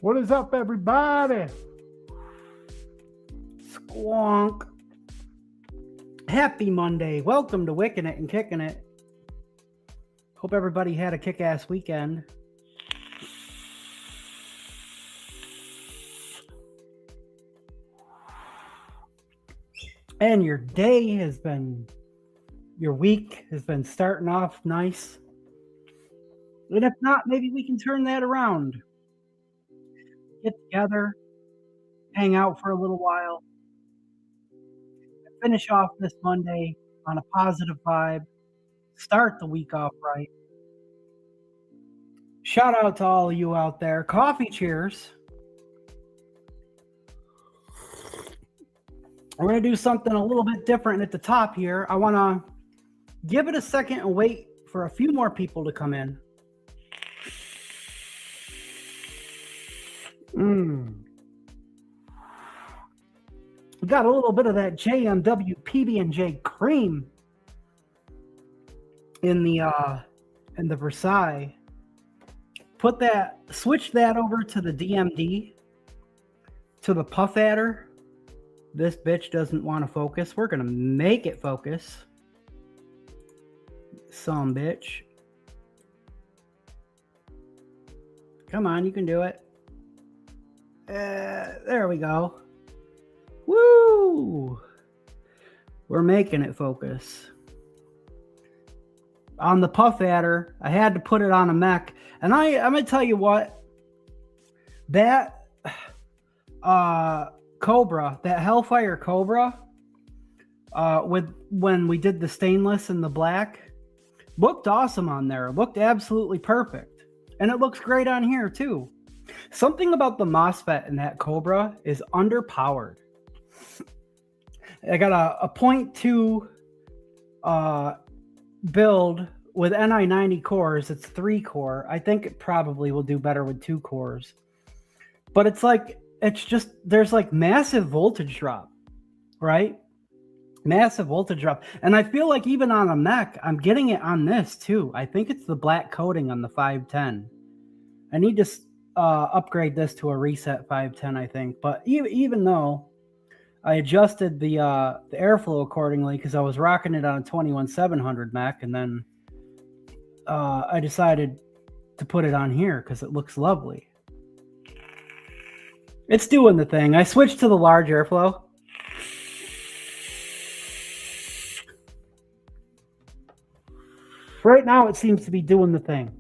What is up, everybody? Squonk. Happy Monday. Welcome to Wickin It and Kickin It. Hope everybody had a kick-ass weekend. And your week has been starting off nice. And if not, maybe we can turn that around. Get together, hang out for a little while, finish off this Monday on a positive vibe, start the week off right. Shout out to all of you out there. Coffee cheers. We're going to do something a little bit different at the top here. I want to give it a second and wait for a few more people to come in. We got a little bit of that JMW PB&J cream in the Versailles. Switch that over to the DMD, to the Puff Adder. This bitch doesn't want to focus. We're going to make it focus. Some bitch. Come on, you can do it. There we go. Woo! We're making it focus. On the Puff Adder, I had to put it on a mech. And I'm going to tell you what. That Cobra, that Hellfire Cobra, when we did the stainless and the black, looked awesome on there. Looked absolutely perfect. And it looks great on here too. Something about the MOSFET in that Cobra is underpowered. I got a 0.2 build with NI90 cores. It's 3-core. I think it probably will do better with 2 cores. But there's like massive voltage drop, right? Massive voltage drop. And I feel like even on a mech, I'm getting it on this too. I think it's the black coating on the 510. I need to upgrade this to a reset 510, I think. But even though I adjusted the airflow accordingly because I was rocking it on a 21700 mech, and then I decided to put it on here because it looks lovely. It's doing the thing. I switched to the large airflow. Right now, it seems to be doing the thing.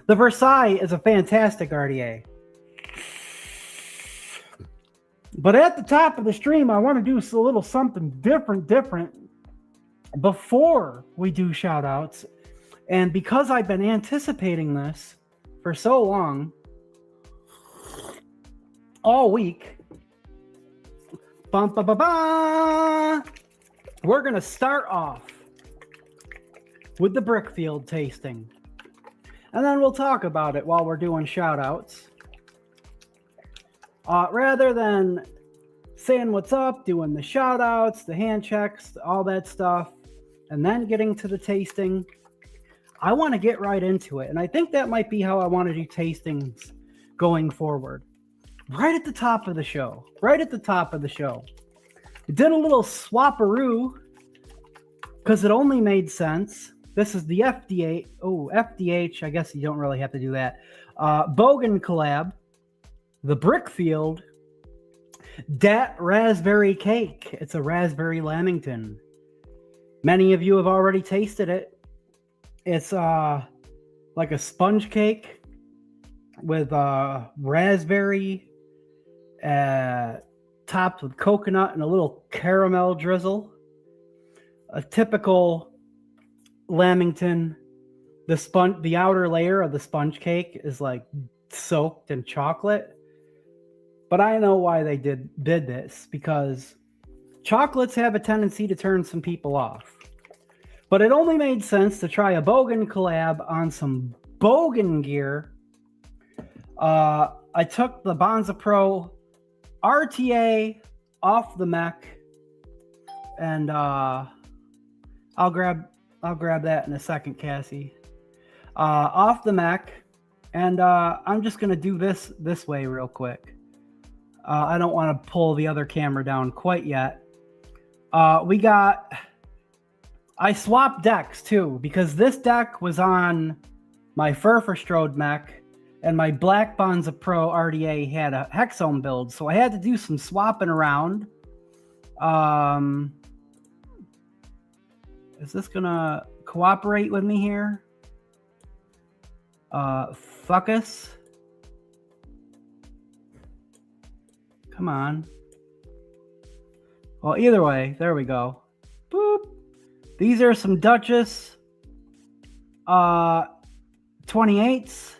The Versailles is a fantastic RDA. But at the top of the stream, I want to do a little something different before we do shout outs. And because I've been anticipating this for so long, all week, we're going to start off with the Brickfield tasting. And then we'll talk about it while we're doing shout outs. Rather than saying what's up, doing the shout outs, the hand checks, all that stuff, and then getting to the tasting, I want to get right into it. And I think that might be how I want to do tastings going forward. Right at the top of the show. Right at the top of the show. I did a little swapperoo because it only made sense. This is the FDA. Oh, FDH. I guess you don't really have to do that. Bogan Collab. The Brickfield. Dat Raspberry Cake. It's a raspberry lamington. Many of you have already tasted it. It's like a sponge cake with raspberry topped with coconut and a little caramel drizzle. A typical lamington. The outer layer of the sponge cake is like soaked in chocolate. But I know why they did this, because chocolates have a tendency to turn some people off. But it only made sense to try a Bogan collab on some Bogan gear. I took the Bonza Pro RTA off the mech, and I'll grab that in a second, Cassie. Off the mech, And I'm just going to do this way real quick. I don't want to pull the other camera down quite yet. I swapped decks too, because this deck was on my Furferstrode mech, and my Black Bonza Pro RDA had a Hexome build, so I had to do some swapping around. Is this gonna cooperate with me here? Fuckus. Come on. Well, either way, there we go. Boop. These are some Duchess 28s.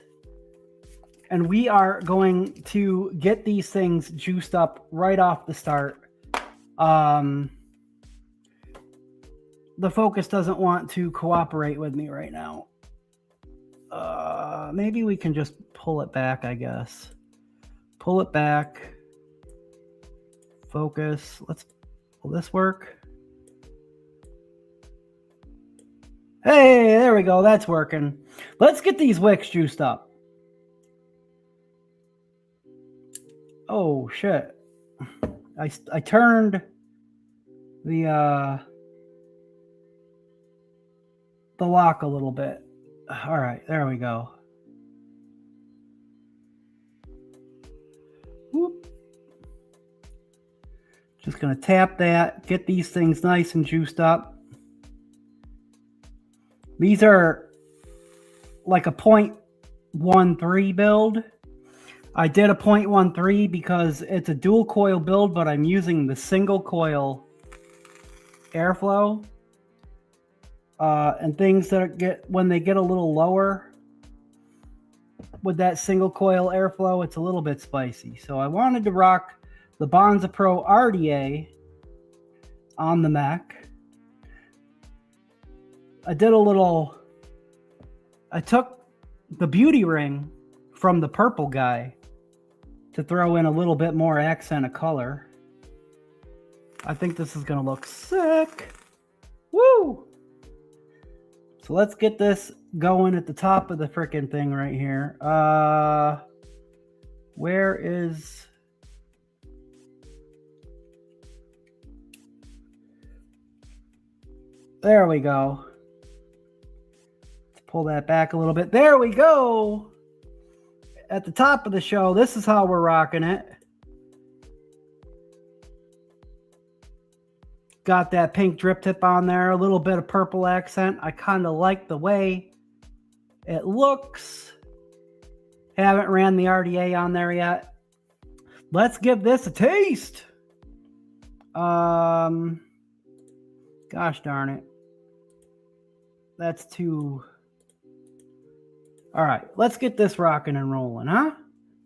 And we are going to get these things juiced up right off the start. The focus doesn't want to cooperate with me right now. Maybe we can just pull it back, I guess. Pull it back. Focus. Will this work? Hey, there we go. That's working. Let's get these wicks juiced up. Oh, shit. I turned the lock a little bit. All right, there we go. Whoop. Just going to tap that, get these things nice and juiced up. These are like a 0.13 build. I did a 0.13 because it's a dual coil build, but I'm using the single coil airflow. And things that when they get a little lower with that single coil airflow, it's a little bit spicy. So I wanted to rock the Bonza Pro RDA on the mech. I took the beauty ring from the purple guy to throw in a little bit more accent of color. I think this is going to look sick. Woo! So let's get this going at the top of the frickin' thing right here. Where is... There we go. Let's pull that back a little bit. There we go! At the top of the show, this is how we're rocking it. Got that pink drip tip on there, a little bit of purple accent. I kind of like the way it looks. Haven't ran the RDA on there yet. Let's give this a taste. Gosh darn it. That's too... All right, let's get this rocking and rolling, huh?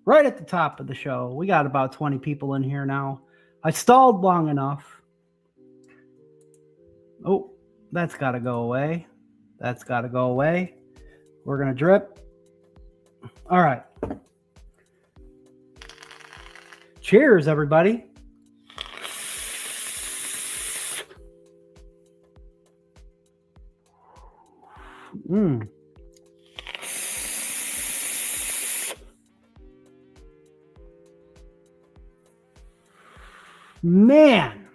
Right at the top of the show. We got about 20 people in here now. I stalled long enough. Oh, that's got to go away. That's got to go away. We're going to drip. All right. Cheers, everybody. Man,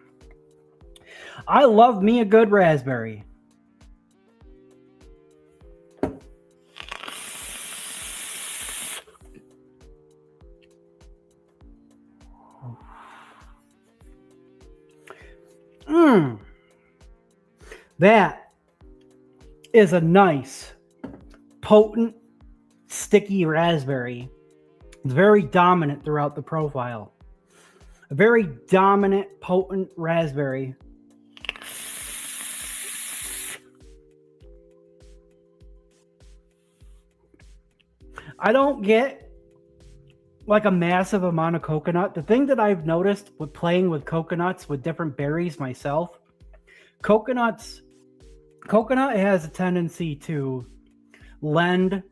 I love me a good raspberry. That is a nice, potent, sticky raspberry. It's very dominant throughout the profile. A very dominant, potent raspberry. I don't get like a massive amount of coconut. The thing that I've noticed with playing with coconuts with different berries myself, coconut has a tendency to lend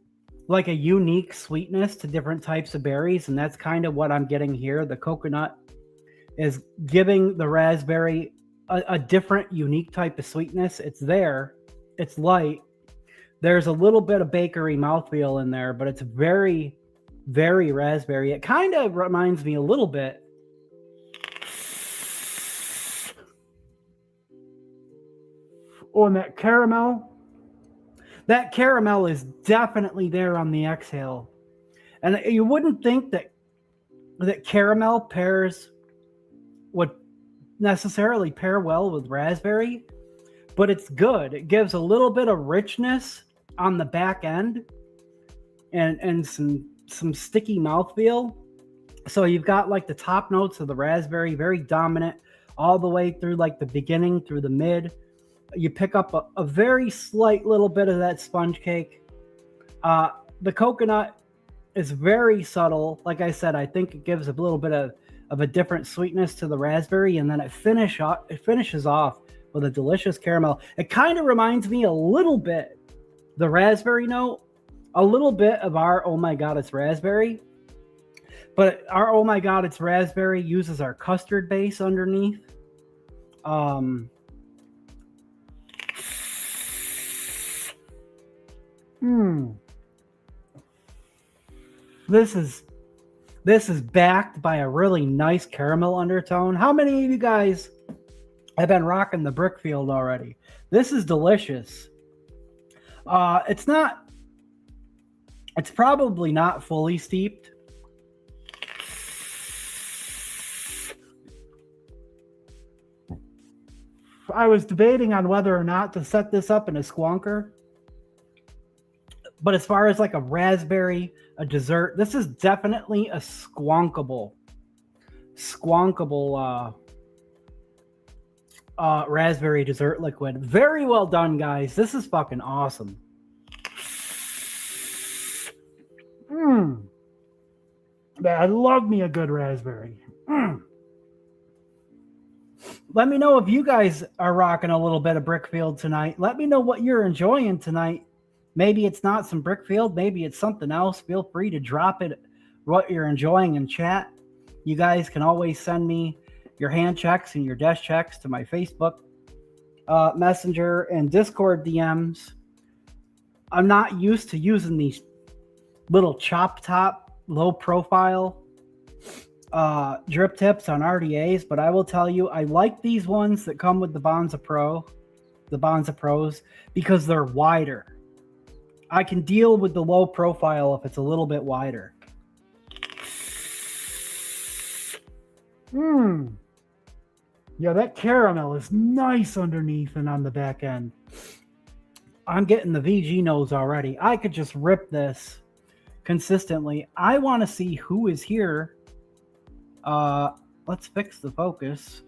like a unique sweetness to different types of berries, and that's kind of what I'm getting here. The coconut is giving the raspberry a different, unique type of sweetness. It's there, it's light, There's a little bit of bakery mouthfeel in there, but it's very, very raspberry. It kind of reminds me a little bit on that caramel. That caramel is definitely there on the exhale. And you wouldn't think that caramel would necessarily pair well with raspberry, but it's good. It gives a little bit of richness on the back end and some sticky mouthfeel. So you've got like the top notes of the raspberry, very dominant, all the way through like the beginning, through the mid. You pick up a very slight little bit of that sponge cake. The coconut is very subtle. Like I said, I think it gives a little bit of a different sweetness to the raspberry, and then it finishes off with a delicious caramel. It kind of reminds me a little bit, the raspberry note, a little bit of our Oh My God, It's Raspberry. But our Oh My God, It's Raspberry uses our custard base underneath. This is backed by a really nice caramel undertone. How many of you guys have been rocking the Brickfield already? This is delicious. It's probably not fully steeped. I was debating on whether or not to set this up in a squonker. But as far as like a raspberry, a dessert, this is definitely a squonkable raspberry dessert liquid. Very well done, guys. This is fucking awesome. I love me a good raspberry. Let me know if you guys are rocking a little bit of Brickfield tonight. Let me know what you're enjoying tonight. Maybe it's not some Brickfield. Maybe it's something else. Feel free to drop it, what you're enjoying in chat. You guys can always send me your hand checks and your desk checks to my Facebook Messenger and Discord DMs. I'm not used to using these little chop top, low profile drip tips on RDAs, but I will tell you, I like these ones that come with the Bonza Pros, because they're wider. I can deal with the low profile if it's a little bit wider. Yeah, that caramel is nice underneath and on the back end. I'm getting the VG nose already. I could just rip this consistently. I want to see who is here. Let's fix the focus.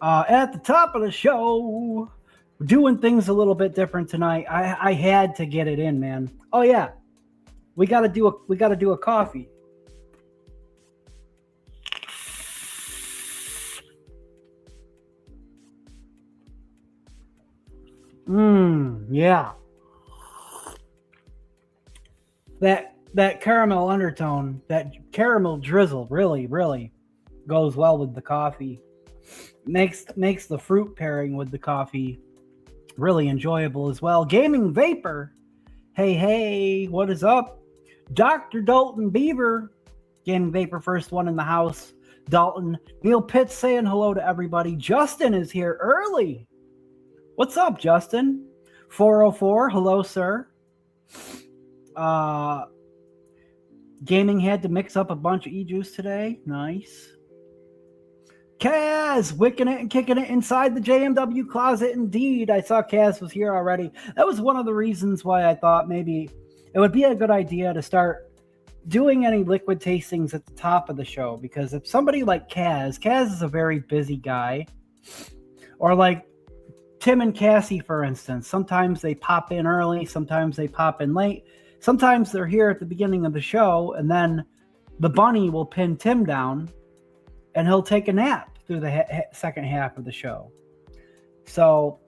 At the top of the show, we're doing things a little bit different tonight. I had to get it in, man. Oh yeah, we gotta do a coffee. Yeah. That caramel undertone, that caramel drizzle really, really goes well with the coffee. Makes the fruit pairing with the coffee really enjoyable as well. Gaming Vapor, hey, what is up? Dr. Dalton Beaver, Gaming Vapor, first one in the house. Dalton, Neil Pitts saying hello to everybody. Justin is here early. What's up, Justin? 404, hello, sir. Gaming had to mix up a bunch of e-juice today. Nice. Kaz, wicking it and kicking it inside the JMW closet. Indeed, I saw Kaz was here already. That was one of the reasons why I thought maybe it would be a good idea to start doing any liquid tastings at the top of the show, because if somebody like Kaz is a very busy guy, or like Tim and Cassie, for instance, sometimes they pop in early, sometimes they pop in late, sometimes they're here at the beginning of the show, and then the bunny will pin Tim down and he'll take a nap through the second half of the show. So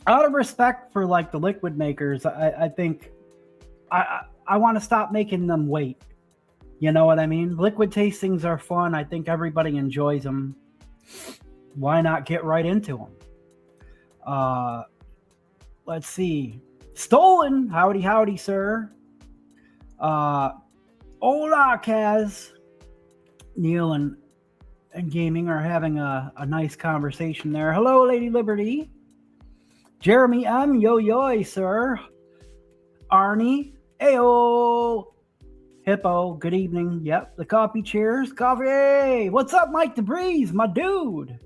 out of respect for like the liquid makers, I think I want to stop making them wait. You know what I mean? Liquid tastings are fun. I think everybody enjoys them. Why not get right into them? Let's see. Stolen. Howdy, howdy, sir. Hola, Kaz. Neil and Gaming are having a nice conversation there. Hello, Lady Liberty. Jeremy M. Yo, sir. Arnie. Ayo. Hippo. Good evening. Yep. The coffee. Cheers. Coffee. What's up, Mike DeBreeze? My dude.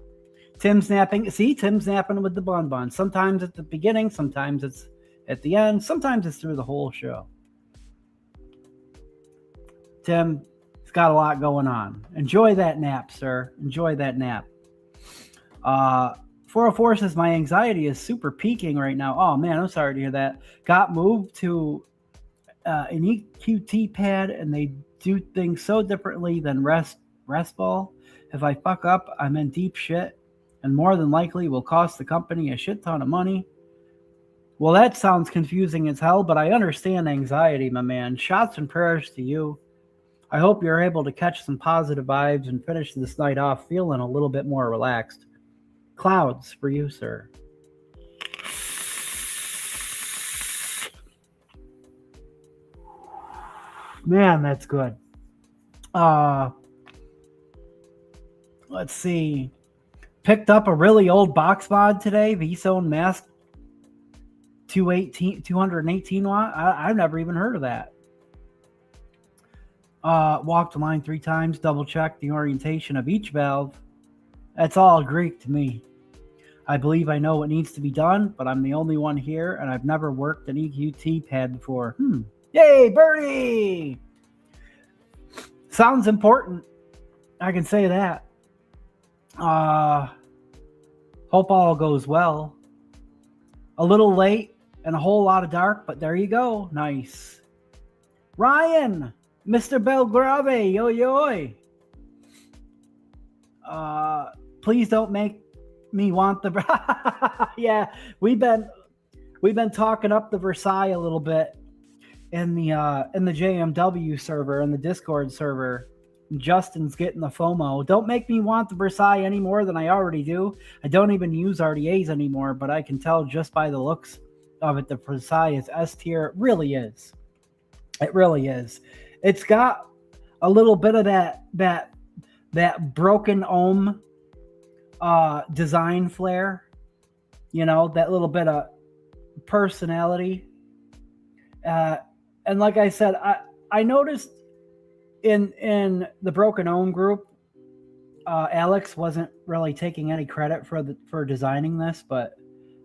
Tim's napping. See, Tim's napping with the bun. Sometimes at the beginning. Sometimes it's at the end. Sometimes it's through the whole show. Tim, it's got a lot going on. Enjoy that nap, sir. Enjoy that nap. 404 says, my anxiety is super peaking right now. Oh, man, I'm sorry to hear that. Got moved to an EQT pad, and they do things so differently than rest ball. If I fuck up, I'm in deep shit, and more than likely will cost the company a shit ton of money. Well, that sounds confusing as hell, but I understand anxiety, my man. Shots and prayers to you. I hope you're able to catch some positive vibes and finish this night off feeling a little bit more relaxed. Clouds for you, sir. Man, that's good. Let's see. Picked up a really old box mod today. V-Zone Mask 218 watt. I've never even heard of that. Walked the line 3 times, double checked the orientation of each valve. That's all Greek to me. I believe I know what needs to be done, but I'm the only one here, and I've never worked an EQT pad before. Yay, Bernie! Sounds important. I can say that. Hope all goes well. A little late and a whole lot of dark, but there you go. Nice. Ryan! Mr. Belgrave, yo. Please don't make me want the yeah, we've been talking up the Versailles a little bit in the JMW server, in the Discord server. Justin's getting the FOMO. Don't make me want the Versailles any more than I already do. I don't even use RDAs anymore, but I can tell just by the looks of it, the Versailles is S tier. It really is. It really is. It's got a little bit of that broken ohm design flair, you know, that little bit of personality. And like I said, I noticed in the broken ohm group, Alex wasn't really taking any credit for designing this, but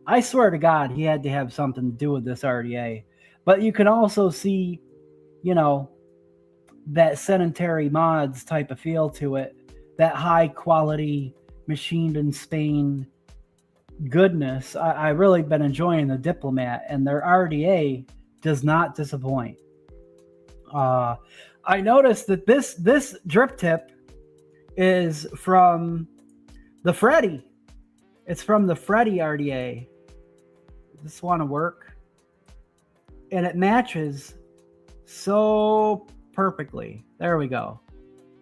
I swear to God, he had to have something to do with this RDA. But you can also see, you know, that sedentary mods type of feel to it, that high quality machined in Spain goodness. I really been enjoying the Diplomat, and their RDA does not disappoint. I noticed that this drip tip is from the Freddy. It's from the Freddy RDA. Does this want to work? And it matches so perfectly. There we go.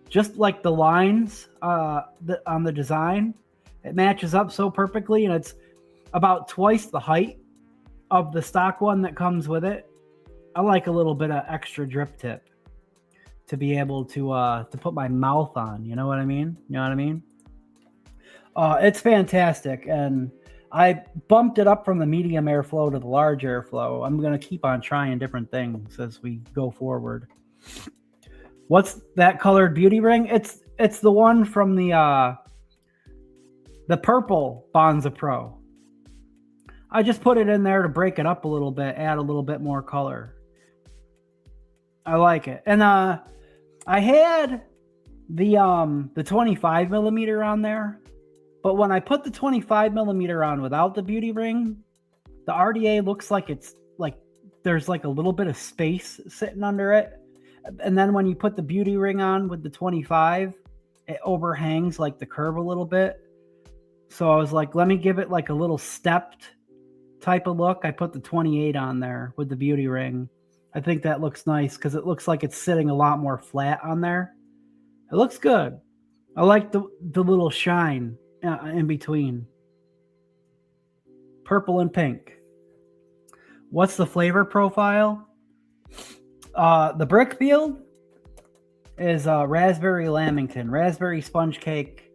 Just like the lines on the design, it matches up so perfectly, and it's about twice the height of the stock one that comes with it. I like a little bit of extra drip tip to be able to put my mouth on. You know what I mean? It's fantastic, and I bumped it up from the medium airflow to the large airflow. I'm going to keep on trying different things as we go forward. What's that colored beauty ring? It's the one from the purple Bonza Pro. I just put it in there to break it up a little bit, add a little bit more color. I like it. And I had the 25 millimeter on there, but when I put the 25 millimeter on without the beauty ring, the RDA looks like it's like there's like a little bit of space sitting under it. And then when you put the beauty ring on with the 25, it overhangs like the curve a little bit. So I was like, let me give it like a little stepped type of look. I put the 28 on there with the beauty ring. I think that looks nice because it looks like it's sitting a lot more flat on there. It looks good. I like the little shine in between. Purple and pink. What's the flavor profile? The Brickfield is raspberry lamington, raspberry sponge cake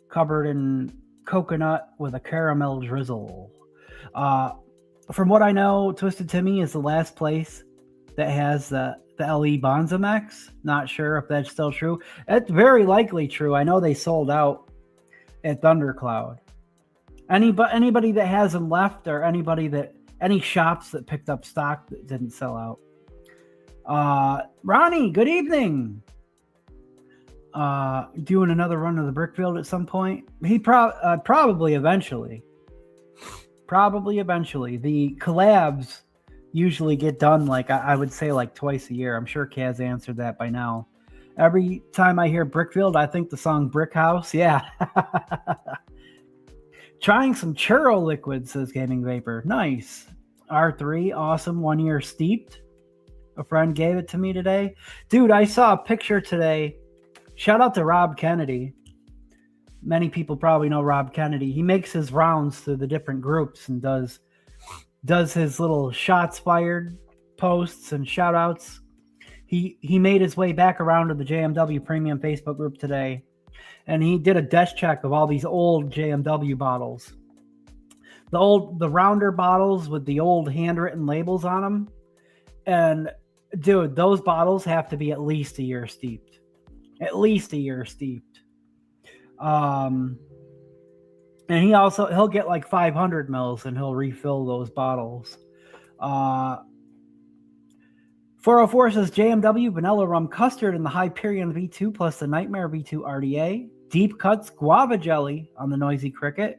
covered in coconut with a caramel drizzle. From what I know, Twisted Timmy is the last place that has the LE Bonzamex. Not sure if that's still true. It's very likely true. I know they sold out at Thundercloud. Anybody that has them left, or any shops that picked up stock that didn't sell out. Ronnie, good evening. Doing another run of the Brickfield at some point. He probably eventually. Probably eventually. The collabs usually get done I would say twice a year. I'm sure Kaz answered that by now. Every time I hear Brickfield, I think the song Brick House. Yeah. Trying some churro liquid, says Gaming Vapor. Nice. R3, awesome. 1 year steeped. A friend gave it to me today. Dude, I saw a picture today. Shout out to Rob Kennedy. Many people probably know Rob Kennedy. He makes his rounds through the different groups and does his little shots fired posts and shout outs. He made his way back around to the JMW Premium Facebook group today, and he did a desk check of all these old JMW bottles. The rounder bottles with the old handwritten labels on them. And dude, those bottles have to be at least a year steeped. At least a year steeped. And he'll get 500 mils and he'll refill those bottles. 404 says JMW vanilla rum custard and the Hyperion V2 plus the Nightmare V2 RDA. Deep cuts guava jelly on the Noisy Cricket.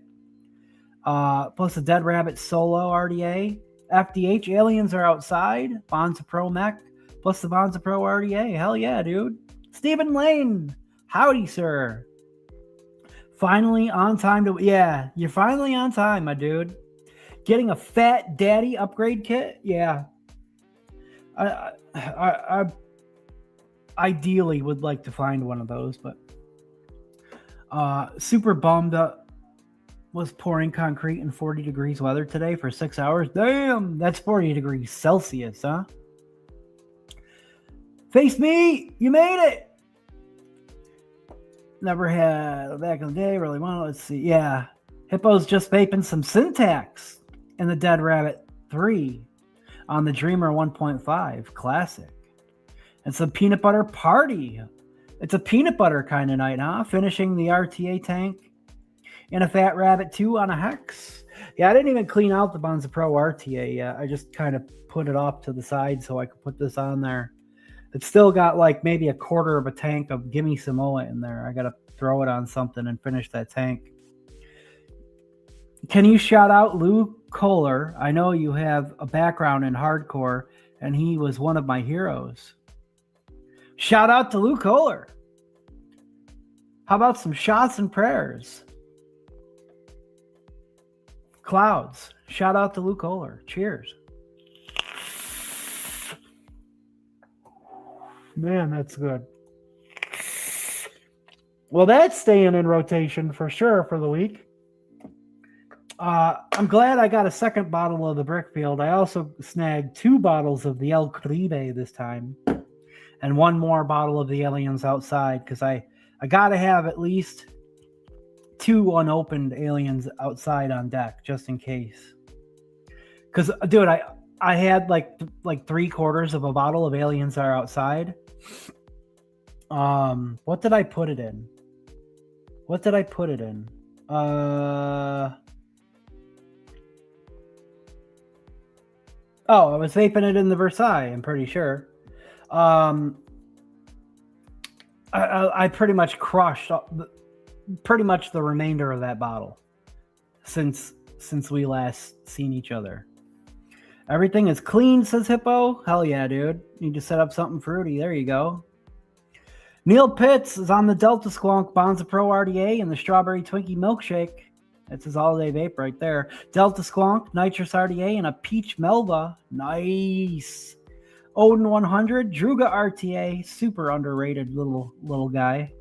Plus the Dead Rabbit Solo RDA. FDH Aliens Are Outside. Bonza Pro Mech plus the Bonza Pro RDA. Hell yeah, dude. Stephen Lane. Howdy, sir. Finally on time to... Yeah, you're finally on time, my dude. Getting a Fat Daddy upgrade kit? Yeah. I ideally would like to find one of those, but... super bummed up. Was pouring concrete in 40 degrees weather today for 6 hours. Damn, that's 40 degrees Celsius, huh? Face me, you made it. Never had back in the day, really want. Let's see. Yeah. Hippo's just vaping some Syntax in the Dead Rabbit 3 on the Dreamer 1.5 Classic. And some peanut butter party. It's a peanut butter kind of night, huh? Finishing the RTA tank in a Fat Rabbit 2 on a Hex. Yeah, I didn't even clean out the Bonza Pro RTA yet. I just kind of put it off to the side so I could put this on there. It's still got maybe a quarter of a tank of Gimme Samoa in there. I got to throw it on something and finish that tank. Can you shout out Lou Kohler? I know you have a background in hardcore, and he was one of my heroes. Shout out to Lou Kohler. How about some shots and prayers? Clouds. Shout out to Lou Kohler. Cheers. Man, that's good. Well, that's staying in rotation for sure for the week. I'm glad I got a second bottle of the Brickfield. I also snagged 2 bottles of the El Caribe this time. And 1 more bottle of the Aliens Outside, because I got to have at least 2 unopened Aliens Outside on deck, just in case. Because, dude, I had like 3/4 of a bottle of Aliens Are Outside. What did I put it in? Oh, I was vaping it in the Versailles, I'm pretty sure. I pretty much crushed pretty much the remainder of that bottle since we last seen each other. Everything is clean, says Hippo. Hell yeah, dude. Need to set up something fruity. There you go. Neil Pitts is on the Delta Squonk Bonza Pro RDA and the Strawberry Twinkie Milkshake. That's his all-day vape right there. Delta Squonk, Nitrous RDA, and a Peach Melba. Nice. Odin 100, Druga RTA, super underrated little guy.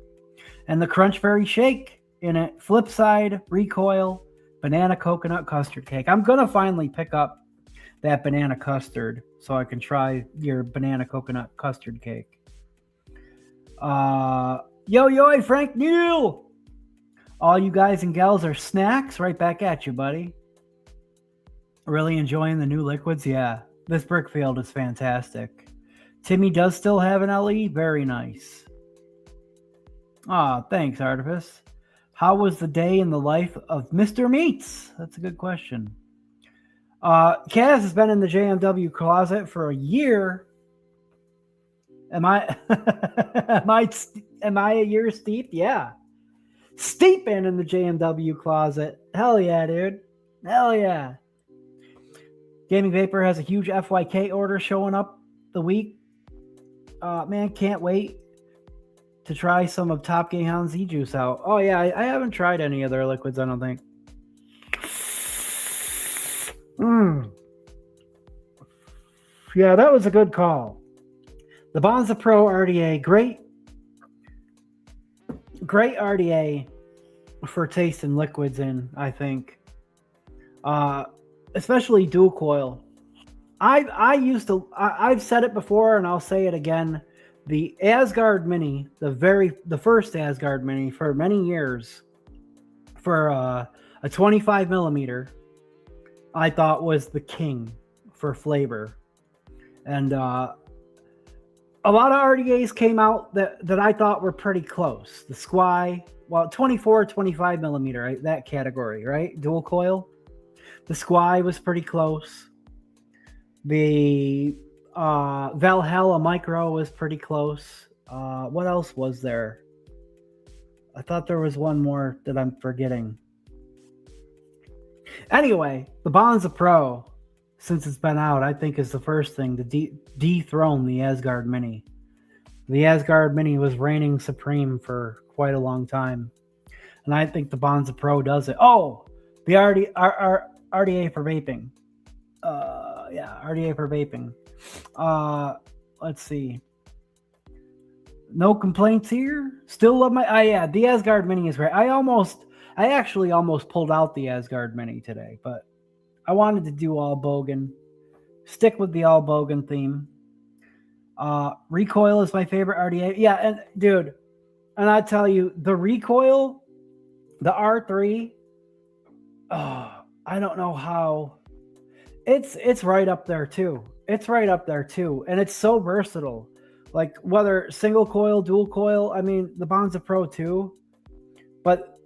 And the Crunchberry Shake in it. Flipside, Recoil, Banana Coconut Custard Cake. I'm going to finally pick up that banana custard so I can try your banana coconut custard cake. Yo, Frank Neal. All you guys and gals are snacks. Right back at you, buddy. Really enjoying the new liquids? Yeah, this Brickfield is fantastic. Timmy does still have an LE. Very nice. Thanks, Artifice. How was the day in the life of Mr. Meats? That's a good question. Kaz has been in the JMW closet for a year. Am I am I a year steeped? Yeah. Steeping in the JMW closet. Hell yeah, dude. Hell yeah. Gaming Vapor has a huge FYK order showing up the week. Man, can't wait to try some of Top Greyhound Z Juice out. Oh yeah, I haven't tried any of their liquids, I don't think. Yeah, that was a good call. The Bonza Pro RDA, great RDA for tasting liquids in, I think. Especially dual coil. I've said it before and I'll say it again. The Asgard Mini, the first Asgard Mini for many years, for a 25 millimeter, I thought was the king for flavor. And a lot of RDAs came out that I thought were pretty close. The Squai, 24, 25 millimeter, right? That category, right? Dual coil. The Squai was pretty close. The Valhalla Micro was pretty close. What else was there? I thought there was one more that I'm forgetting. Anyway, the Bonza Pro, since it's been out, I think is the first thing to dethrone the Asgard Mini. The Asgard Mini was reigning supreme for quite a long time. And I think the Bonza Pro does it. Oh, the RDA for vaping. Yeah, RDA for vaping. Let's see. No complaints here. Still love my... yeah, the Asgard Mini is great. I actually almost pulled out the Asgard Mini today, but I wanted to do all Bogan. Stick with the all Bogan theme. Recoil is my favorite RDA. Yeah, and dude, and I tell you, the Recoil, the R3, I don't know how. It's right up there too. It's right up there too, and it's so versatile. Like whether single coil, dual coil. I mean, the Bonza Pro too, but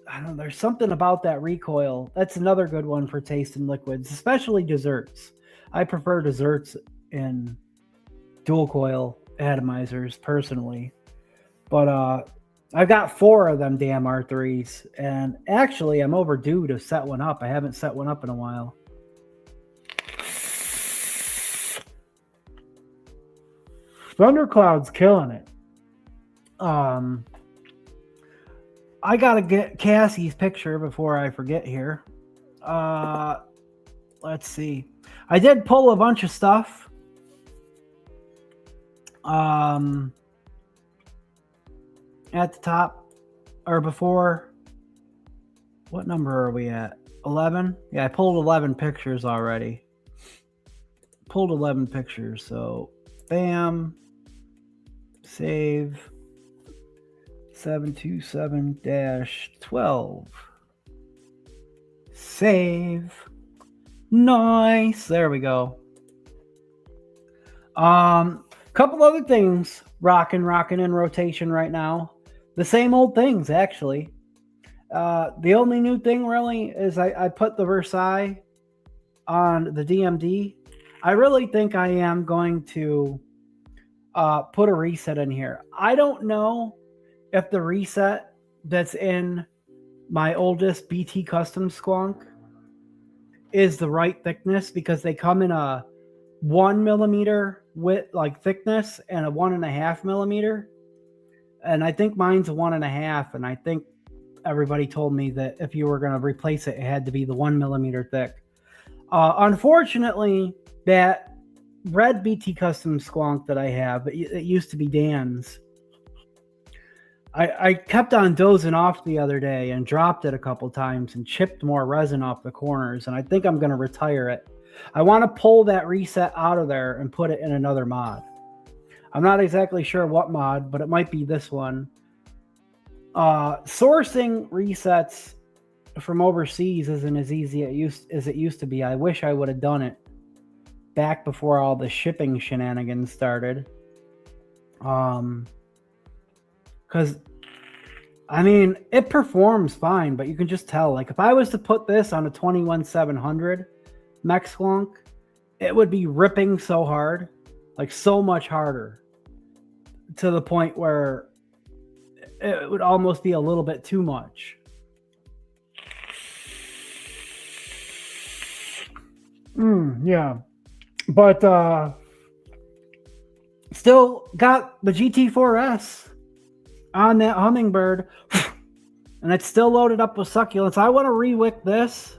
I don't know. There's something about that Recoil. That's another good one for tasting liquids, especially desserts. I prefer desserts in dual coil atomizers personally, but I've got 4 of them damn R3s, and actually I'm overdue to set one up. I haven't set one up in a while. Thundercloud's killing it. I gotta get Cassie's picture before I forget here. Let's see. I did pull a bunch of stuff. At the top or before. What number are we at? 11? Yeah, I pulled 11 pictures already. Pulled 11 pictures, so bam. Save. 727-12. Save. Nice. There we go. Couple other things rocking in rotation right now. The same old things, actually. The only new thing really is I put the Versailles on the DMD. I really think I am going to put a reset in here. I don't know if the reset that's in my oldest BT Custom Squonk is the right thickness, because they come in a 1 millimeter width, like thickness, and a 1.5 millimeter. And I think mine's a 1.5. And I think everybody told me that if you were going to replace it, it had to be the 1 millimeter thick. Unfortunately, that red BT Custom Squonk that I have, it used to be Dan's. I kept on dozing off the other day and dropped it a couple times and chipped more resin off the corners, and I think I'm going to retire it. I want to pull that reset out of there and put it in another mod. I'm not exactly sure what mod, but it might be this one. Sourcing resets from overseas isn't as easy as it used to be. I wish I would have done it back before all the shipping shenanigans started. Because, I mean, it performs fine, but you can just tell. Like, if I was to put this on a 21700 mech squonk, it would be ripping so hard, like so much harder, to the point where it would almost be a little bit too much. Yeah. But still got the GT4S on that hummingbird, and it's still loaded up with succulents. I want to re-wick this,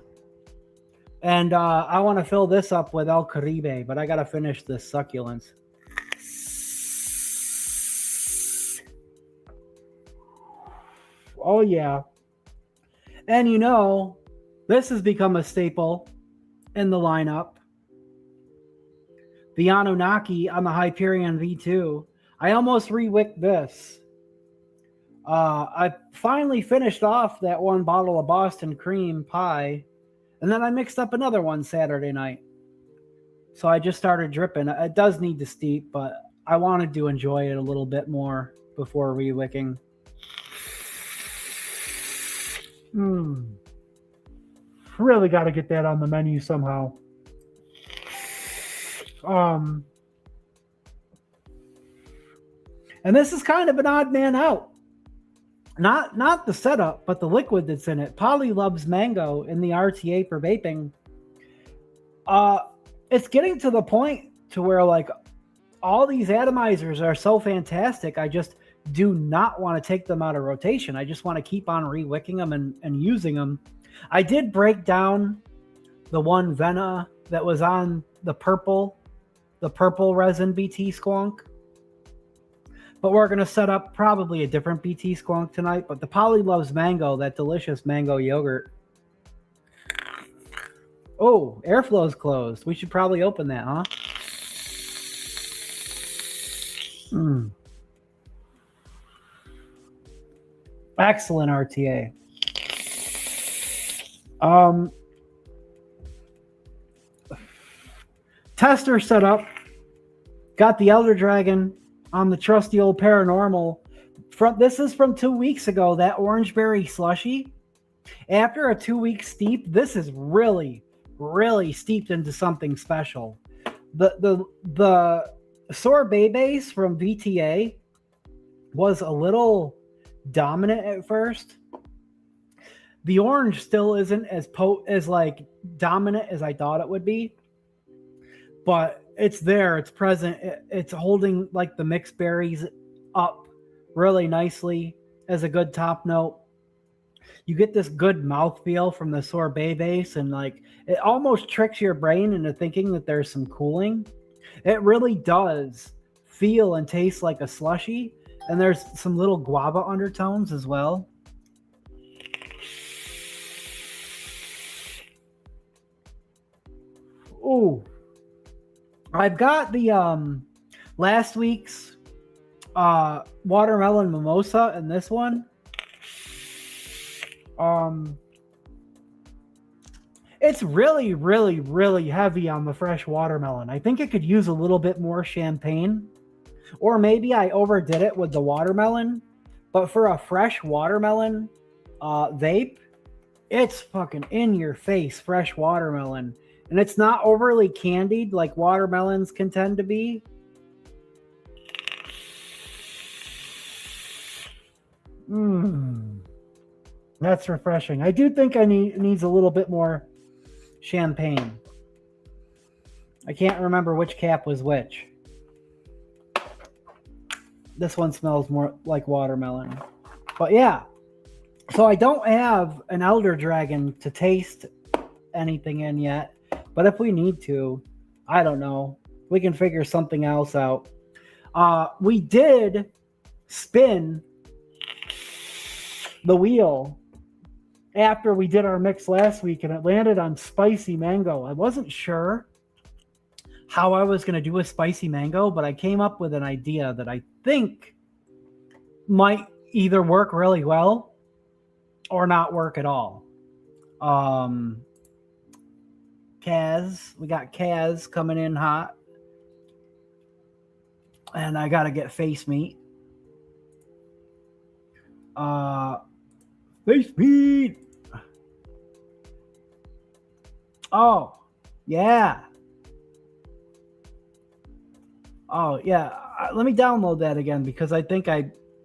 and I want to fill this up with El Caribe, but I got to finish this succulents. Oh, yeah. And you know, this has become a staple in the lineup. The Anunnaki on the Hyperion V2. I almost re-wicked this. I finally finished off that one bottle of Boston cream pie, and then I mixed up another one Saturday night. So I just started dripping. It does need to steep, but I wanted to enjoy it a little bit more before re-wicking. Really got to get that on the menu somehow. And this is kind of an odd man out. Not the setup, but the liquid that's in it. Polly loves mango in the RTA for vaping. It's getting to the point to where, like, all these atomizers are so fantastic. I just do not want to take them out of rotation. I just want to keep on re-wicking them and using them. I did break down the one Vena that was on the purple resin BT squonk. But we're going to set up probably a different BT squonk tonight. But the Polly loves mango, that delicious mango yogurt. Oh, airflow's closed. We should probably open that, huh? Excellent RTA. Tester set up. Got the Elder Dragon on the trusty old Paranormal. This is from 2 weeks ago, that Orangeberry Slushy. After a 2-week steep, this is really, really steeped into something special. The sorbet base from VTA was a little dominant at first. The orange still isn't as like dominant as I thought it would be, but it's there, it's present, it's holding like the mixed berries up really nicely as a good top note. You get this good mouthfeel from the sorbet base, and like it almost tricks your brain into thinking that there's some cooling. It really does feel and taste like a slushy, and there's some little guava undertones as well. Ooh. I've got the last week's watermelon mimosa in this one. It's really, really, really heavy on the fresh watermelon. I think it could use a little bit more champagne, or maybe I overdid it with the watermelon. But for a fresh watermelon vape, it's fucking in your face fresh watermelon. And it's not overly candied like watermelons can tend to be. That's refreshing. I do think it needs a little bit more champagne. I can't remember which cap was which. This one smells more like watermelon. But yeah. So I don't have an Elder Dragon to taste anything in yet. But if we need to, I don't know. We can figure something else out. We did spin the wheel after we did our mix last week, and it landed on spicy mango. I wasn't sure how I was going to do a spicy mango, but I came up with an idea that I think might either work really well or not work at all. Kaz, we got Kaz coming in hot. And I got to get face meat. Face meat. Oh, yeah. Oh, yeah. Let me download that again because I think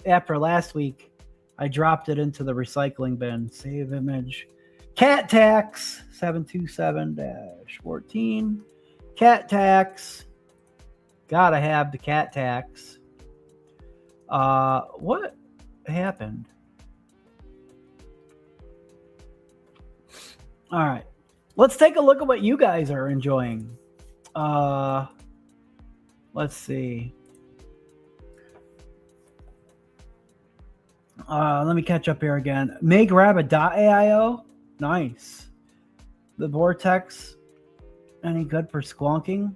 after last week, I dropped it into the recycling bin. Save image. Cat tax 727-14. Cat tax. Gotta have the cat tax. What happened? All right. Let's take a look at what you guys are enjoying. Let's see. Let me catch up here again. MakeRabbit.aio. Nice. The Vortex. Any good for squonking?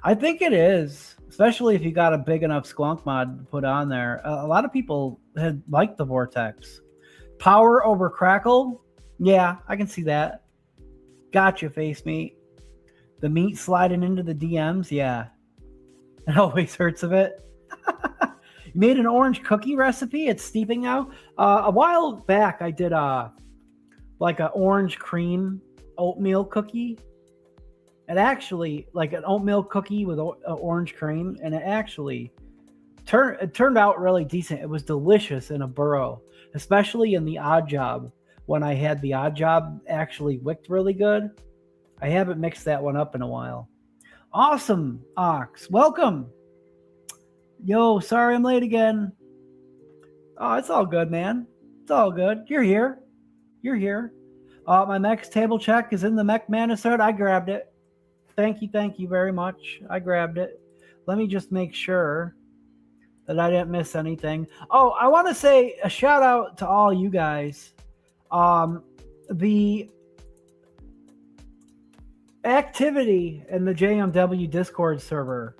I think it is, especially if you got a big enough squonk mod to put on there. A lot of people had liked the Vortex. Power over crackle? Yeah, I can see that. Gotcha, face meat. The meat sliding into the DMs? Yeah. It always hurts a bit. You made an orange cookie recipe? It's steeping now? A while back, I did like an orange cream oatmeal cookie. It actually, like an oatmeal cookie with orange cream, and it actually turned out really decent. It was delicious in a burrow, especially in the odd job. When I had the odd job actually wicked really good. I haven't mixed that one up in a while. Awesome, Ox. Welcome. Yo, sorry I'm late again. Oh, it's all good, man. It's all good. You're here. You're here. My next table check is in the Mech Manisode. I grabbed it. Thank you very much. I grabbed it. Let me just make sure that I didn't miss anything. Oh, I want to say a shout out to all you guys. The activity in the JMW Discord server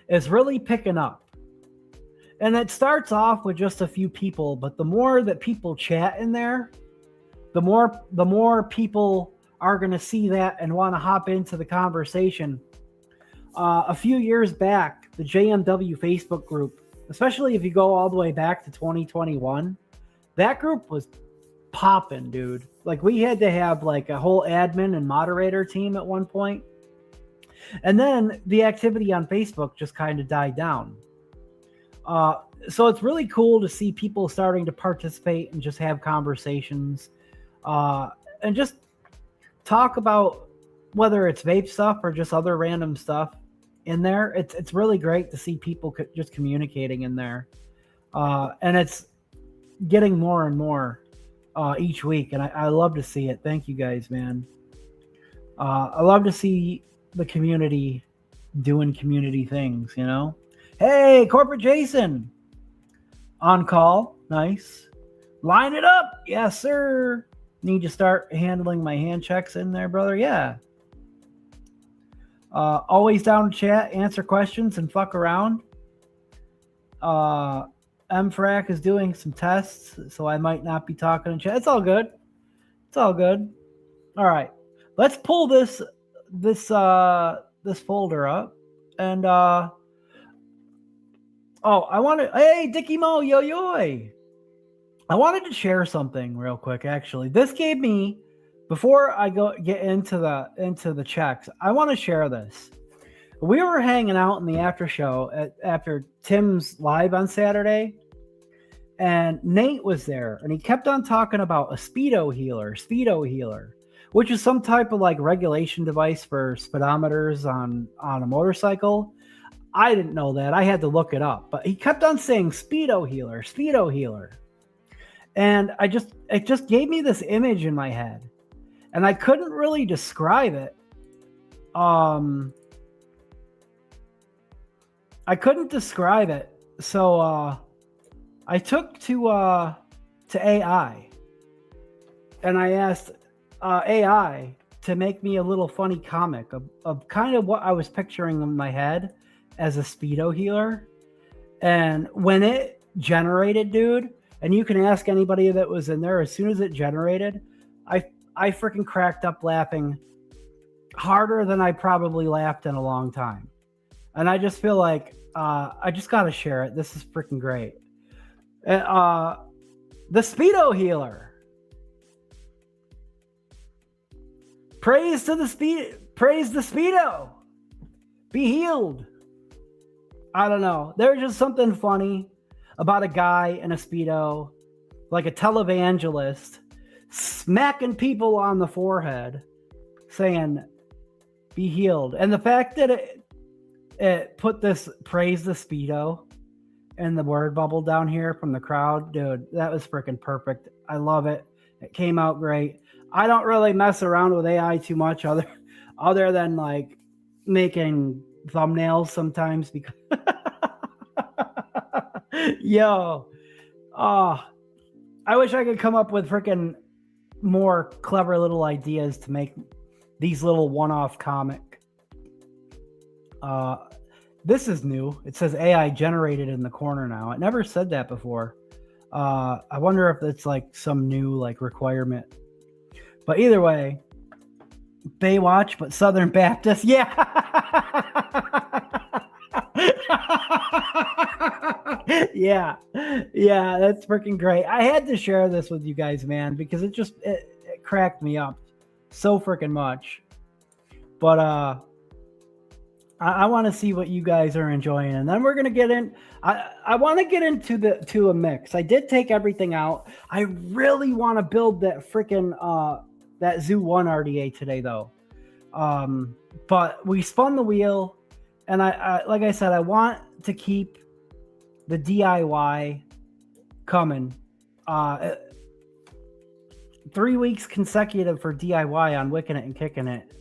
is really picking up. And it starts off with just a few people, but the more that people chat in there, the more people are going to see that and want to hop into the conversation. A few years back, the JMW Facebook group, especially if you go all the way back to 2021, that group was popping, dude. Like, we had to have like a whole admin and moderator team at one point. And then the activity on Facebook just kind of died down. So it's really cool to see people starting to participate and just have conversations and just talk about whether it's vape stuff or just other random stuff in there. It's really great to see people just communicating in there. And it's getting more and more each week. And I love to see it. Thank you guys, man. I love to see the community doing community things, you know? Hey, Corporate Jason. On call. Nice. Line it up. Yes, sir. Need to start handling my hand checks in there, brother. Yeah. Always down to chat, answer questions, and fuck around. MFRAC is doing some tests, so I might not be talking in chat. It's all good. It's all good. All right. Let's pull this folder up. And I want to, hey, Dickie Mo, yo. I wanted to share something real quick, actually. This gave me, before I get into the checks, I want to share this. We were hanging out in the after show after Tim's live on Saturday, and Nate was there, and he kept on talking about a speedo healer, which is some type of like regulation device for speedometers on a motorcycle. I didn't know that. I had to look it up, but he kept on saying speedo healer. And it just gave me this image in my head, and I couldn't really describe it. I couldn't describe it. So I took to AI, and I asked AI to make me a little funny comic of kind of what I was picturing in my head as a Speedo healer. And when it generated, dude, and you can ask anybody that was in there, as soon as it generated, I freaking cracked up laughing harder than I probably laughed in a long time. And I just feel like I just got to share it. This is freaking great. The Speedo healer. Praise the Speedo. Be healed. I don't know. There's just something funny about a guy in a Speedo, like a televangelist, smacking people on the forehead, saying, be healed. And the fact that it put this praise the Speedo in the word bubble down here from the crowd, dude, that was freaking perfect. I love it. It came out great. I don't really mess around with AI too much other than like making thumbnails sometimes because yo, I wish I could come up with freaking more clever little ideas to make these little one-off comic. This is new. It says AI generated in the corner now. It never said that before. I wonder if it's like some new like requirement. But either way, Baywatch, but Southern Baptist. Yeah. Yeah, that's freaking great. I had to share this with you guys, man, because it cracked me up so freaking much. But I want to see what you guys are enjoying, and then we're gonna get in. I want to get into a mix. I did take everything out. I really want to build that freaking that Zoo One RDA today, though. But we spun the wheel, and I like I said, I want to keep the DIY coming. 3 weeks consecutive for DIY on Wickin It and Kickin It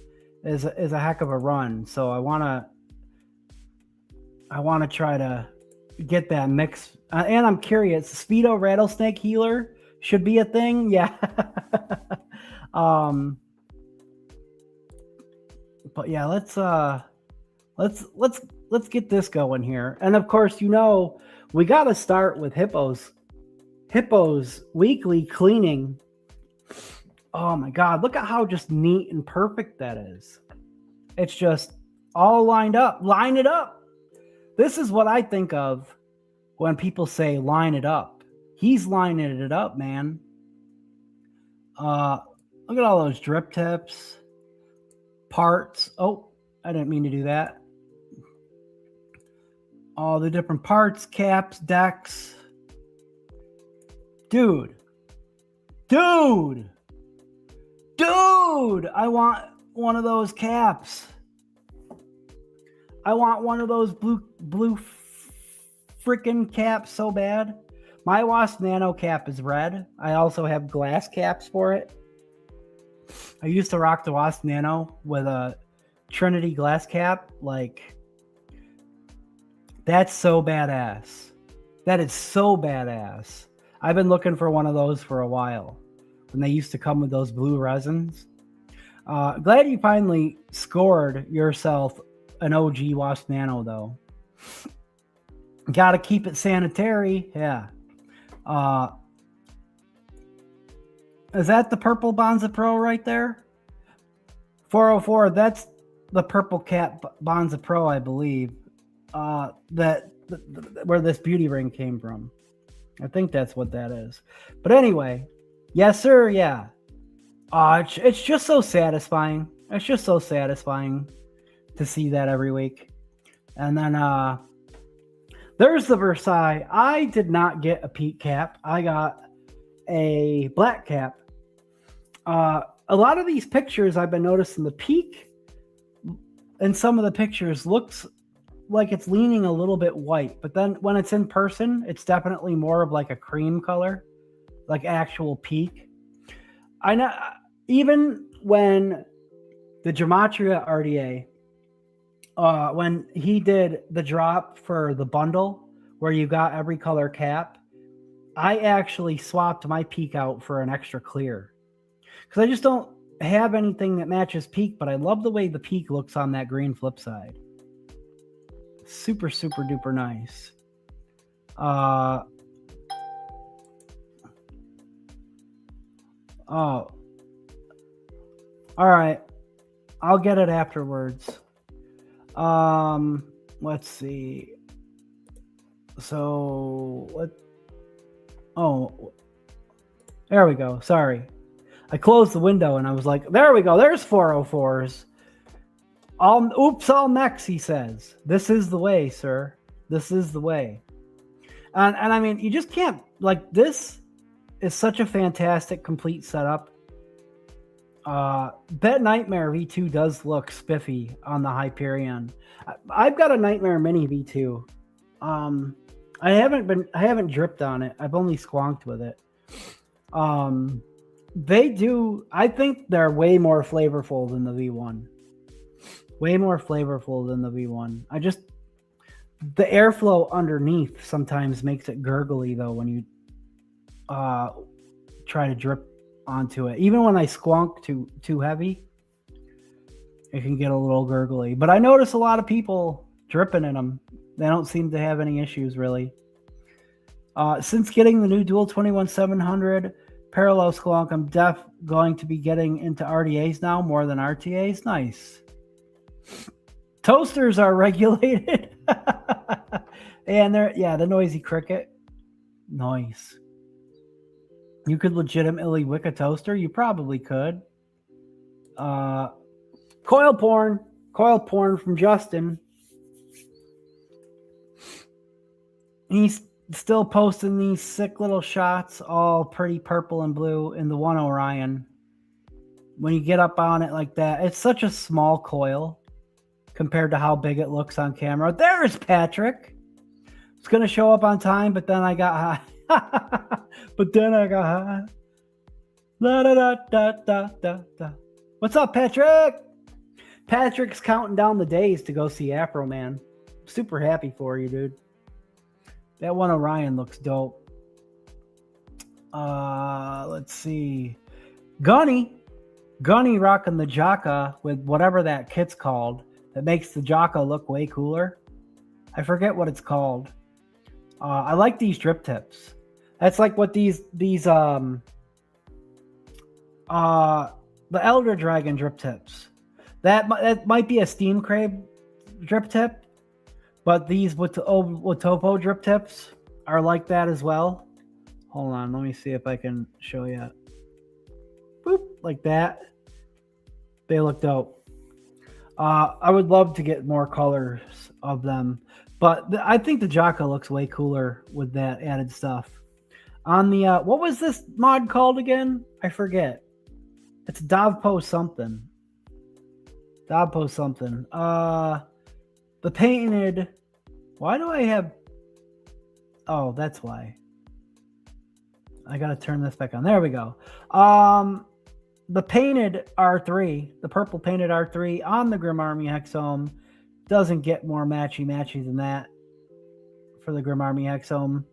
is a heck of a run. So I want to try to get that mix. And I'm curious, Speedo rattlesnake healer should be a thing. Yeah. But yeah, let's get this going here. And of course, we got to start with Hippo's weekly cleaning. Oh my God, look at how just neat and perfect that is. It's just all lined up. Line it up. This is what I think of when people say line it up. He's lining it up, man. Look at all those drip tips, parts. Oh, I didn't mean to do that. All the different parts, caps, decks. Dude, I want one of those caps. I want one of those blue freaking caps so bad. My Wasp Nano cap is red. I also have glass caps for it. I used to rock the Wasp Nano with a Trinity glass cap. Like, that's so badass. That is so badass. I've been looking for one of those for a while. When they used to come with those blue resins. Glad you finally scored yourself an OG Wasp Nano, though. Got to keep it sanitary. Yeah. Is that the purple Bonza Pro right there? 404. That's the purple cap Bonza Pro, I believe. Where this beauty ring came from. I think that's what that is. But anyway, yes, sir. Yeah. It's just so satisfying. It's just so satisfying to see that every week. And then there's the Versailles. I did not get a peak cap. I got a black cap. A lot of these pictures I've been noticing the peak in some of the pictures looks like it's leaning a little bit white, but then when it's in person, it's definitely more of like a cream color, like actual peak. I know even when the Gematria RDA, when he did the drop for the bundle where you got every color cap, I actually swapped my peak out for an extra clear because I just don't have anything that matches Peak, but I love the way the Peak looks on that green flip side. Super, super duper nice. Oh. All right. I'll get it afterwards. Let's see. So what? Oh, there we go. Sorry. I closed the window and I was like, there we go. There's 404s. All next, he says. This is the way, sir. This is the way. And I mean, you just can't, like, this is such a fantastic complete setup. That Nightmare V2 does look spiffy on the Hyperion. I've got a Nightmare Mini V2. I haven't dripped on it. I've only squonked with it. I think they're way more flavorful than the V1. Way more flavorful than the V1. The airflow underneath sometimes makes it gurgly though when you try to drip onto it. Even when I squonk too heavy, it can get a little gurgly. But I notice a lot of people dripping in them. They don't seem to have any issues really. Since getting the new Dual 21700 parallel squonk, I'm going to be getting into RDAs now more than RTAs. Nice. Toasters are regulated. And the noisy cricket. Nice. You could legitimately wick a toaster. You probably could. Coil porn from Justin. He's still posting these sick little shots, all pretty purple and blue in the One Orion. When you get up on it like that, it's such a small coil compared to how big it looks on camera. There's Patrick. It's going to show up on time, but then I got high. La, da, da, da, da, da, da. What's up, Patrick? Patrick's counting down the days to go see Afro Man. Super happy for you, dude. That One Orion looks dope. Let's see. Gunny rocking the Jaka with whatever that kit's called that makes the Jaka look way cooler. I forget what it's called. I like these drip tips. That's like what the Elder Dragon drip tips. That might be a Steam Crab drip tip. But these Watopo drip tips are like that as well. Hold on, let me see if I can show you. Boop, like that. They look dope. I would love to get more colors of them. But I think the Jaka looks way cooler with that added stuff. On the, what was this mod called again? I forget. It's Dovpo something. Dovpo something. The painted, why do I have, oh, that's why. I got to turn this back on. There we go. The painted R3, the purple painted R3 on the Grim Army Hexome doesn't get more matchy than that for the Grim Army Hexome.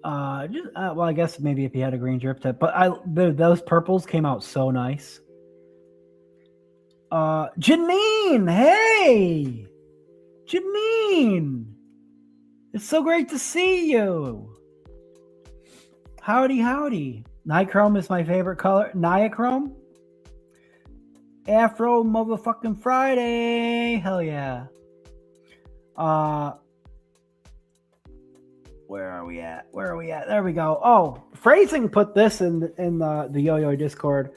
Well, I guess maybe if you had a green drip tip, but those purples came out so nice. Janine, hey, Janine, it's so great to see you. Howdy. Nichrome is my favorite color. Niachrome. Afro motherfucking Friday. Hell yeah. Where are we at? There we go. Oh, Phrasing put this in the Yo-Yo Discord.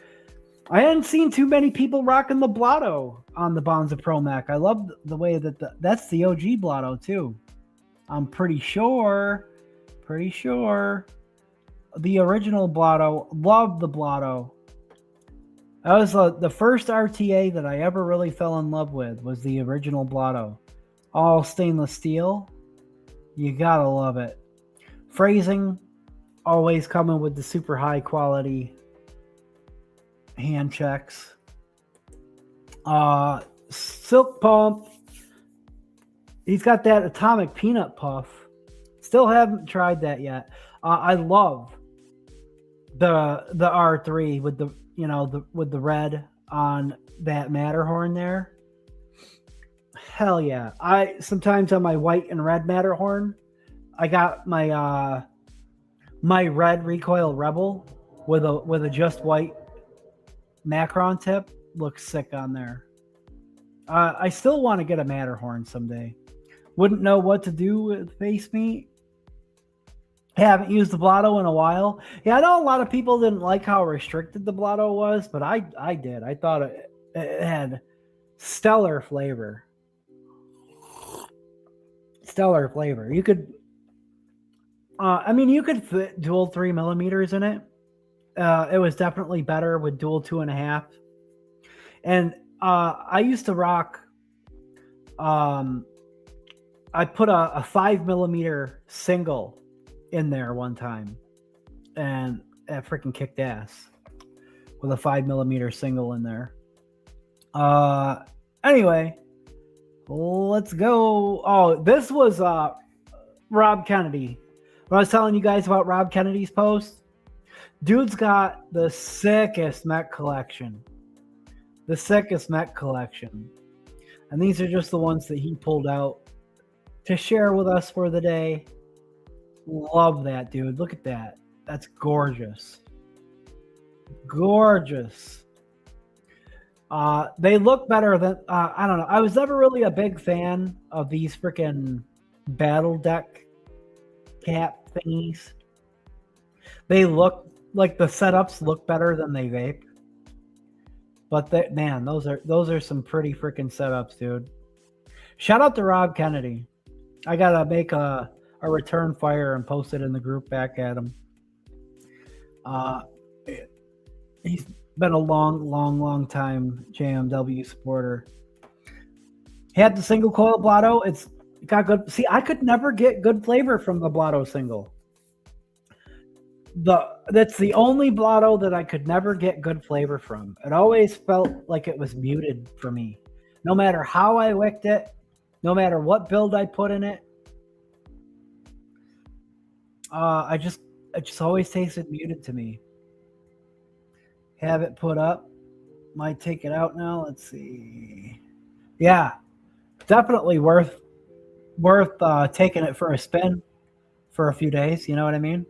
I hadn't seen too many people rocking the Blotto on the Bonza Pro Mac. I love the way that that's the OG Blotto too. I'm pretty sure. The original Blotto. Love the Blotto. That was the first RTA that I ever really fell in love with was the original Blotto. All stainless steel. You gotta love it. Phrasing, always coming with the super high quality hand checks. Silk Pump. He's got that Atomic Peanut Puff. Still haven't tried that yet. I love the R3 with the with the red on that Matterhorn there. Hell yeah! I sometimes on my white and red Matterhorn, I got my my red recoil Rebel with a just white Macron tip. Looks sick on there. I still want to get a Matterhorn someday. Wouldn't know what to do with face meat. Haven't used the Blotto in a while. Yeah, I know a lot of people didn't like how restricted the Blotto was, but I did. I thought it had stellar flavor. Stellar flavor. You could, I mean, you could fit dual 3mm in it. It was definitely better with dual 2.5. And I used to rock. I put a 5mm single in there one time, and it freaking kicked ass with a 5mm single in there. Anyway, let's go. Oh, this was Rob Kennedy. When I was telling you guys about Rob Kennedy's post, dude's got the sickest mech collection. The sickest mech collection. And these are just the ones that he pulled out to share with us for the day. Love that, dude. Look at that. That's gorgeous. Gorgeous. They look better than, I don't know. I was never really a big fan of these freaking battle deck cap thingies. They look like the setups look better than they vape. But man, those are some pretty freaking setups, dude. Shout out to Rob Kennedy. I gotta make a return fire and post it in the group back at him. He's been a long time JMW supporter. He had the single coil Blotto. It's got good. See, I could never get good flavor from the Blotto single. That's the only Blotto that I could never get good flavor from. It always felt like it was muted for me. No matter how I wicked it, no matter what build I put in it, it just always tasted muted to me. Have it put up. Might take it out now. Let's see. Yeah, definitely worth taking it for a spin for a few days. You know what I mean?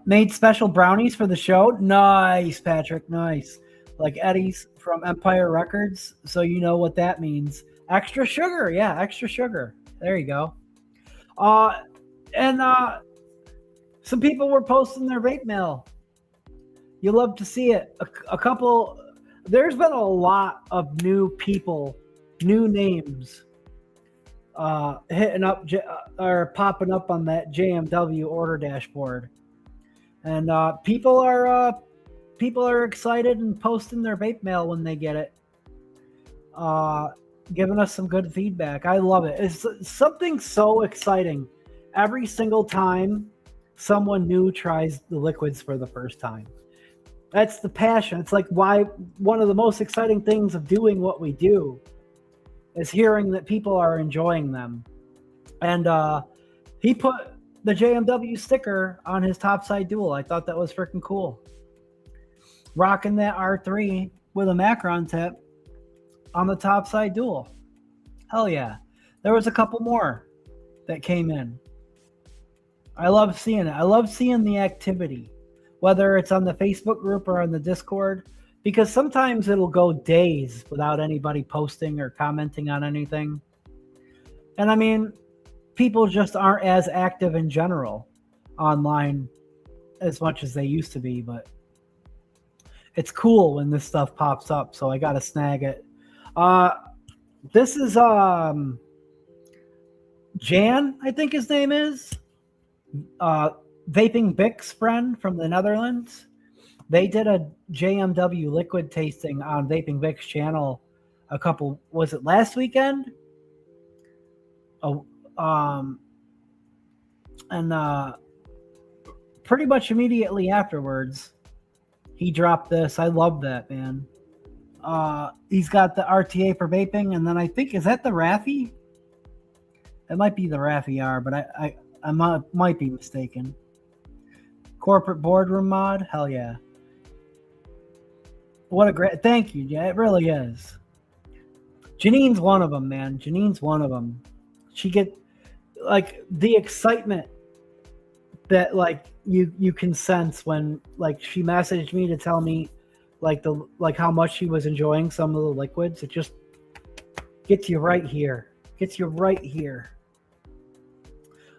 Made special brownies for the show. Nice, Patrick. Nice. Like Eddie's from Empire Records. So you know what that means. Extra sugar. Yeah, extra sugar. There you go. And some people were posting their vape mail. You love to see it. A couple. There's been a lot of new people, new names hitting up or popping up on that JMW order dashboard. And people are excited and posting their vape mail when they get it, giving us some good feedback. I love it. It's something so exciting every single time someone new tries the liquids for the first time. That's the passion. It's like why one of the most exciting things of doing what we do is hearing that people are enjoying them. And he put the JMW sticker on his topside dual. I thought that was freaking cool. Rocking that R3 with a Macron tip on the topside dual. Hell yeah. There was a couple more that came in. I love seeing it. I love seeing the activity, whether it's on the Facebook group or on the Discord, because sometimes it'll go days without anybody posting or commenting on anything. And I mean, people just aren't as active in general online as much as they used to be, but it's cool when this stuff pops up, so I gotta snag it. This is Jan, I think his name is. Vaping Bix friend from the Netherlands. They did a JMW liquid tasting on Vaping Bix channel was it last weekend? And pretty much immediately afterwards, he dropped this. I love that, man. He's got the RTA for vaping, and then I think, is that the Raffi? It might be the Raffi R, but I might be mistaken. Corporate boardroom mod? Hell yeah. What a great, thank you. Yeah, it really is. Janine's one of them, man. Janine's one of them. She get like the excitement that like you can sense when like she messaged me to tell me like how much she was enjoying some of the liquids. It just gets you right here. Gets you right here.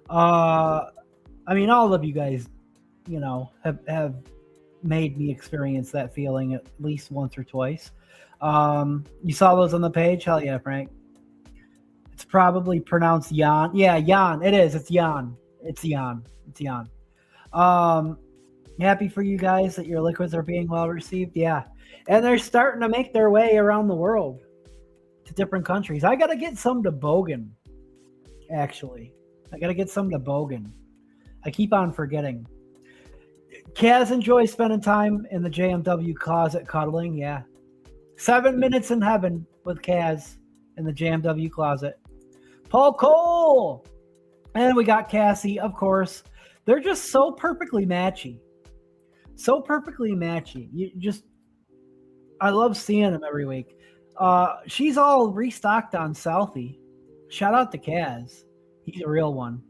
I mean, all of you guys, you know, have made me experience that feeling at least once or twice. You saw those on the page? Hell yeah, Frank. It's probably pronounced Jan. Yeah, Jan. It is. It's Jan. It's Jan. It's Jan. Happy for you guys that your liquids are being well received. Yeah. And they're starting to make their way around the world to different countries. I got to get some to Bogan, actually. I got to get some to Bogan. I keep on forgetting. Kaz enjoys spending time in the JMW closet cuddling. Yeah. 7 minutes in heaven with Kaz in the JMW closet. Paul Cole. And we got Cassie, of course. They're just so perfectly matchy. So perfectly matchy. I love seeing them every week. She's all restocked on Southie. Shout out to Kaz. He's a real one.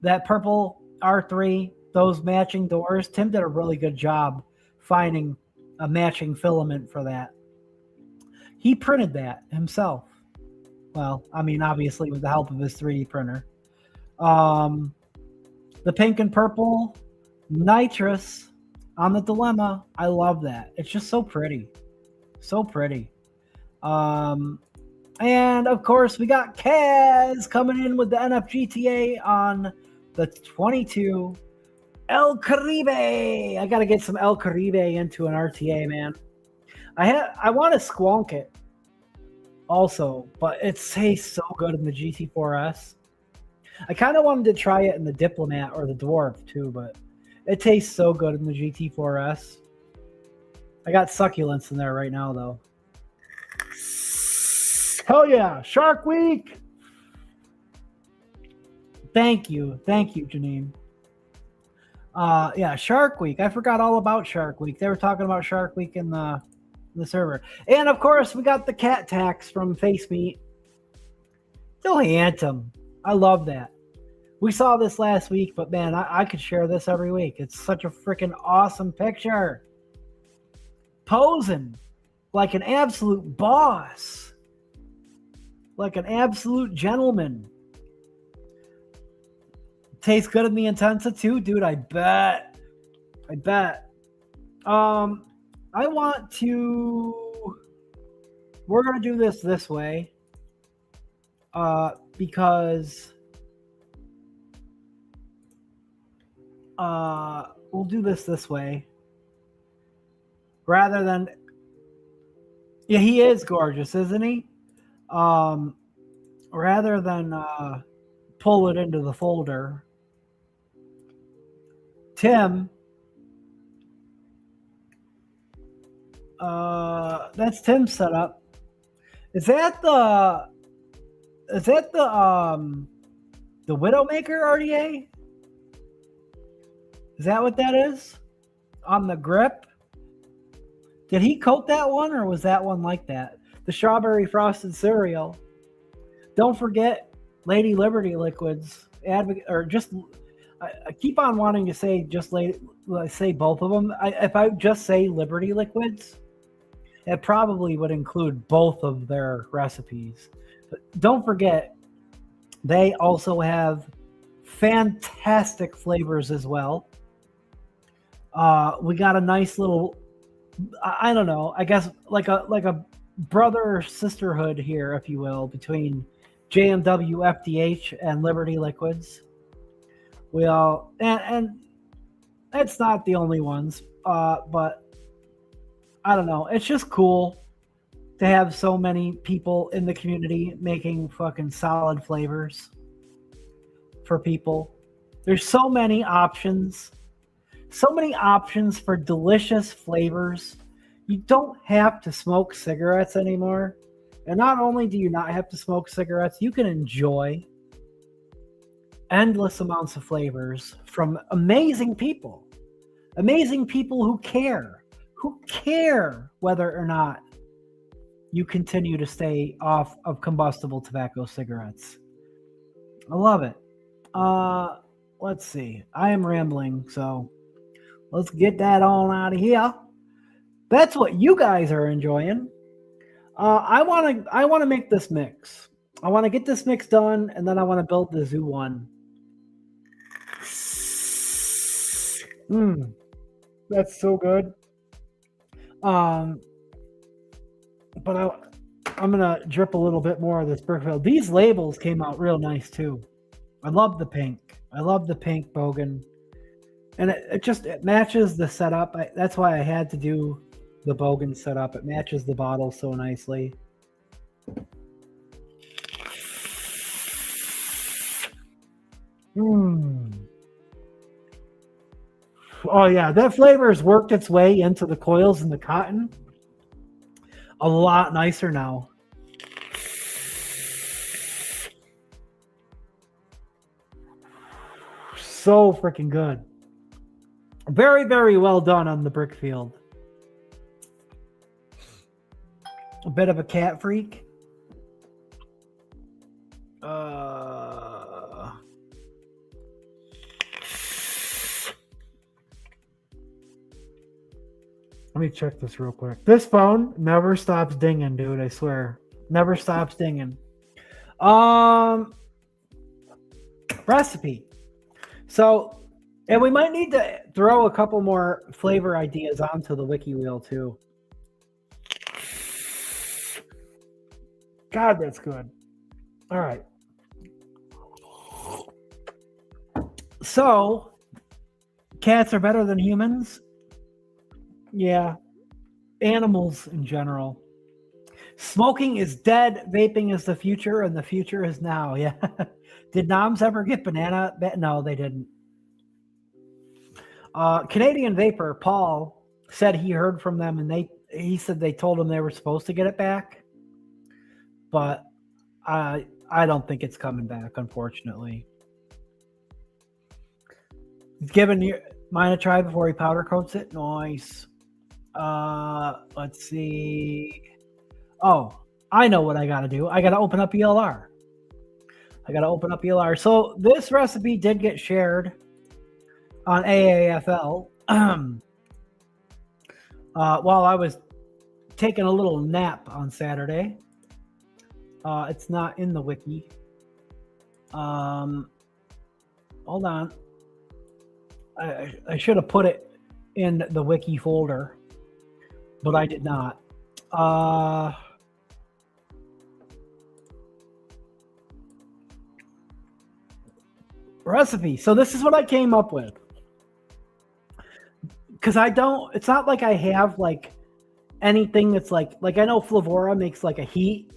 That purple R3, those matching doors, Tim did a really good job finding a matching filament for that. He printed that himself. Well, I mean, obviously with the help of his 3D printer. The pink and purple nitrous on the Dilemma. I love that. It's just so pretty. So pretty. And of course, we got Kaz coming in with the NFGTA on the 22 El Caribe. I got to get some El Caribe into an RTA, man. I want to squonk it also, but it tastes so good in the GT4S. I kind of wanted to try it in the Diplomat or the Dwarf too, but it tastes so good in the GT4S. I got succulents in there right now, though. Hell yeah, Shark Week! Thank you, Janine. Yeah, Shark Week. I forgot all about Shark Week. They were talking about Shark Week in the server. And of course, we got the cat tax from Face Meat. Still anthem. I love that. We saw this last week, but man, I could share this every week. It's such a freaking awesome picture. Posing like an absolute boss. Like an absolute gentleman. Tastes good in the Intensa too, dude. I bet. I want to. We're gonna do this way, because we'll do this way rather than. Yeah, he is gorgeous, isn't he? Rather than pull it into the folder, Tim. That's Tim's setup. Is that the Widowmaker RDA? Is that what that is? On the grip? Did he coat that one, or was that one like that? The strawberry frosted cereal. Don't forget Lady Liberty liquids. I keep on wanting to say say both of them. If I just say Liberty liquids, it probably would include both of their recipes. But don't forget, they also have fantastic flavors as well. We got a nice little, I don't know, I guess like a brother or sisterhood here, if you will, between JMW FDH and Liberty Liquids. We all, and it's not the only ones, but I don't know. It's just cool to have so many people in the community making fucking solid flavors for people. There's so many options for delicious flavors. You don't have to smoke cigarettes anymore. And not only do you not have to smoke cigarettes, you can enjoy endless amounts of flavors from amazing people. Amazing people who care whether or not you continue to stay off of combustible tobacco cigarettes. I love it. Let's see. I am rambling, so let's get that on out of here. That's what you guys are enjoying. I want to make this mix. I want to get this mix done, and then I want to build the Zoo One. That's so good. But I'm gonna drip a little bit more of this Brickfield. These labels came out real nice too. I love the pink. I love the pink Bogan, and it matches the setup. That's why I had to do the Bogan setup. It matches the bottle so nicely. Oh yeah, that flavor has worked its way into the coils and the cotton. A lot nicer now. So freaking good. Very, very well done on the Brickfield. A bit of a cat freak. Let me check this real quick. This phone never stops dinging, dude. I swear. Never stops dinging. Recipe. So, and we might need to throw a couple more flavor ideas onto the wiki wheel too. God, that's good. All right. So, cats are better than humans? Yeah. Animals in general. Smoking is dead. Vaping is the future, and the future is now. Yeah. Did Noms ever get banana? No, they didn't. Canadian Vapor, Paul, said he heard from them, and he said they told him they were supposed to get it back. But I don't think it's coming back, unfortunately. He's giving mine a try before he powder coats it. Nice. Let's see. Oh, I know what I got to do. I got to open up ELR. So this recipe did get shared on AAFL while I was taking a little nap on Saturday. It's not in the wiki. Hold on. I should have put it in the wiki folder, but I did not. Recipe. So this is what I came up with. Because it's not like I have like anything that's like I know Flavora makes like a heat.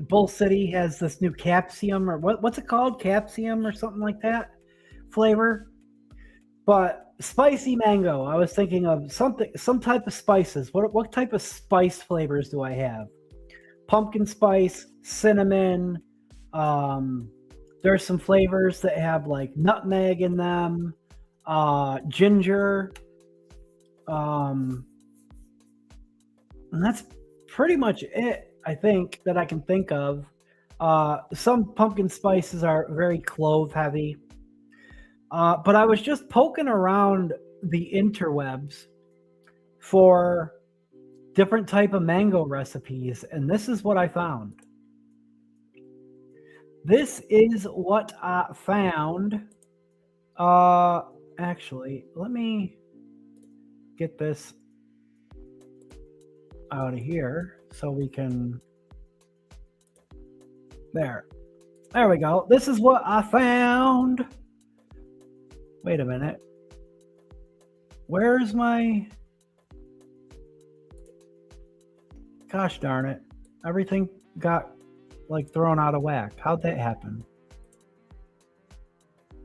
Bull City has this new Capsium, or what's it called? Capsium or something like that flavor. But spicy mango, I was thinking of some type of spices. What type of spice flavors do I have? Pumpkin spice, cinnamon. There's some flavors that have like nutmeg in them, ginger. And that's pretty much it. I think that I can think of. Some pumpkin spices are very clove heavy. But I was just poking around the interwebs for different type of mango recipes, and this is what I found. Actually, let me get this out of here so we can. There we go. This is what I found. Wait a minute. Where's my... Gosh darn it. Everything got like thrown out of whack. How'd that happen?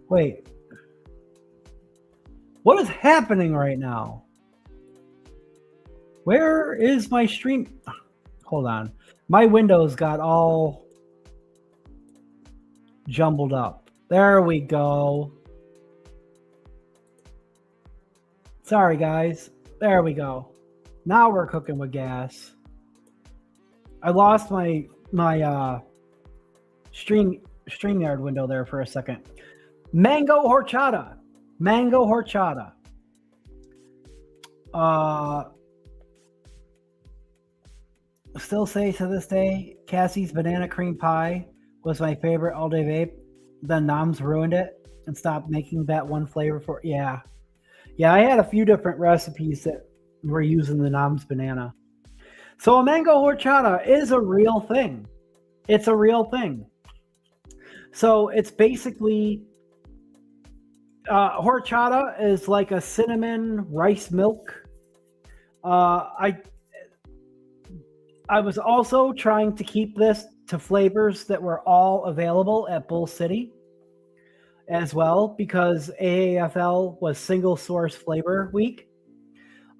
Wait. What is happening right now? Where is my stream? Hold on. My windows got all jumbled up. There we go. Sorry, guys. There we go. Now we're cooking with gas. I lost my StreamYard window there for a second. Mango horchata. Mango horchata. Still say to this day, Cassie's banana cream pie was my favorite all day vape. Then Noms ruined it and stopped making that one flavor for it. Yeah. I had a few different recipes that were using the Noms banana. So a mango horchata is a real thing. It's a real thing. So it's basically horchata is like a cinnamon rice milk. I was also trying to keep this to flavors that were all available at Bull City as well, because AAFL was single source flavor week.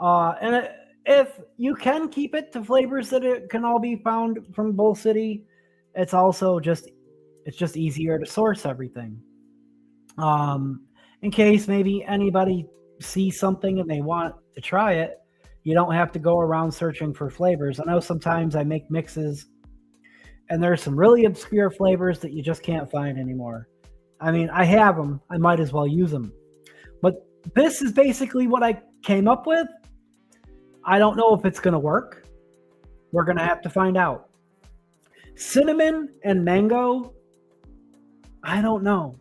If you can keep it to flavors that it can all be found from Bull City, it's also just easier to source everything. In case maybe anybody sees something and they want to try it, you don't have to go around searching for flavors. I know sometimes I make mixes and there's some really obscure flavors that you just can't find anymore. I mean, I have them. I might as well use them. But this is basically what I came up with. I don't know if it's going to work. We're going to have to find out. Cinnamon and mango, I don't know.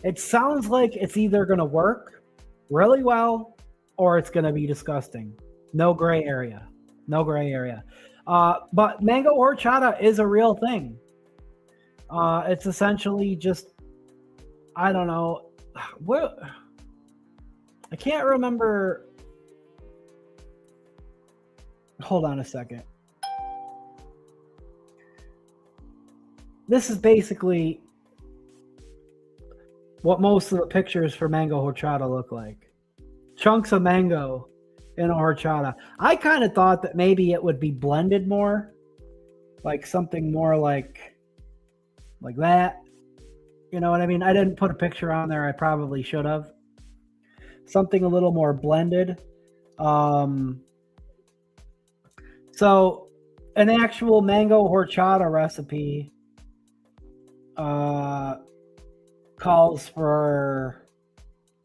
It sounds like it's either going to work really well or it's going to be disgusting. No gray area. But mango horchata is a real thing. It's essentially just, I don't know. I can't remember. Hold on a second. This is basically what most of the pictures for mango horchata look like. Chunks of mango in a horchata. I kind of thought that maybe it would be blended more, like something more like that. You know what I mean? I didn't put a picture on there. I probably should have. Something a little more blended. So an actual mango horchata recipe calls for,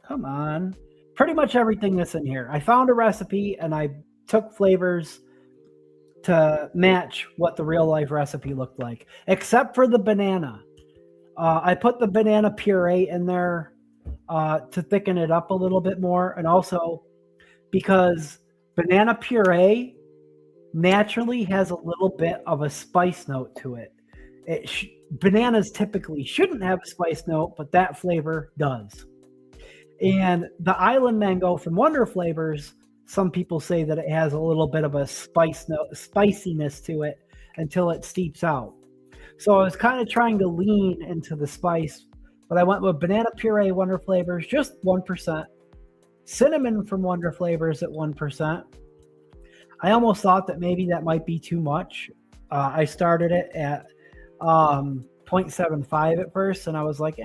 come on, pretty much everything that's in here. I found a recipe and I took flavors to match what the real life recipe looked like, except for the banana. I put the banana puree in there to thicken it up a little bit more, and also because banana puree naturally has a little bit of a spice note to it. Bananas typically shouldn't have a spice note, but that flavor does. And the island mango from Wonder Flavors, some people say that it has a little bit of a spiciness to it until it steeps out. So I was kind of trying to lean into the spice, but I went with banana puree Wonder Flavors, just 1%. Cinnamon from Wonder Flavors at 1%. I almost thought that maybe that might be too much. I started it at 0.75 at first, and I was like,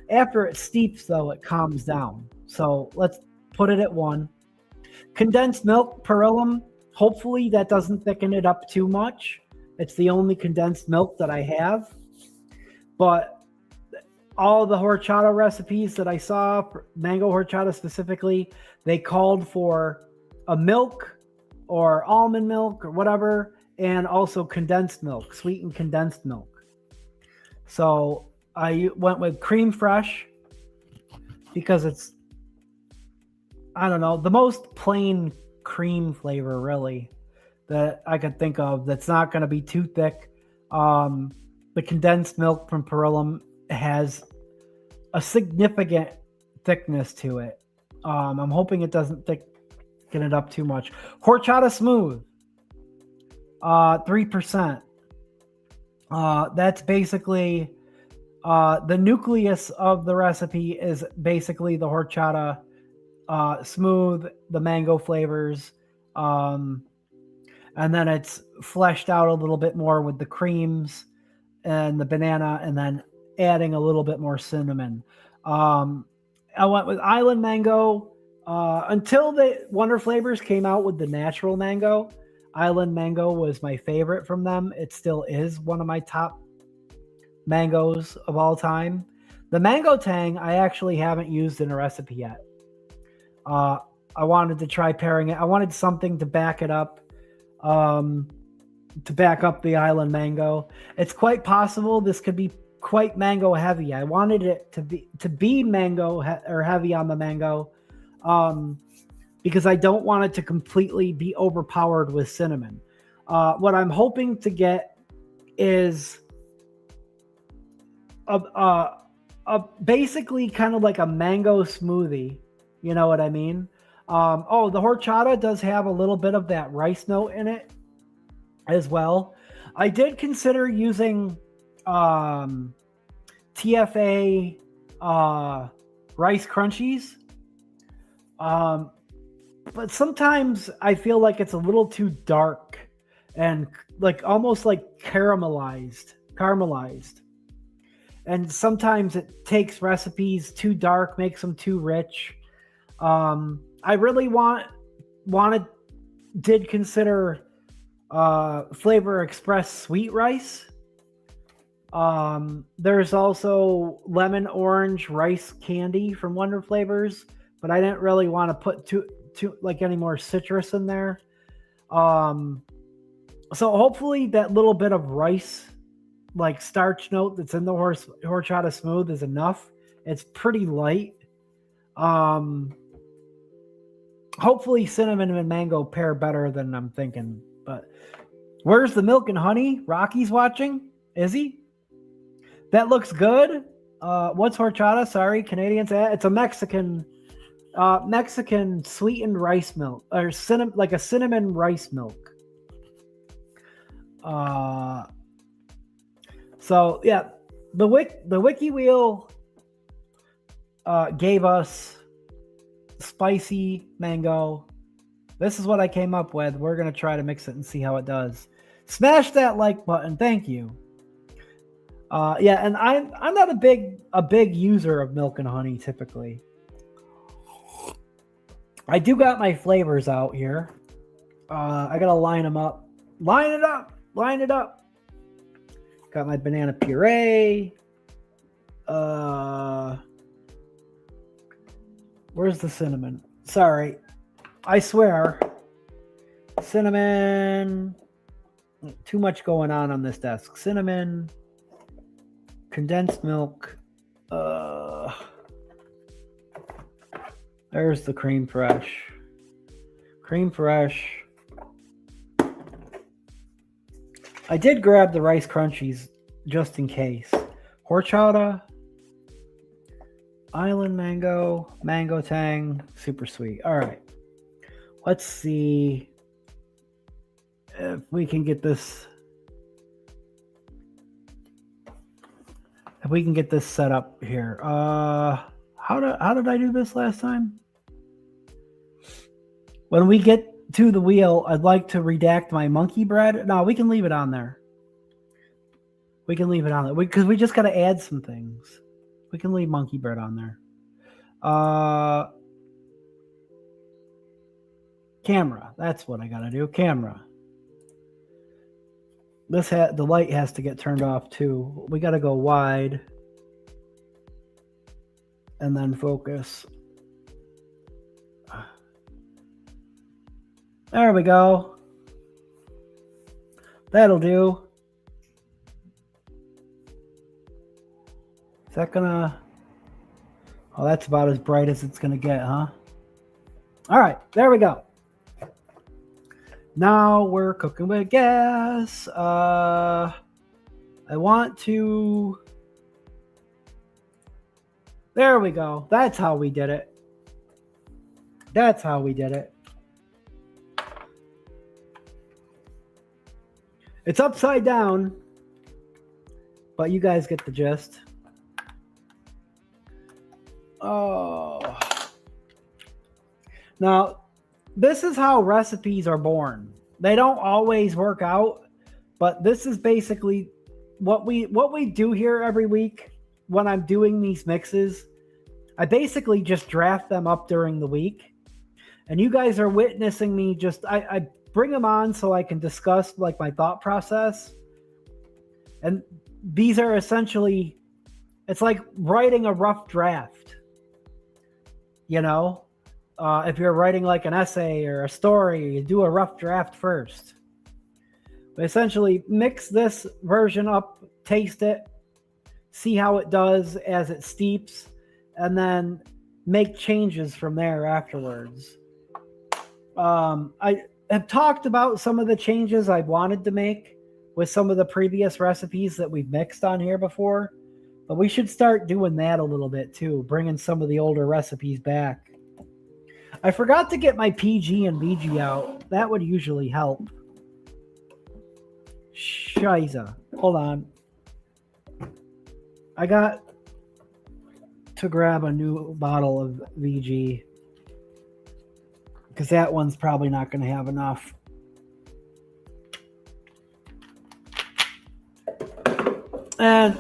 after it steeps, though, it calms down. So let's put it at 1. Condensed milk, Perillum. Hopefully that doesn't thicken it up too much. It's the only condensed milk that I have. But all the horchata recipes that I saw, mango horchata specifically, they called for a milk or almond milk or whatever, and also condensed milk, sweetened condensed milk. So I went with cream fresh because it's, I don't know, the most plain cream flavor really that I could think of that's not going to be too thick. The condensed milk from Perillum has a significant thickness to it. I'm hoping it doesn't thicken it up too much. Horchata smooth, 3%. That's basically the nucleus of the recipe is basically the horchata smooth, the mango flavors, and then it's fleshed out a little bit more with the creams and the banana, and then adding a little bit more cinnamon. I went with island mango Until the Wonder Flavors came out with the natural mango, Island Mango was my favorite from them. It still is one of my top mangoes of all time. The Mango Tang I actually haven't used in a recipe yet. I wanted to try pairing it. I wanted something to back it up, to back up the Island Mango. It's quite possible this could be quite mango heavy. I wanted it to be mango or heavy on the mango, because I don't want it to completely be overpowered with cinnamon. What I'm hoping to get is basically kind of like a mango smoothie. You know what I mean? Oh, the horchata does have a little bit of that rice note in it as well. I did consider using TFA rice crunchies. But sometimes I feel like it's a little too dark and like almost like caramelized. And sometimes it takes recipes too dark, makes them too rich. I really did consider Flavor Express sweet rice. There's also lemon orange rice candy from Wonder Flavors, but I didn't really want to put too like any more citrus in there. So hopefully that little bit of rice, like starch note that's in the horchata smooth is enough. It's pretty light. Hopefully cinnamon and mango pair better than I'm thinking. But where's the milk and honey? Rocky's watching. Is he? That looks good. What's horchata? Sorry, Canadians. It's a Mexican sweetened rice milk, or like a cinnamon rice milk. So yeah, the Wiki Wheel gave us spicy mango. This is what I came up with. We're gonna try to mix it and see how it does. Smash that like button. Thank you. Yeah, and I'm not a big user of milk and honey typically. I do got my flavors out here. I gotta line them up. Line it up. Got my banana puree. Where's the cinnamon? Sorry. I swear. Cinnamon. Too much going on this desk. Cinnamon. Condensed milk. There's the cream fresh. I did grab the rice crunchies just in case. Horchata, Island Mango, Mango Tang, super sweet. All right. Let's see if we can get this. If we can get this set up here. How did I do this last time? When we get to the wheel, I'd like to redact my monkey bread. No, we can leave it on there. Because we just got to add some things. We can leave monkey bread on there. Camera. That's what I got to do. Camera. The light has to get turned off too. We got to go wide. And then focus. There we go. That'll do. Is that gonna... Oh, that's about as bright as it's gonna get, huh? All right, there we go. Now we're cooking with gas. I want to... There we go. That's how we did it. It's upside down, but you guys get the gist. Oh. Now, this is how recipes are born. They don't always work out, but this is basically what we do here every week when I'm doing these mixes. I basically just draft them up during the week, And you guys are witnessing me just, I bring them on so I can discuss like my thought process. And these are essentially, it's like writing a rough draft. You know, if you're writing like an essay or a story, you do a rough draft first. But essentially, mix this version up, taste it, see how it does as it steeps, and then make changes from there afterwards. I have talked about some of the changes I wanted to make with some of the previous recipes that we've mixed on here before, but we should start doing that a little bit too, bringing some of the older recipes back. I forgot to get my PG and VG out. That would usually help. Shiza. Hold on. I got to grab a new bottle of VG because that one's probably not going to have enough. And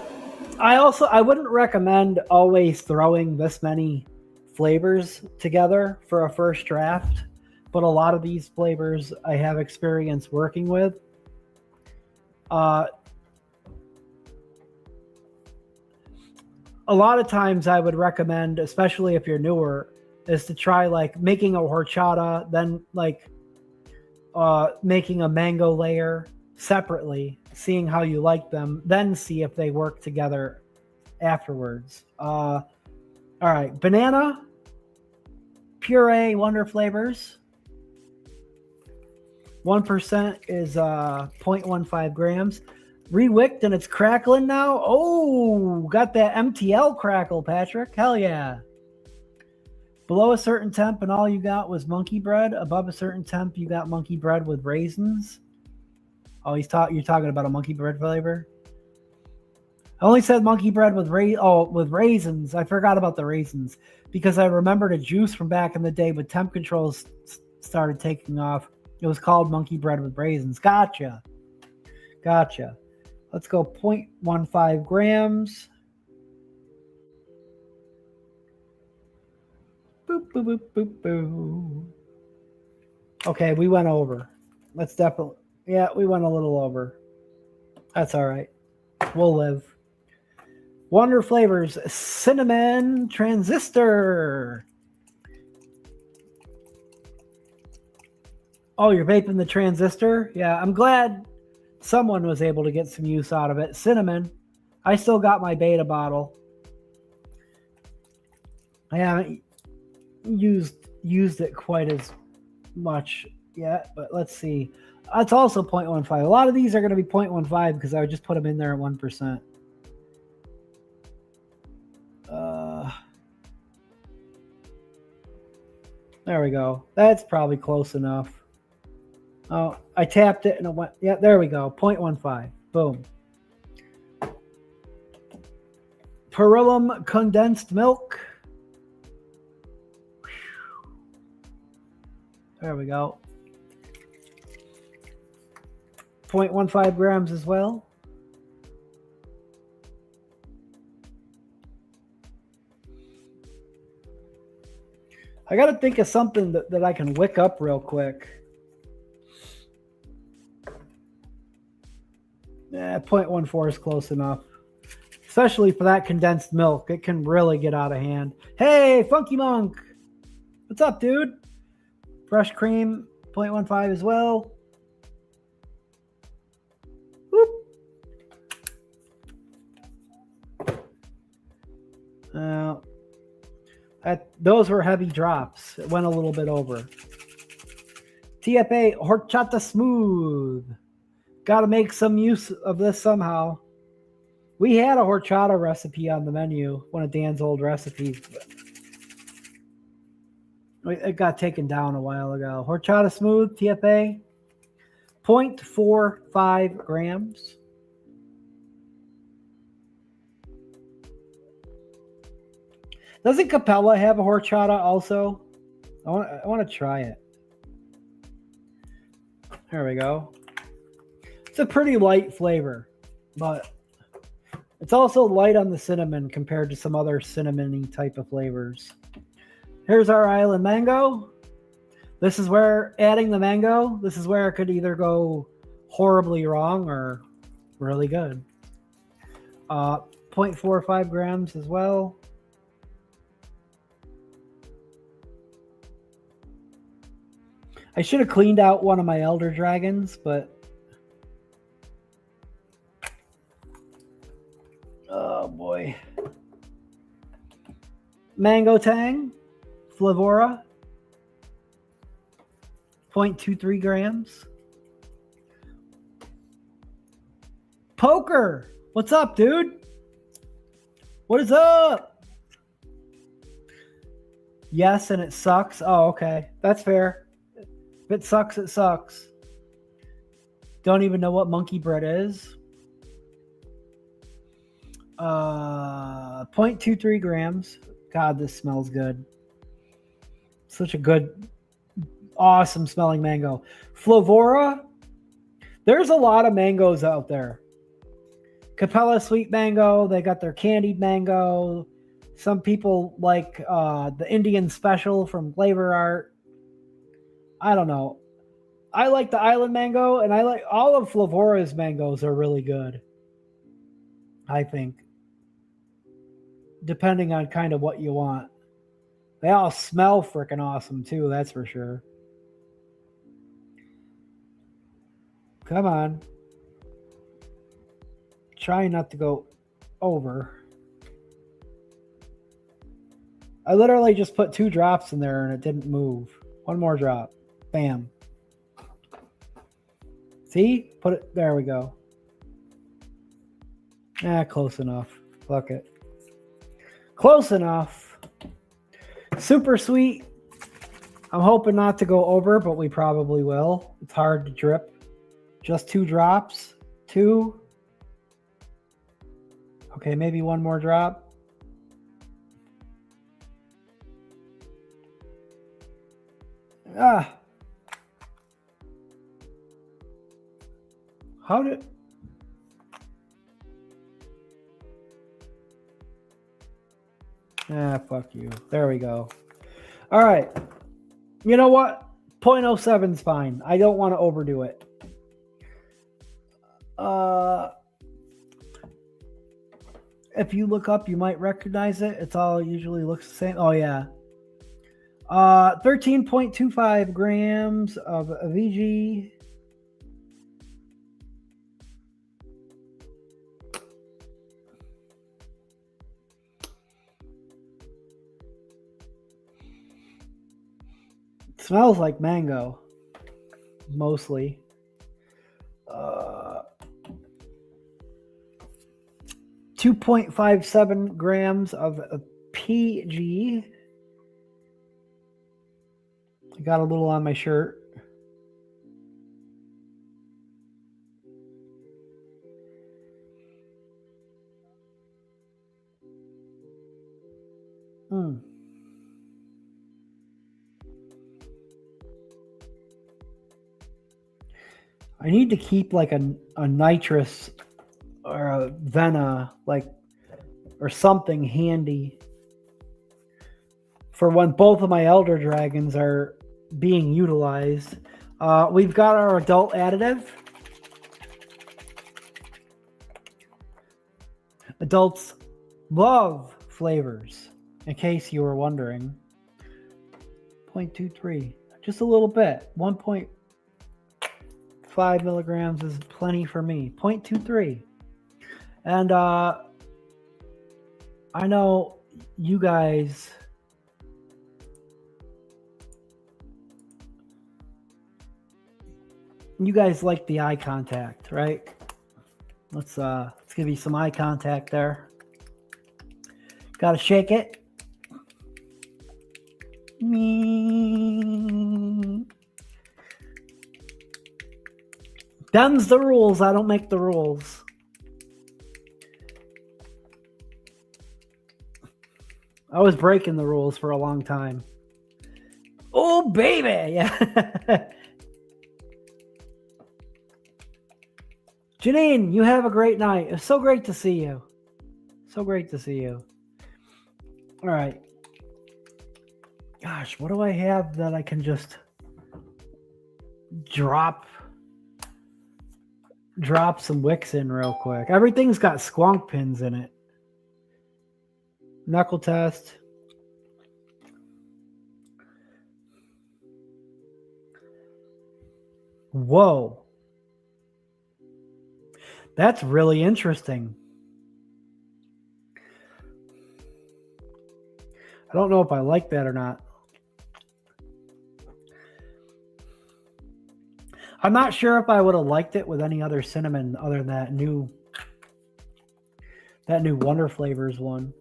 I wouldn't recommend always throwing this many flavors together for a first draft, but a lot of these flavors I have experience working with. A lot of times I would recommend, especially if you're newer, is to try like making a horchata, then like making a mango layer separately, seeing how you like them, then see if they work together afterwards. All right, banana puree wonder flavors. 1% is 0.15 grams. Rewicked and it's crackling now. Oh, got that MTL crackle, Patrick. Hell yeah. Below a certain temp and all you got was monkey bread. Above a certain temp, you got monkey bread with raisins. Oh, you're talking about a monkey bread flavor? I only said monkey bread with with raisins. I forgot about the raisins because I remembered a juice from back in the day when temp controls started taking off. It was called monkey bread with raisins. Gotcha. Let's go 0.15 grams. Boop, boop, boop, boop, boop. Okay, we went over. Let's definitely... Yeah, we went a little over. That's all right. We'll live. Wonder Flavors Cinnamon Transistor. Oh, you're vaping the transistor? Yeah, I'm glad someone was able to get some use out of it. Cinnamon. I still got my beta bottle. I haven't used it quite as much yet, but let's see. It's also 0.15. A lot of these are going to be 0.15 because I would just put them in there at 1%. There we go. That's probably close enough. Oh, I tapped it and it went. Yeah, there we go. 0.15. Boom. Perillum condensed milk. There we go. 0.15 grams as well. I got to think of something that I can wick up real quick. Yeah, 0.14 is close enough. Especially for that condensed milk. It can really get out of hand. Hey, Funky Monk. What's up, dude? Fresh cream, 0.15 as well. Whoop. Those were heavy drops. It went a little bit over. TFA Horchata Smooth. Got to make some use of this somehow. We had a horchata recipe on the menu, one of Dan's old recipes. But it got taken down a while ago. Horchata Smooth, TFA, 0.45 grams. Doesn't Capella have a horchata also? I want to try it. There we go. It's a pretty light flavor, but it's also light on the cinnamon compared to some other cinnamony type of flavors. Here's our Island Mango. This is where adding the mango, this is where it could either go horribly wrong or really good. 0.45 grams as well. I should have cleaned out one of my elder dragons, but oh boy. Mango Tang, Flavora, 0.23 grams. Poker, what's up, dude? What is up? Yes, and it sucks. Oh, okay. That's fair. If it sucks, it sucks. Don't even know what monkey bread is. 0.23 grams. God, this smells good. Such a good, awesome smelling mango. Flavora. There's a lot of mangoes out there. Capella sweet mango. They got their candied mango. Some people like the Indian special from Flavor Art. I don't know. I like the island mango, and I like all of Flavora's mangoes are really good. I think. Depending on kind of what you want. They all smell freaking awesome too, that's for sure. Come on. Try not to go over. I literally just put 2 drops in there and it didn't move. One more drop. Bam. See? Put it, there we go. Close enough. Fuck it. Close enough. Super sweet. I'm hoping not to go over, but we probably will. It's hard to drip. Just 2 drops. 2. Okay, maybe one more drop. How did... fuck you. There we go. All right. You know what? 0.07 is fine. I don't want to overdo it. If you look up, you might recognize it. It's all usually looks the same. Oh, yeah. 13.25 grams of VG. Smells like mango, mostly. 2.57 grams of PG. I got a little on my shirt. I need to keep like a nitrous or a Vena, like, or something handy for when both of my elder dragons are being utilized. We've got our adult additive. Adults love flavors, in case you were wondering. 0.23, just a little bit. 1.5 milligrams is plenty for me. 0.23. And I know you guys like the eye contact, right? Let's give you some eye contact there. Gotta shake it. Them's the rules. I don't make the rules. I was breaking the rules for a long time. Oh, baby. Yeah. Janine, you have a great night. It's so great to see you. So great to see you. All right. Gosh, what do I have that I can just... drop some wicks in real quick. Everything's got squonk pins in it. Knuckle test. Whoa. That's really interesting. I don't know if I like that or not. I'm not sure if I would have liked it with any other cinnamon other than that new Wonder Flavors one.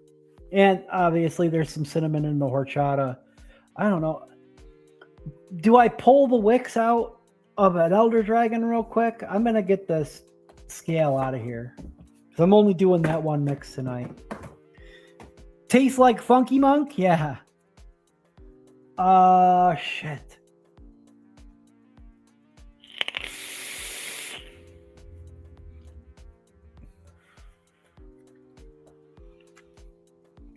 And obviously there's some cinnamon in the horchata. I don't know. Do I pull the wicks out of an Elder Dragon real quick? I'm going to get this scale out of here. Because I'm only doing that one mix tonight. Tastes like Funky Monk? Yeah. Shit.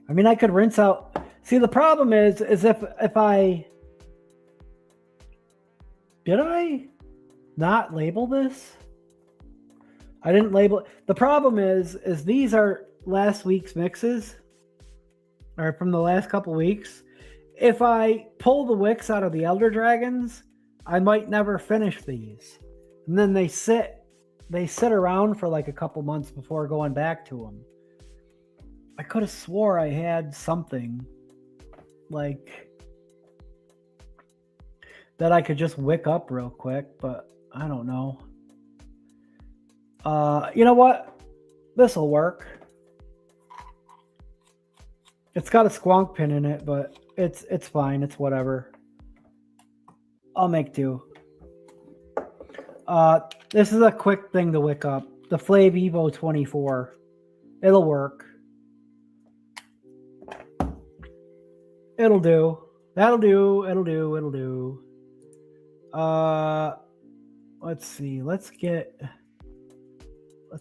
I mean, I could rinse out. See, the problem is if I... Did I not label this? I didn't label it. The problem is these are last week's mixes, or from the last couple weeks. If I pull the wicks out of the Elder Dragons, I might never finish these. And then they sit around for like a couple months before going back to them. I could have swore I had something like that I could just wick up real quick, but I don't know. You know what? This'll work. It's got a squonk pin in it, but it's fine. It's whatever. I'll make do. This is a quick thing to wick up. The Flav Evo 24. It'll work. It'll do. That'll do. It'll do. It'll do. Let's see. Let's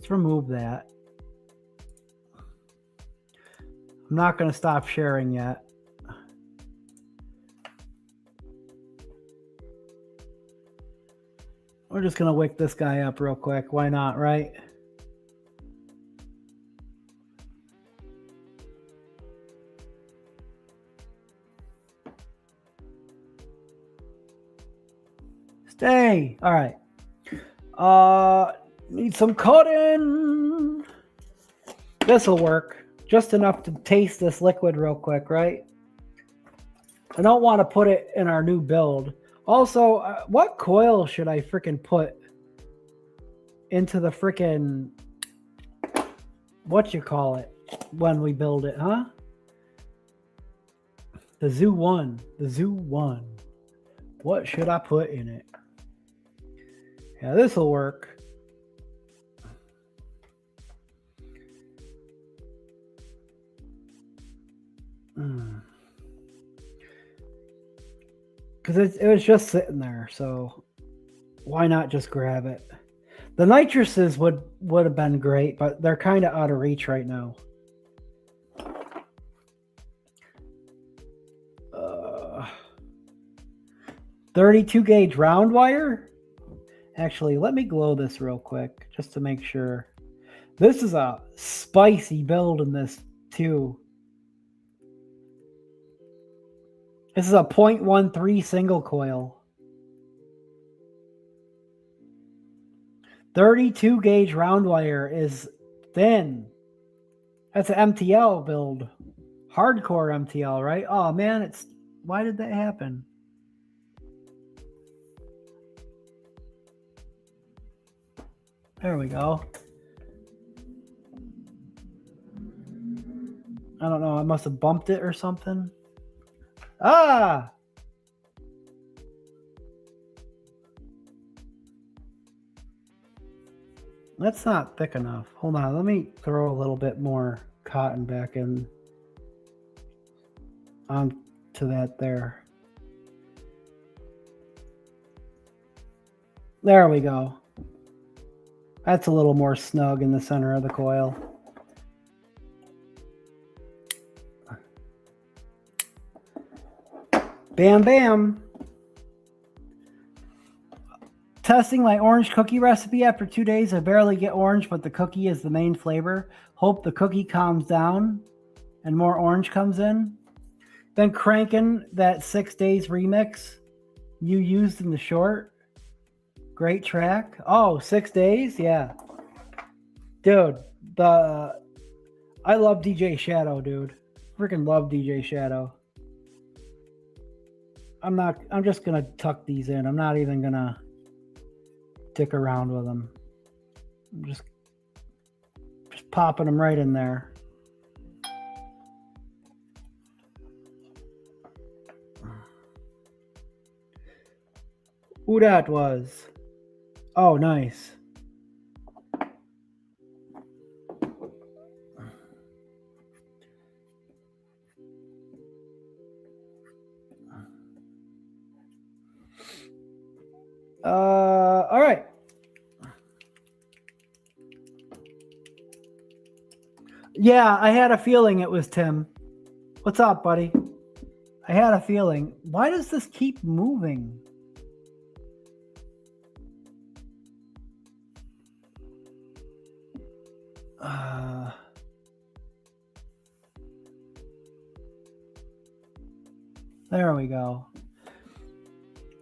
remove that. I'm not going to stop sharing yet. We're just going to wick this guy up real quick. Why not, right? Stay. All right. Need some cotton. This'll work. Just enough to taste this liquid real quick, right? I don't want to put it in our new build. Also, what coil should I freaking put into the freaking, what you call it, when we build it, huh? The Zoo One. The Zoo One. What should I put in it? Yeah, this will work. Because it was just sitting there, so why not just grab it? The nitruses would have been great, but they're kind of out of reach right now. 32 gauge round wire. Actually, let me glow this real quick just to make sure. This is a spicy build in this too. This is a 0.13 single coil. 32 gauge round wire is thin. That's an MTL build. Hardcore MTL, right? Oh man, why did that happen? There we go. I don't know. I must have bumped it or something. Ah! That's not thick enough. Hold on. Let me throw a little bit more cotton back in onto that there. There we go. That's a little more snug in the center of the coil. Bam, bam. Testing my orange cookie recipe after 2 days. I barely get orange, but the cookie is the main flavor. Hope the cookie calms down and more orange comes in. Been cranking that 6 days remix you used in the short. Great track. Oh, 6 days? Yeah. Dude, I love DJ Shadow, dude. Freaking love DJ Shadow. I'm just gonna tuck these in. I'm not even gonna dick around with them. I'm just popping them right in there. Who that was? Oh, nice. All right. Yeah, I had a feeling it was Tim. What's up, buddy? I had a feeling. Why does this keep moving? There we go.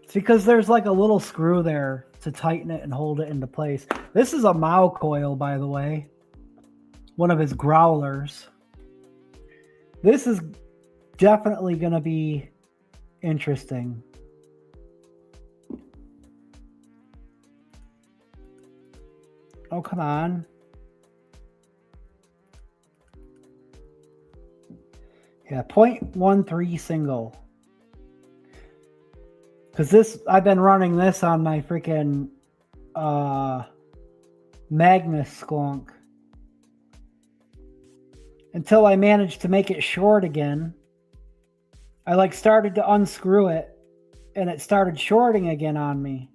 It's because there's like a little screw there to tighten it and hold it into place. This is a Mao coil, by the way. One of his growlers. This is definitely going to be interesting. Oh, come on. Yeah, 0.13 single. Because I've been running this on my freaking Magnus Sklunk until I managed to make it short again. I like started to unscrew it and it started shorting again on me.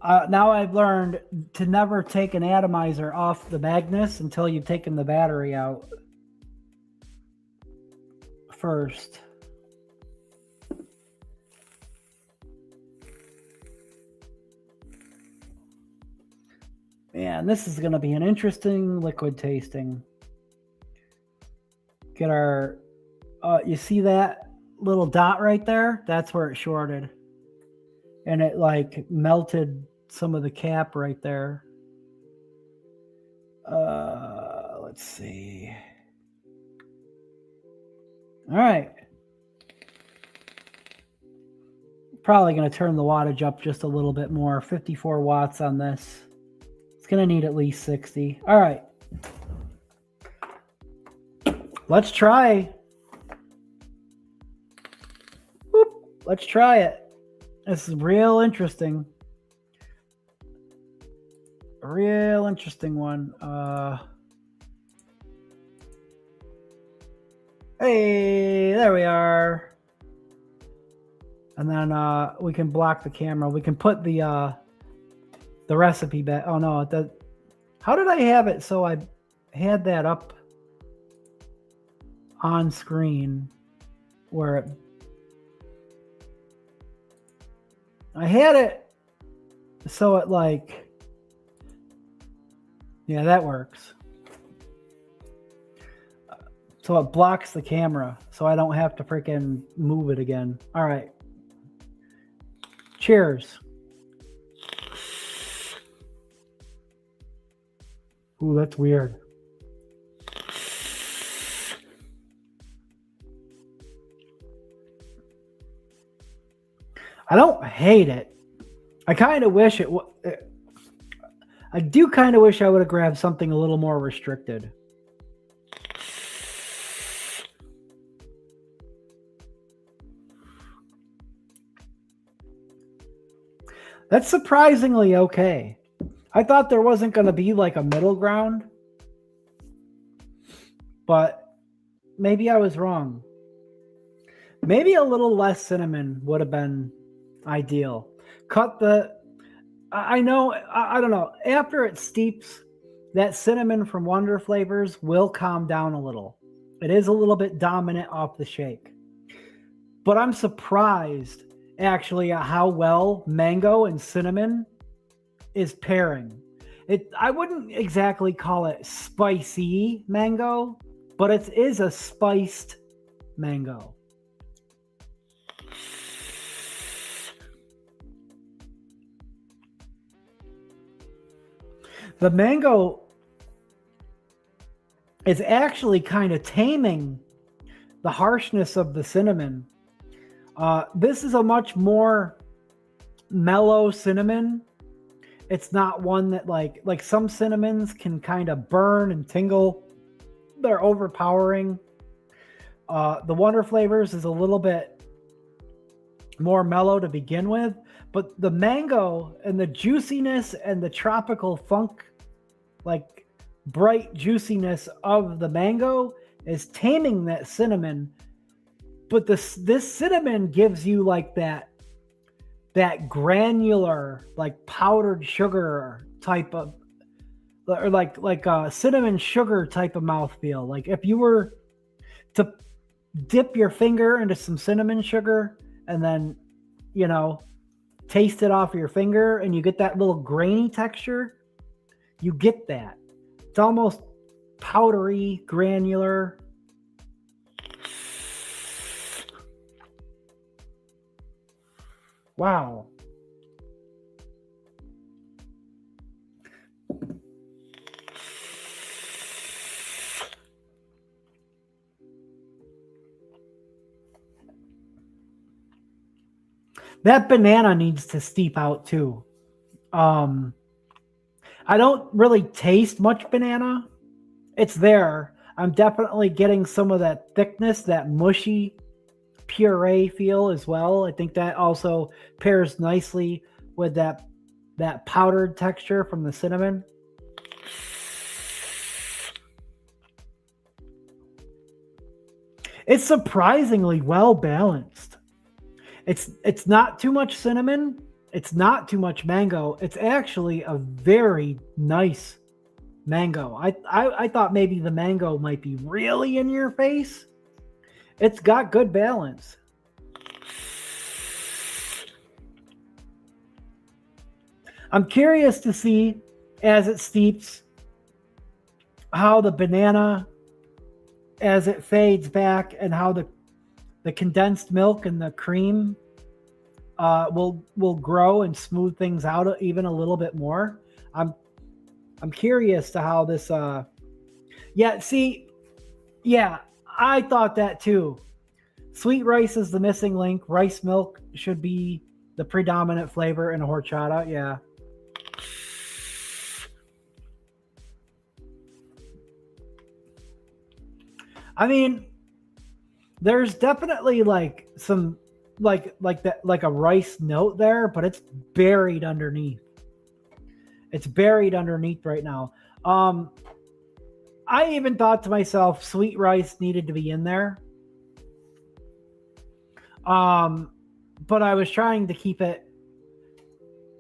Now I've learned to never take an atomizer off the Magnus until you've taken the battery out first. Man, this is going to be an interesting liquid tasting. Get our, you see that little dot right there? That's where it shorted. And it like melted some of the cap right there. Let's see. All right. Probably going to turn the wattage up just a little bit more. 54 watts on this. Gonna need at least 60. All right, let's try. Whoop. Let's try it. This is real interesting. A real interesting one. Hey, there we are. And then we can block the camera. We can put the recipe back. Oh no, how did I have it so I had that up on screen where I had it so it like, yeah, that works. So it blocks the camera so I don't have to freaking move it again. All right. Cheers. Ooh, that's weird. I don't hate it. I kind of wish it. I do kind of wish I would have grabbed something a little more restricted. That's surprisingly okay. I thought there wasn't going to be like a middle ground, but maybe I was wrong. Maybe a little less cinnamon would have been ideal. I know, I don't know. After it steeps, that cinnamon from Wonder Flavors will calm down a little. It is a little bit dominant off the shake. But I'm surprised actually how well mango and cinnamon is pairing. I wouldn't exactly call it spicy mango, but it is a spiced mango. The mango is actually kind of taming the harshness of the cinnamon. This is a much more mellow cinnamon. It's not one that like some cinnamons can kind of burn and tingle. They're overpowering. The Wonder Flavors is a little bit more mellow to begin with, but the mango and the juiciness and the tropical funk, like bright juiciness of the mango is taming that cinnamon. But this cinnamon gives you like that granular, like powdered sugar type of, or like a cinnamon sugar type of mouthfeel. Like if you were to dip your finger into some cinnamon sugar and then, you know, taste it off your finger and you get that little grainy texture, you get that. It's almost powdery, granular. Wow. That banana needs to steep out too. I don't really taste much banana. It's there. I'm definitely getting some of that thickness, that mushy puree feel as well. I think that also pairs nicely with that powdered texture from the cinnamon. It's surprisingly well balanced. It's not too much cinnamon. It's not too much mango. It's actually a very nice mango. I thought maybe the mango might be really in your face. It's got good balance. I'm curious to see, as it steeps, how the banana, as it fades back, and how the condensed milk and the cream will grow and smooth things out even a little bit more. I'm curious to how this. I thought that too. Sweet rice is the missing link. Rice milk should be the predominant flavor in a horchata. Yeah. I mean, there's definitely like some like a rice note there, but it's buried underneath. It's buried underneath right now. I even thought to myself, sweet rice needed to be in there. But I was trying to keep it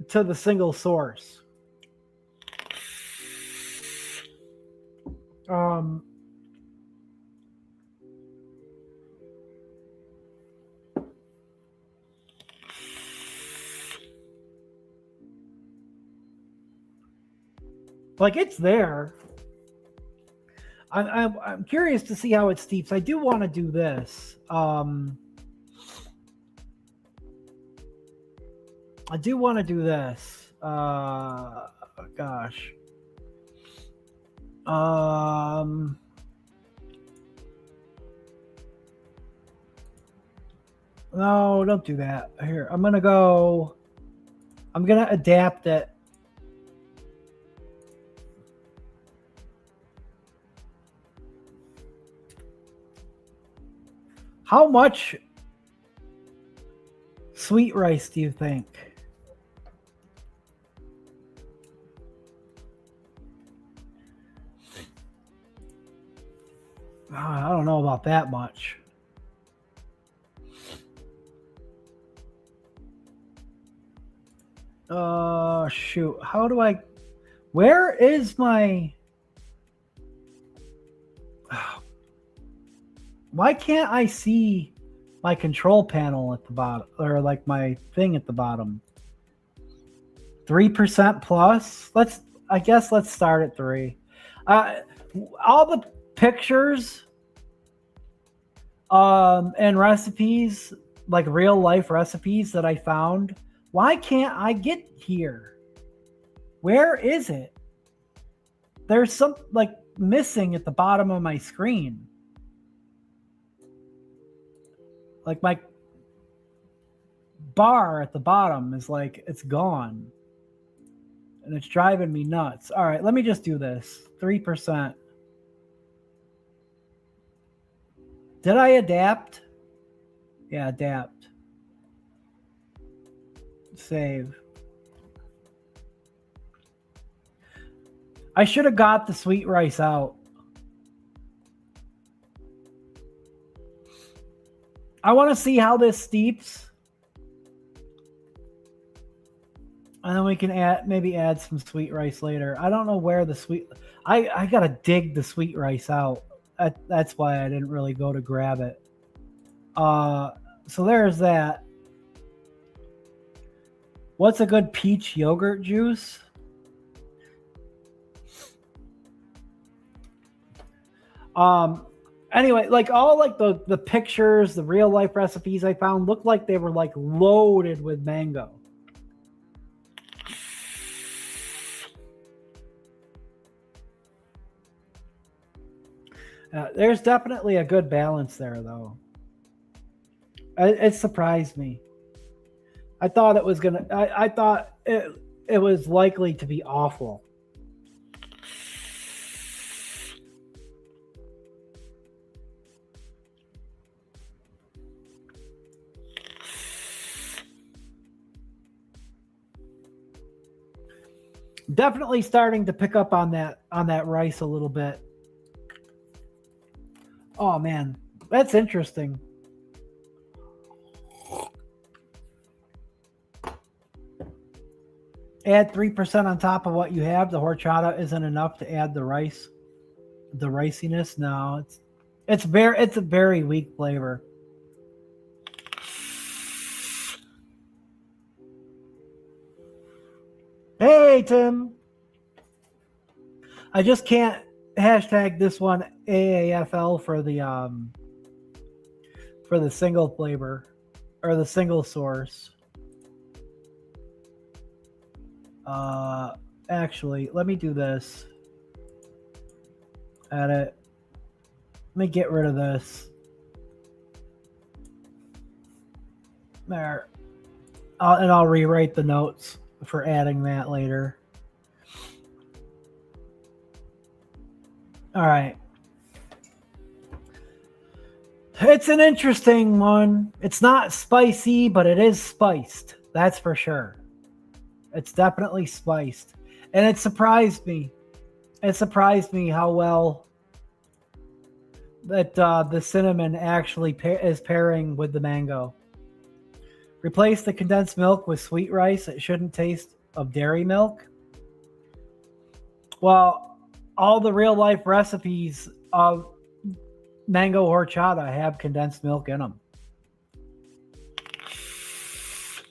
to the single source. Like it's there. I'm curious to see how it steeps. I do want to do this. I do want to do this. Gosh. No, don't do that. Here, I'm going to adapt it. How much sweet rice do you think? I don't know about that much. Shoot. How do I... Where is my... Why can't I see my control panel at the bottom, or like my thing at the bottom. 3% plus. I guess let's start at 3. All the pictures and recipes, like real life recipes that I found, why can't I get here? Where is it? There's some like missing at the bottom of my screen. Like my bar at the bottom is like, it's gone. And it's driving me nuts. All right, let me just do this. 3%. Did I adapt? Yeah, adapt. Save. I should have got the sweet rice out. I want to see how this steeps. And then we can maybe add some sweet rice later. I don't know where the sweet... I got to dig the sweet rice out. That's why I didn't really go to grab it. So there's that. What's a good peach yogurt juice? Anyway, like all like the pictures, the real life recipes I found looked like they were like loaded with mango. There's definitely a good balance there, though. It surprised me. I thought it was gonna. I thought it was likely to be awful. Definitely starting to pick up on that rice a little bit. Oh man, that's interesting. Add 3% on top of what you have. The horchata isn't enough to add the rice, the riciness. No, it's a very weak flavor. Hey Tim, I just can't hashtag this one AAFL for the single flavor or the single source. Actually, let me do this. Edit. Let me get rid of this. There. And I'll rewrite the notes for adding that later. All right. It's an interesting one. It's not spicy, but it is spiced. That's for sure. It's definitely spiced. And it surprised me. It surprised me how well that the cinnamon actually is pairing with the mango. Replace the condensed milk with sweet rice. It shouldn't taste of dairy milk. Well, all the real life recipes of mango horchata have condensed milk in them.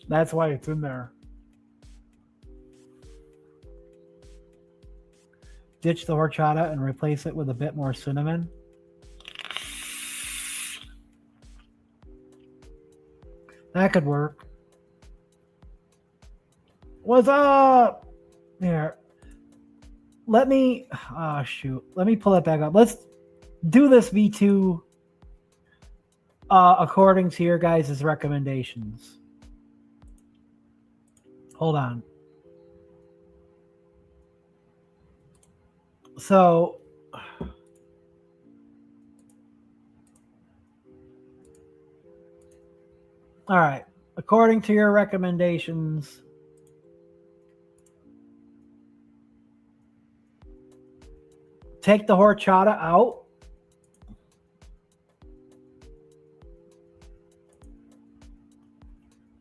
That's why it's in there. Ditch the horchata and replace it with a bit more cinnamon. That could work. What's up? Here. Let me... Oh, shoot. Let me pull it back up. Let's do this V2 according to your guys' recommendations. Hold on. So... All right. According to your recommendations, take the horchata out.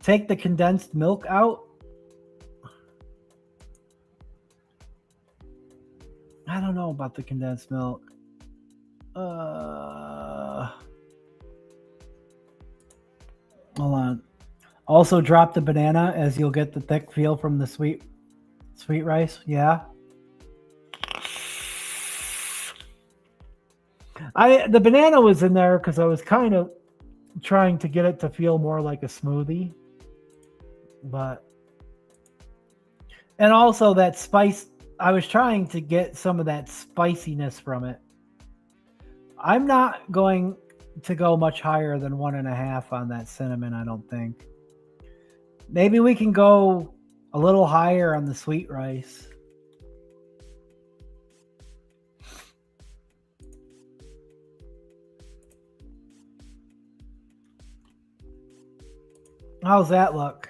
Take the condensed milk out. I don't know about the condensed milk. Also drop the banana as you'll get the thick feel from the sweet rice. Yeah. The banana was in there because I was kind of trying to get it to feel more like a smoothie. And also that spice, I was trying to get some of that spiciness from it. I'm not going to go much higher than 1.5 on that cinnamon, I don't think. Maybe we can go a little higher on the sweet rice. How's that look?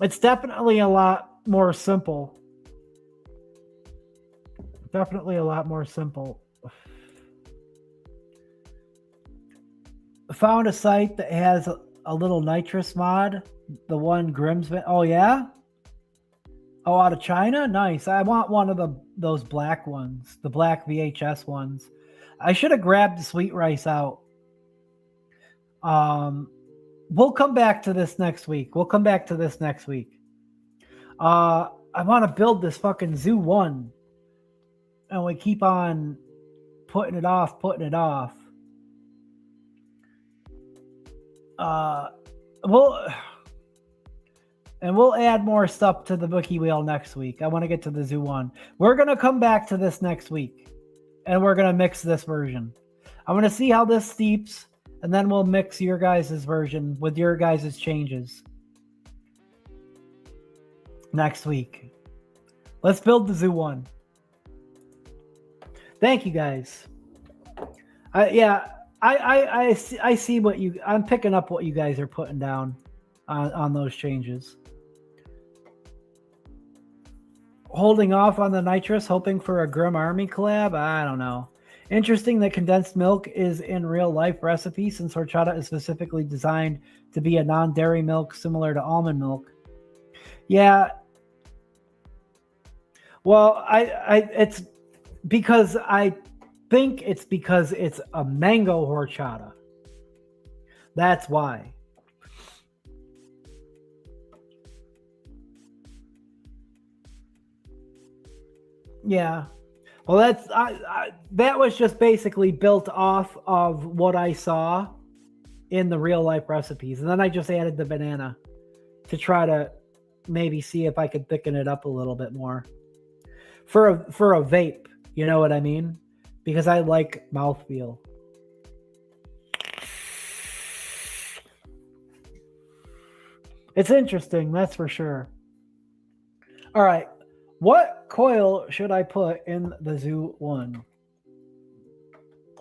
It's definitely a lot more simple. Definitely a lot more simple. Found a site that has a little nitrous mod. The one Grimsby. Oh, yeah? Oh, out of China? Nice. I want one of those black ones. The black VHS ones. I should have grabbed the sweet rice out. We'll come back to this next week. I want to build this fucking Zoo One. And we keep on putting it off. We'll add more stuff to the Wiki Wheel next week. I want to get to the Zoo One. We're going to come back to this next week. And we're going to mix this version. I'm going to see how this steeps. And then we'll mix your guys' version with your guys' changes. Next week. Let's build the Zoo One. Thank you guys. I see what I'm picking up what you guys are putting down on those changes. Holding off on the nitrous, hoping for a Grim Army collab. I don't know. Interesting that condensed milk is in real life recipe since horchata is specifically designed to be a non-dairy milk similar to almond milk. Yeah. Well, it's because I think it's because it's a mango horchata. That's why. Yeah. Well, that was just basically built off of what I saw in the real life recipes. And then I just added the banana to try to maybe see if I could thicken it up a little bit more. For a vape, you know what I mean? Because I like mouthfeel. It's interesting, that's for sure. All right. What coil should I put in the Zoo One?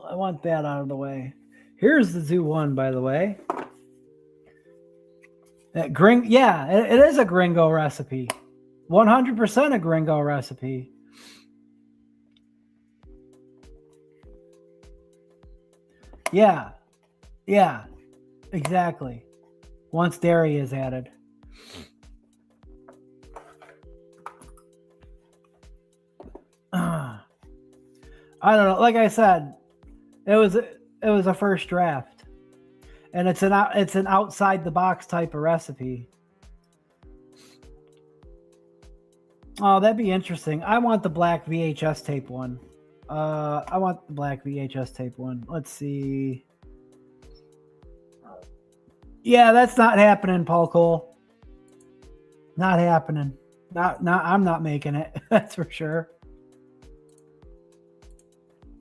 I want that out of the way. Here's the Zoo One, by the way. It is a gringo recipe. 100% a gringo recipe. Yeah, exactly. Once dairy is added. I don't know. Like I said, it was a first draft, and it's an outside the box type of recipe. Oh, that'd be interesting. I want the black VHS tape one. Let's see. Yeah, that's not happening, Paul Cole. Not happening. I'm not making it. That's for sure.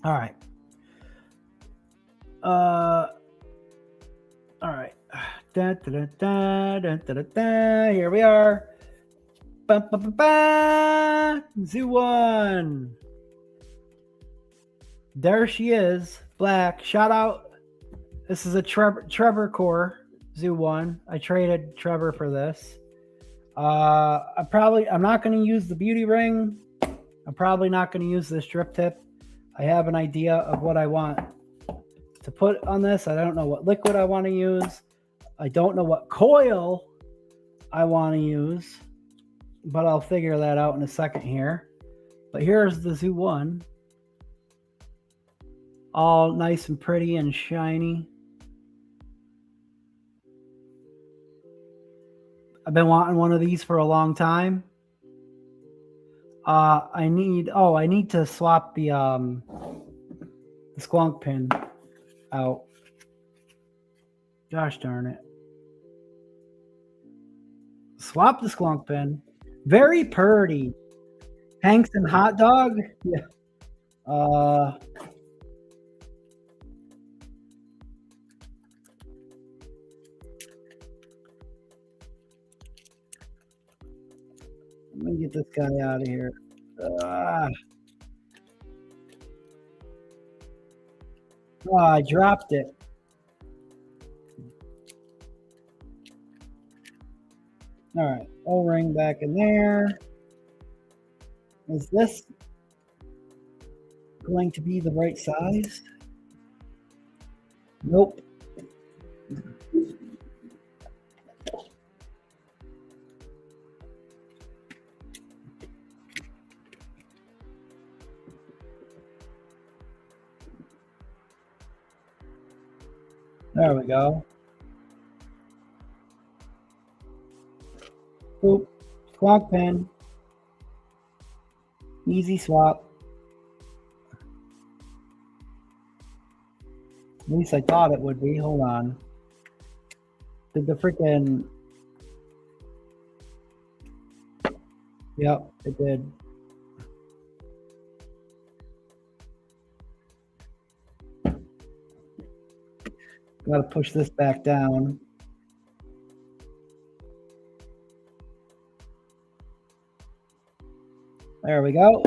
All right. All right. Here we are. Zoo One. There she is. Black. Shout out. This is a Trevor core Zoo One. I traded Trevor for this. I'm not going to use the beauty ring. I'm probably not going to use this drip tip. I have an idea of what I want to put on this. I don't know what liquid I want to use. I don't know what coil I want to use, but I'll figure that out in a second here. But here's the Zoo One. all nice and pretty and shiny. I've been wanting one of these for a long time. I need to swap the squonk pin out. Gosh darn it. Swap the squonk pin. Very pretty. Hanks and hot dog? Yeah. Let me get this guy out of here. Oh, I dropped it. All right, O-ring back in there. Is this going to be the right size? Nope. There we go. Boop. Squonk pin. Easy swap. At least I thought it would be. Hold on. Did the freaking... Yep, it did. Got to push this back down. There we go.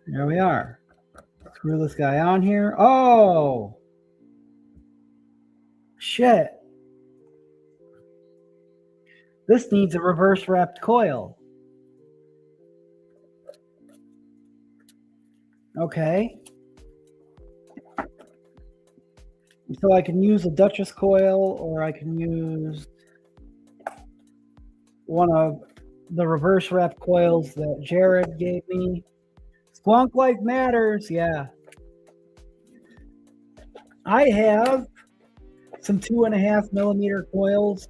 There we are. Screw this guy on here. Oh! Shit. This needs a reverse wrapped coil. Okay. So I can use a Duchess coil, or I can use one of the reverse wrap coils that Jared gave me. Squonk Life matters, yeah. I have some 2.5 millimeter coils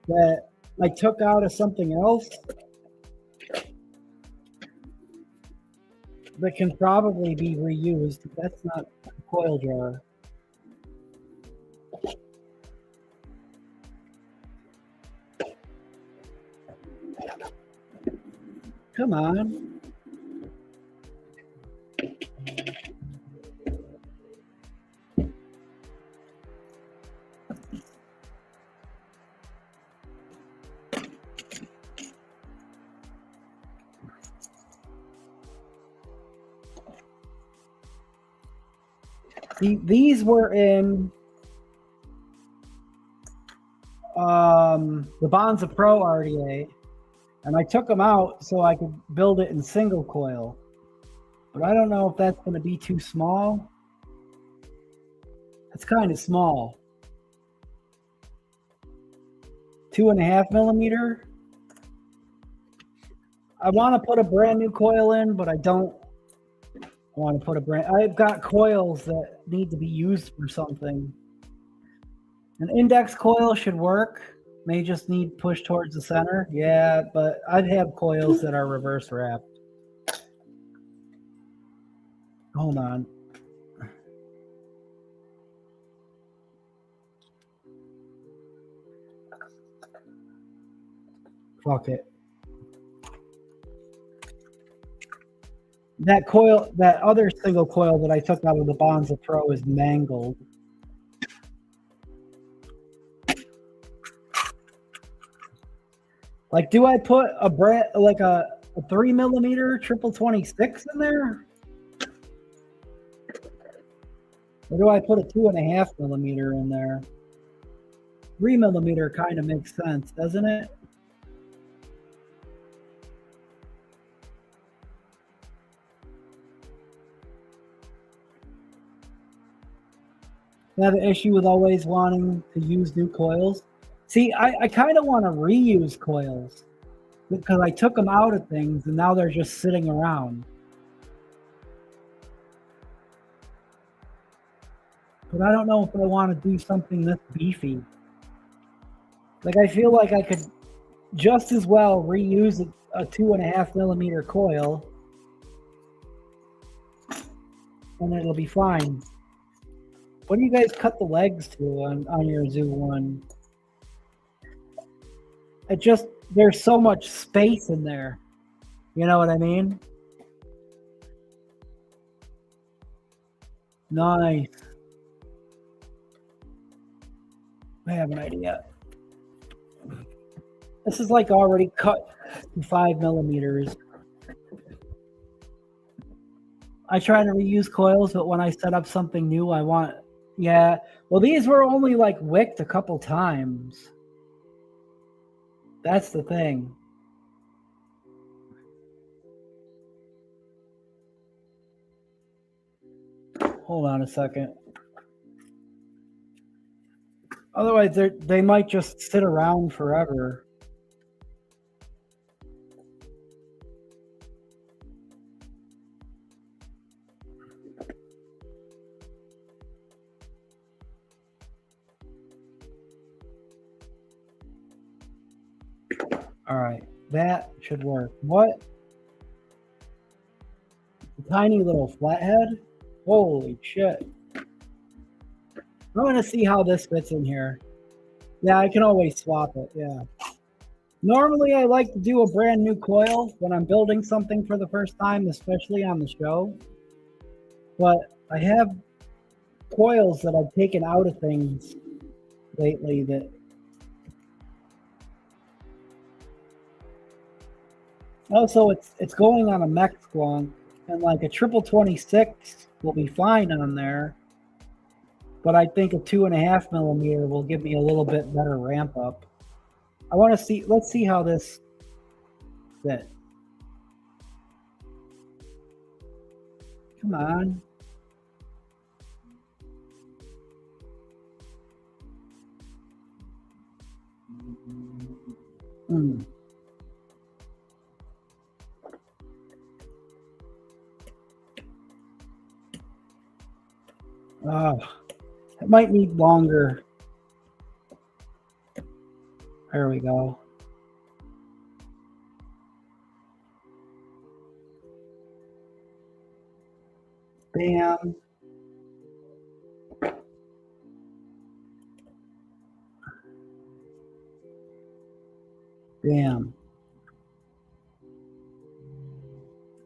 that I took out of something else that can probably be reused. That's not a coil jar. Come on. These were in the Bonza Pro RDA, and I took them out so I could build it in single coil. But I don't know if that's going to be too small. It's kind of small. 2.5 millimeter. I want to put a brand new coil in, but I don't want to put a brand. I've got coils that need to be used for something. An index coil should work. May just need push towards the center. Yeah, but I'd have coils that are reverse wrapped. Hold on. Fuck it. That coil, that other single coil that I took out of the Bonza Pro is mangled. Like, do I put a brand like a 3 millimeter triple 26 in there? Or do I put a 2.5 millimeter in there? 3 millimeter kind of makes sense, doesn't it? I have an issue with always wanting to use new coils. See, I kind of want to reuse coils. because I took them out of things and now they're just sitting around. But I don't know if I want to do something this beefy. Like, I feel like I could just as well reuse a 2.5 millimeter coil and it'll be fine. What do you guys cut the legs to on your Zoo One? It just, there's so much space in there. You know what I mean? Nice. I have an idea. This is like already cut to 5 millimeters. I try to reuse coils, but when I set up something new, I want, yeah. Well, these were only like wicked a couple times. That's the thing. Hold on a second. Otherwise, they might just sit around forever. All right, that should work. What? A tiny little flathead? Holy shit. I'm going to see how this fits in here. Yeah, I can always swap it, yeah. Normally, I like to do a brand new coil when I'm building something for the first time, especially on the show. But I have coils that I've taken out of things lately that... Also, it's going on a mech squonk, and like a 26 will be fine on there. But I think a 2.5 millimeter will give me a little bit better ramp up. I want to see, let's see how this fits. Come on. Oh, it might need longer. There we go. Bam. Bam.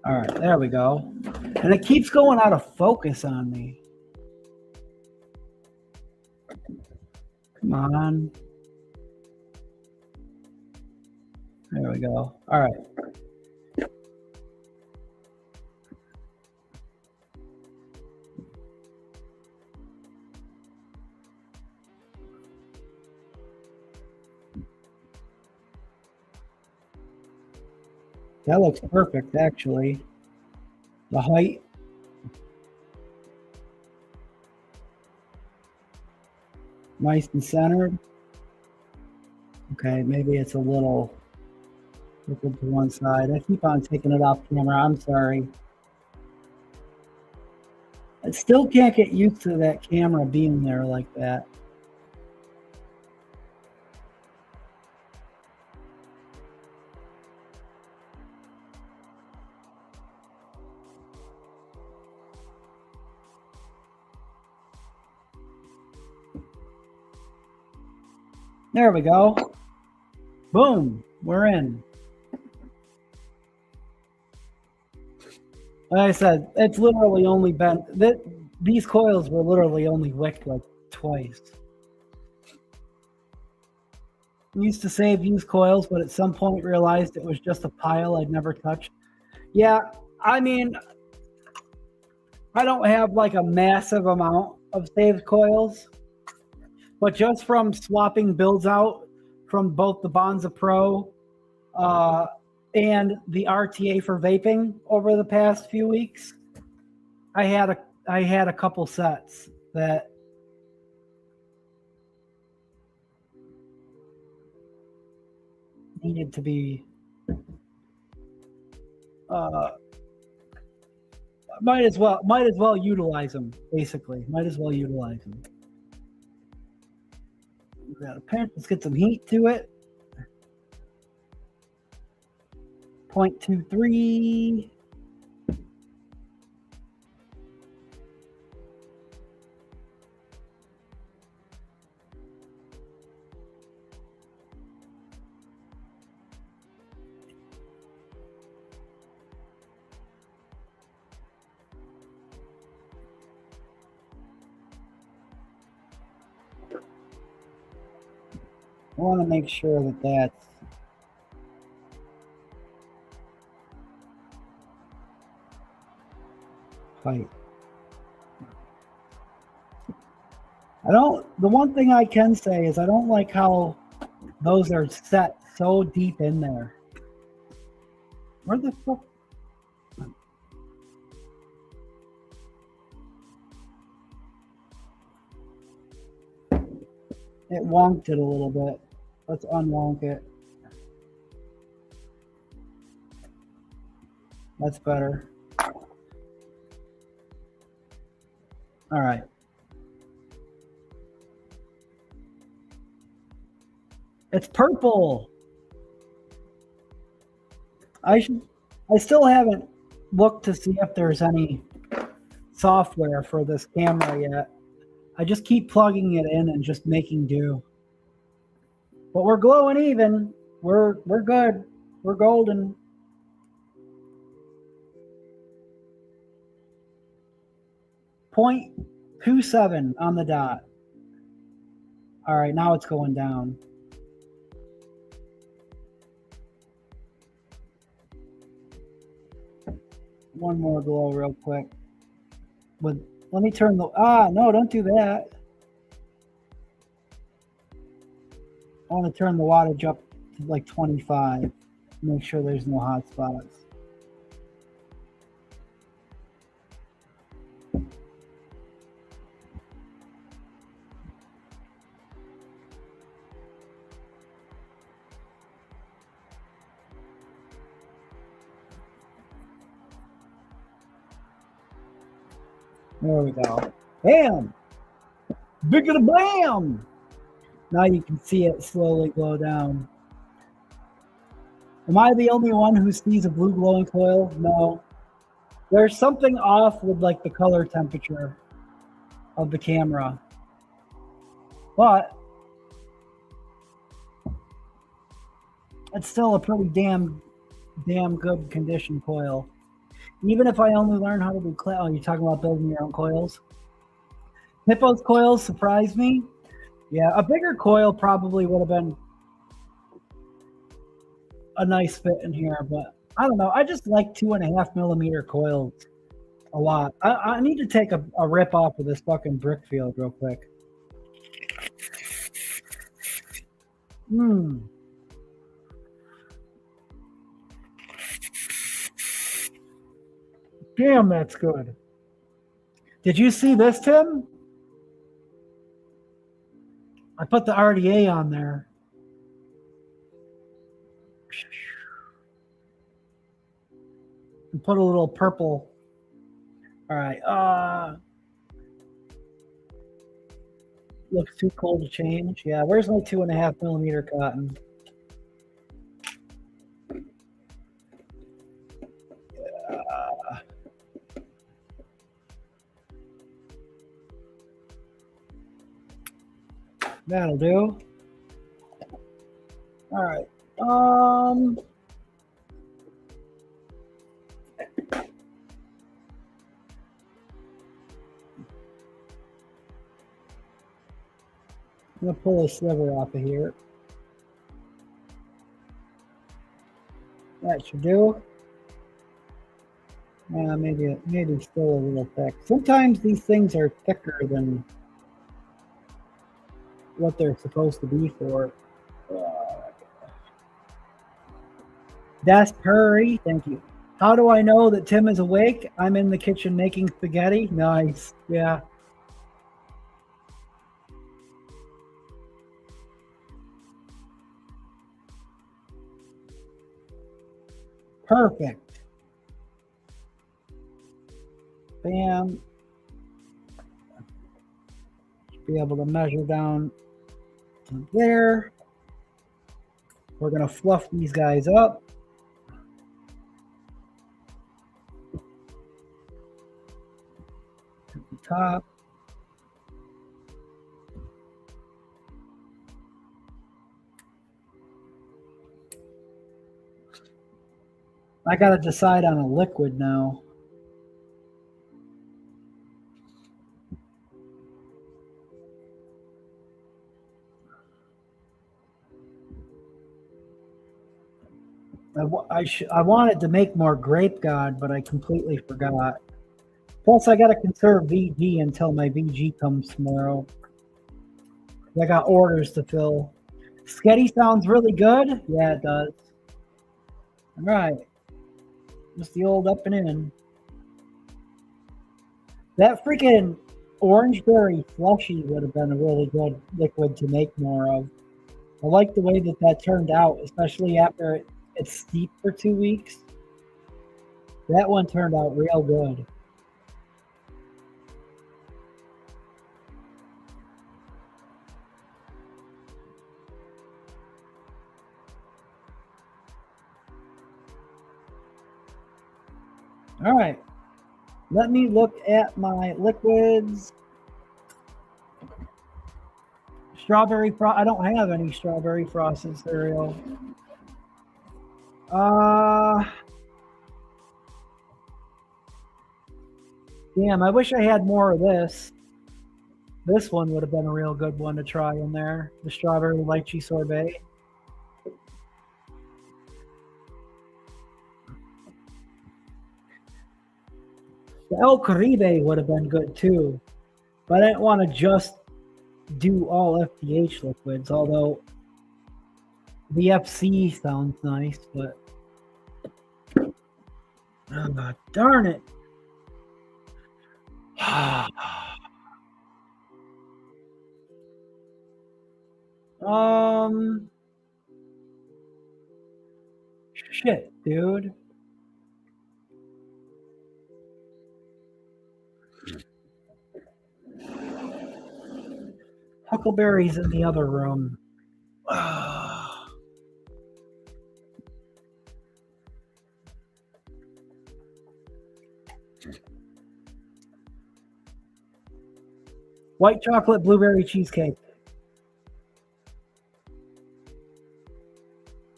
All right, there we go. And it keeps going out of focus on me. Come on. There we go. All right. That looks perfect, actually. The height. Nice and centered. Okay, maybe it's a little to one side. I keep on taking it off camera. I'm sorry. I still can't get used to that camera being there like that. There we go. Boom, we're in. Like I said, it's literally only been, these coils were literally only wicked like twice. I used to save used coils, but at some point realized it was just a pile I'd never touched. Yeah, I mean, I don't have like a massive amount of saved coils, but just from swapping builds out from both the Bonza Pro and the RTA for vaping over the past few weeks, I had a couple sets that needed to be Might as well utilize them. Basically, might as well utilize them. We got a pinch. Let's get some heat to it. 0.23. I want to make sure that that's tight. The one thing I can say is I don't like how those are set so deep in there. Where the fuck? It wonked it a little bit. Let's unwonk it. That's better. All right. It's purple. I still haven't looked to see if there's any software for this camera yet. I just keep plugging it in and just making do. But we're glowing even. We're good. We're golden. .27 on the dot. All right, now it's going down. One more glow real quick. Let me turn the, no, don't do that. I want to turn the wattage up to like 25. Make sure there's no hot spots. There we go. Bam! Bigger the bam! Now you can see it slowly glow down. Am I the only one who sees a blue glowing coil? No. There's something off with like the color temperature of the camera. But it's still a pretty damn good condition coil. Even if I only learn how to do oh, you're talking about building your own coils? Hippo's coils surprised me. Yeah, a bigger coil probably would have been a nice fit in here, but I don't know. I just like 2.5 millimeter coils a lot. I need to take a rip off of this fucking brick field real quick. Damn, that's good. Did you see this, Tim? I put the RDA on there. And put a little purple. All right. Looks too cold to change. Yeah, where's my 2.5 millimeter cotton? That'll do. All right. I'm gonna pull a sliver off of here. That should do. Maybe still a little thick. Sometimes these things are thicker than what they're supposed to be for. That's Purry. Thank you. How do I know that Tim is awake? I'm in the kitchen making spaghetti. Nice. Yeah. Perfect. Bam. Be able to measure down to there. We're going to fluff these guys up. At the top. I got to decide on a liquid now. I wanted to make more Grape God, but I completely forgot. Plus, I got to conserve VG until my VG comes tomorrow. I got orders to fill. Sketty sounds really good. Yeah, it does. All right. Just the old up and in. That freaking orange berry slushy would have been a really good liquid to make more of. I like the way that turned out, especially after it's steeped for 2 weeks. That one turned out real good. All right. Let me look at my liquids. Strawberry frost. I don't have any strawberry frosted cereal. Damn, I wish I had more of this. This one would have been a real good one to try in there. The strawberry lychee sorbet. The El Caribe would have been good too. But I didn't want to just do all FDH liquids, although the FC sounds nice, but oh, darn it. Shit, dude. Huckleberry's in the other room. White chocolate blueberry cheesecake.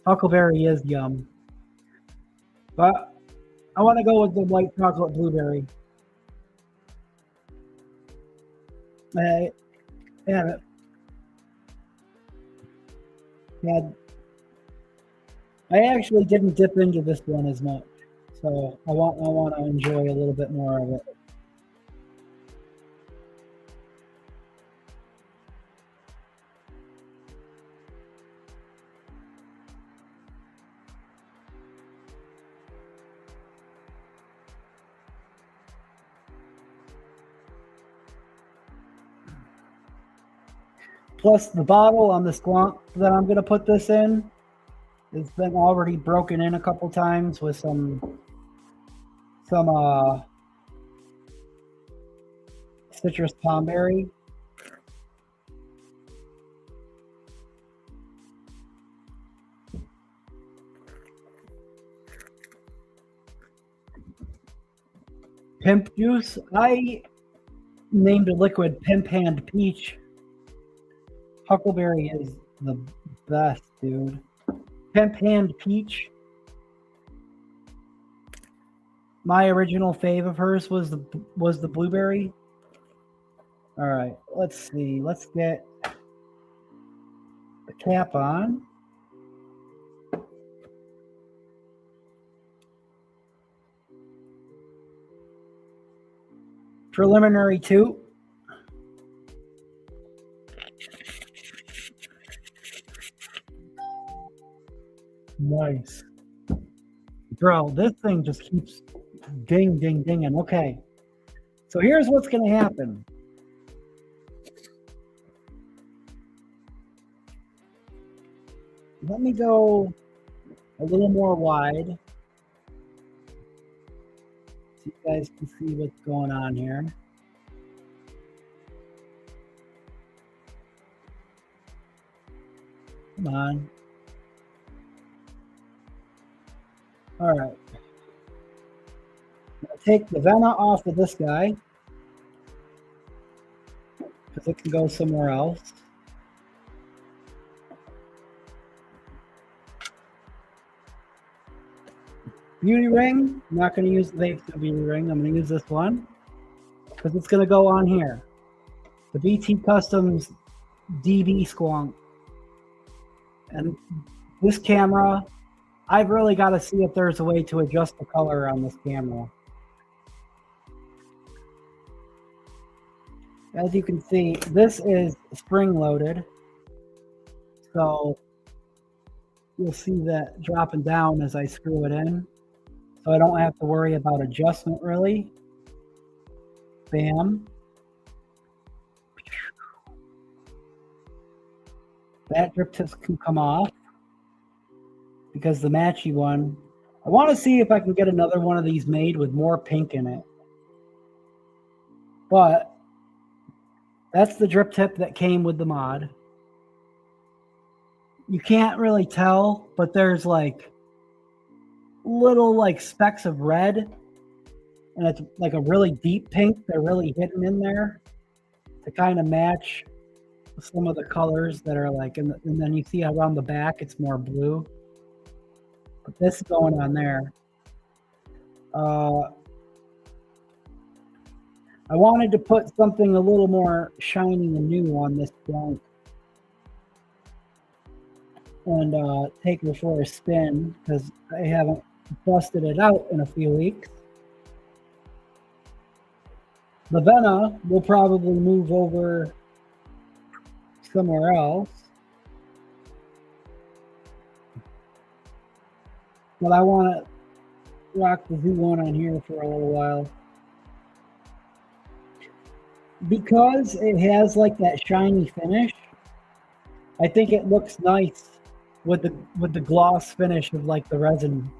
Huckleberry is yum. But I want to go with the white chocolate blueberry. Damn it. Yeah, I actually didn't dip into this one as much, so I want to enjoy a little bit more of it. Plus, the bottle on the squonk that I'm going to put this in has been already broken in a couple times with some citrus pomberry. Pimp juice. I named a liquid Pimp Hand Peach. Huckleberry is the best, dude. Pimp Hand Peach. My original fave of hers was the blueberry. All right, let's see. Let's get the cap on. Preliminary 2. Nice. Bro, this thing just keeps ding, ding, dinging. Okay. So here's what's going to happen. Let me go a little more wide so you guys can see what's going on here. Come on. All right. I'm gonna take the Vena off of this guy because it can go somewhere else. Beauty ring, I'm not going to use the beauty ring. I'm going to use this one because it's going to go on here. The BT Customs DB Squonk. And this camera, I've really got to see if there's a way to adjust the color on this camera. As you can see, this is spring loaded. So you'll see that dropping down as I screw it in. So I don't have to worry about adjustment really. Bam. That drip tip can come off because the matchy one, I want to see if I can get another one of these made with more pink in it. But that's the drip tip that came with the mod. You can't really tell, but there's like little like specks of red, and it's like a really deep pink. They're really hidden in there to kind of match some of the colors that are like, and then you see around the back it's more blue, but this is going on there. I wanted to put something a little more shiny and new on this blank and take her for a spin because I haven't busted it out in a few weeks. The Vena will probably move over somewhere else, but I want to rock the Zoo One on here for a little while because it has like that shiny finish. I think it looks nice with the gloss finish of like the resin.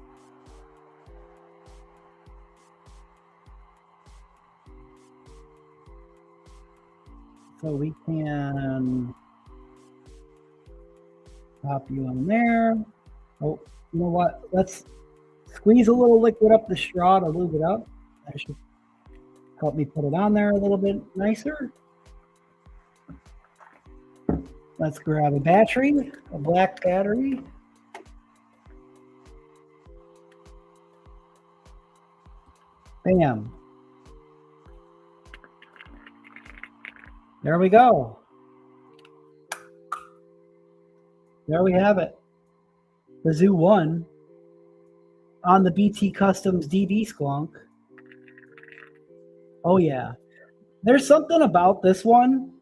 So we can pop you on there. Oh, you know what? Let's squeeze a little liquid up the straw to lube it up. That should help me put it on there a little bit nicer. Let's grab a battery, a black battery. Bam. There we go. There we have it. The Zoo One on the BT Customs DB Squonk. Oh yeah. There's something about this one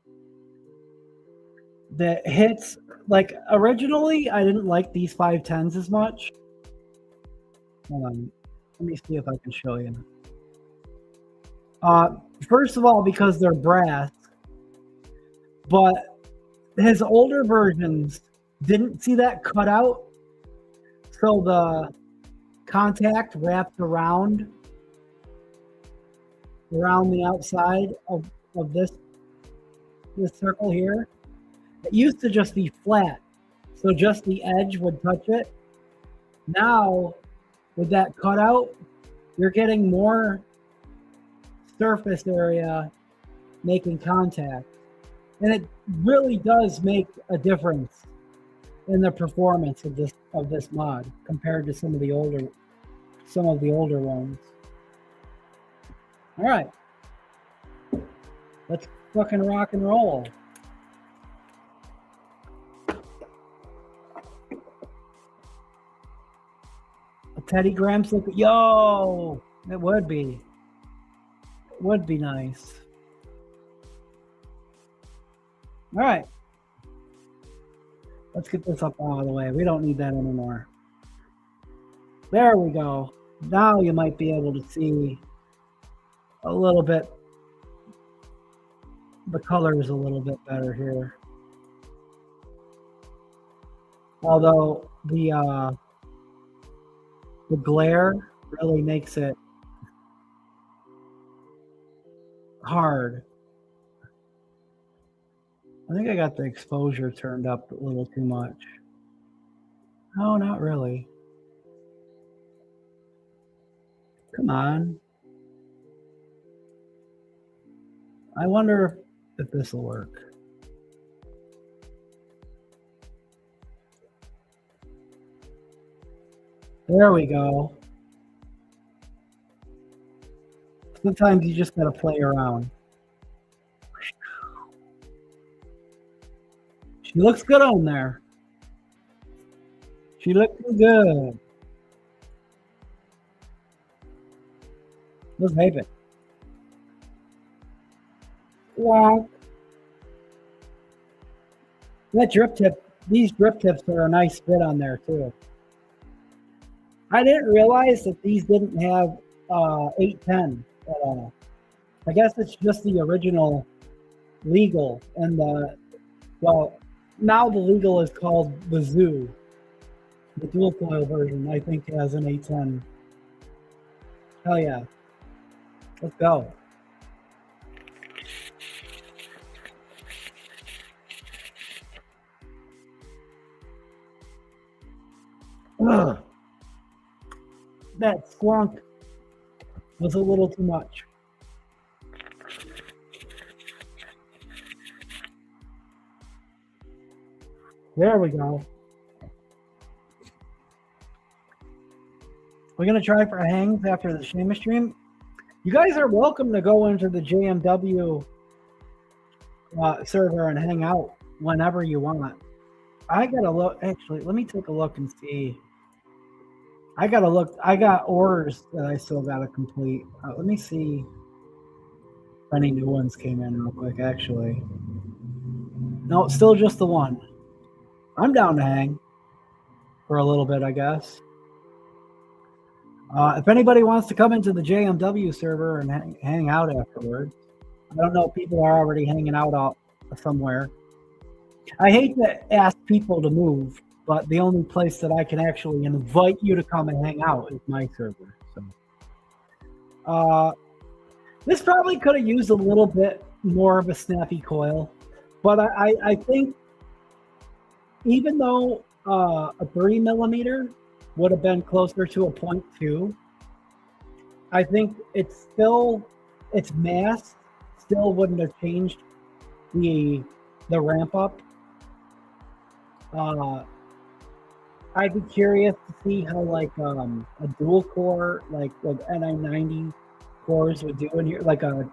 that hits, like originally I didn't like these 510s as much. Hold on. Let me see if I can show you. First of all, because they're brass. But his older versions didn't see that cutout, so the contact wrapped around the outside of this circle here. It used to just be flat, so just the edge would touch it. Now, with that cutout, you're getting more surface area making contact. And it really does make a difference in the performance of this mod compared to some of the older ones. All right, let's fucking rock and roll. A Teddy Graham slip, yo, it would be nice. All right, let's get this up out of the way. We don't need that anymore. There we go. Now you might be able to see a little bit, the color is a little bit better here. Although the glare really makes it hard. I think I got the exposure turned up a little too much. No, not really. Come on. I wonder if this will work. There we go. Sometimes you just gotta play around. She looks good on there. She looks good. Let's vape it. Wow. That drip tip, these drip tips are a nice fit on there too. I didn't realize that these didn't have 810 at all. I guess it's just the original legal, and well, now the legal is called the Zoo. The dual coil version, I think, has an 810. Hell yeah. Let's go. Ugh. That squonk was a little too much. There we go. We're going to try for hangs after the Seamus stream. You guys are welcome to go into the JMW server and hang out whenever you want. I got to look. Actually, let me take a look and see. I got to look. I got orders that I still got to complete. Let me see if any new ones came in real quick, actually. No, it's still just the one. I'm down to hang for a little bit, I guess. If anybody wants to come into the JMW server and hang out afterwards, I don't know if people are already hanging out somewhere. I hate to ask people to move, but the only place that I can actually invite you to come and hang out is my server. So, this probably could have used a little bit more of a snappy coil, but I think even though a 3 millimeter would have been closer to a 0.2, I think it's mass still wouldn't have changed the ramp up. I'd be curious to see how like a dual core like NI90 cores would do in here, like a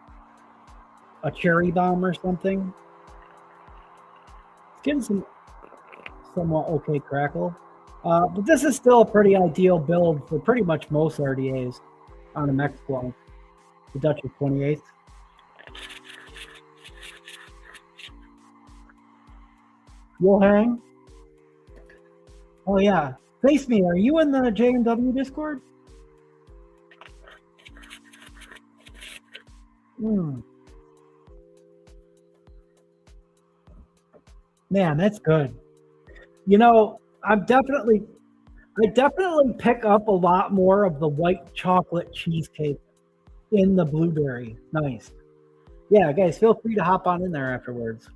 cherry bomb or something. It's getting somewhat okay crackle. But this is still a pretty ideal build for pretty much most RDAs on a mech squad. The Dutch 28th. You'll hang? Oh yeah. Face me, are you in the JMW Discord? Man, that's good. You know, I definitely pick up a lot more of the white chocolate cheesecake in the blueberry. Nice. Yeah, guys, feel free to hop on in there afterwards.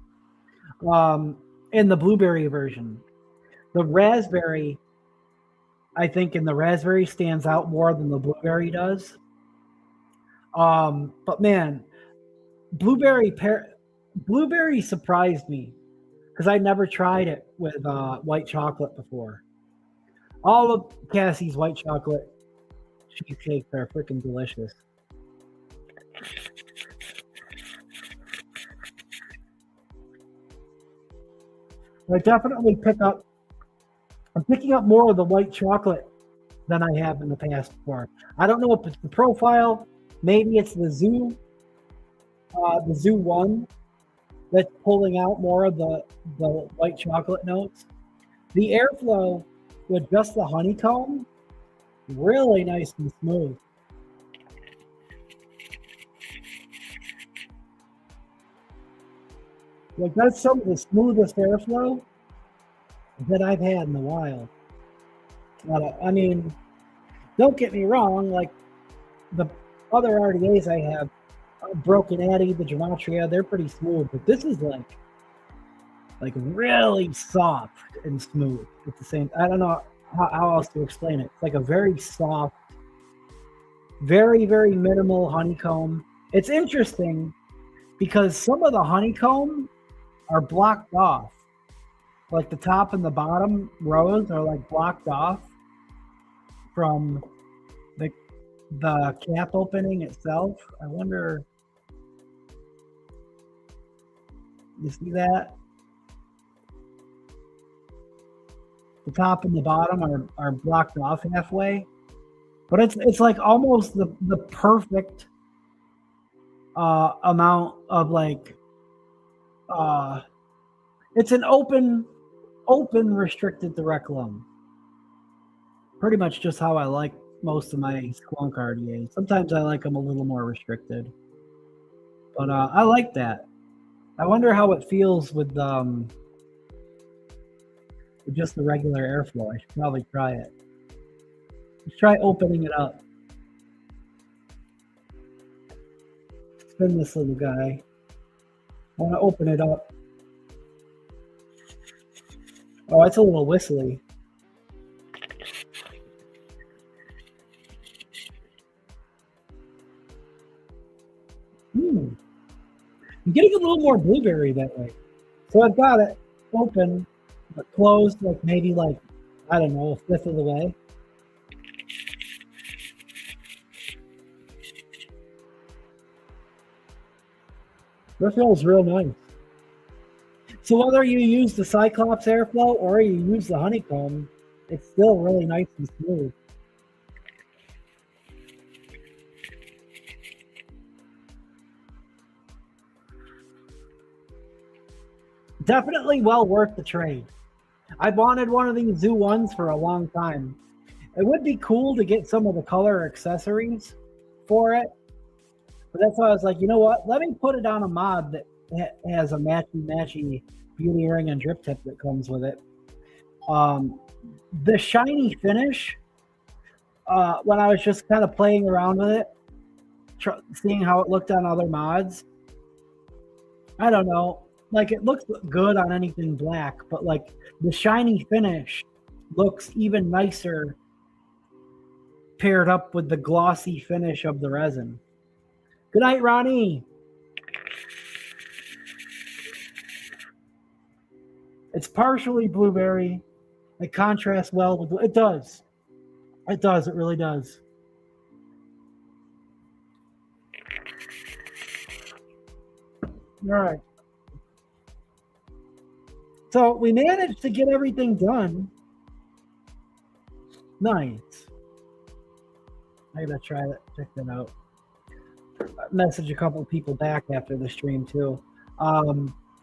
In the blueberry version. The raspberry, I think in the raspberry stands out more than the blueberry does. But man, blueberry surprised me because I never tried it with white chocolate before. All of Cassie's white chocolate cheesecakes are freaking delicious. I definitely I'm picking up more of the white chocolate than I have in the past before. I don't know if it's the profile, maybe it's the Zoo One that's pulling out more of the white chocolate notes. The airflow with just the honeycomb, really nice and smooth. Like that's some of the smoothest airflow that I've had in a while. I mean, don't get me wrong, like the other RDAs I have Broken Addy, the Gematria, they're pretty smooth, but this is like really soft and smooth at the same. I don't know how else to explain it. It's like a very soft, very, very minimal honeycomb. It's interesting because some of the honeycomb are blocked off. Like the top and the bottom rows are like blocked off from the cap opening itself. I wonder, you see that? The top and the bottom are blocked off halfway. But it's like almost the perfect amount of like it's an open restricted direct lung. Pretty much just how I like most of my Skunk RDA. Sometimes I like them a little more restricted, but I like that. I wonder how it feels with just the regular airflow. I should probably try it. Let's try opening it up. Spin this little guy. I want to open it up. Oh, it's a little whistly. I'm getting a little more blueberry that way. So I've got it open, but closed, like maybe like, I don't know, a fifth of the way. That feels real nice. So whether you use the Cyclops airflow or you use the honeycomb, it's still really nice and smooth. Definitely well worth the trade. I've wanted one of these Zoo Ones for a long time. It would be cool to get some of the color accessories for it. But that's why I was like, you know what? Let me put it on a mod that has a matchy beauty ring and drip tip that comes with it. The shiny finish, when I was just kind of playing around with it, seeing how it looked on other mods, I don't know. Like, it looks good on anything black, but like the shiny finish looks even nicer paired up with the glossy finish of the resin. Good night, Ronnie. It's partially blueberry. It contrasts well with it does. It does. It really does. All right. So we managed to get everything done. Nice. I gotta try that. Check that out. Message a couple of people back after the stream too.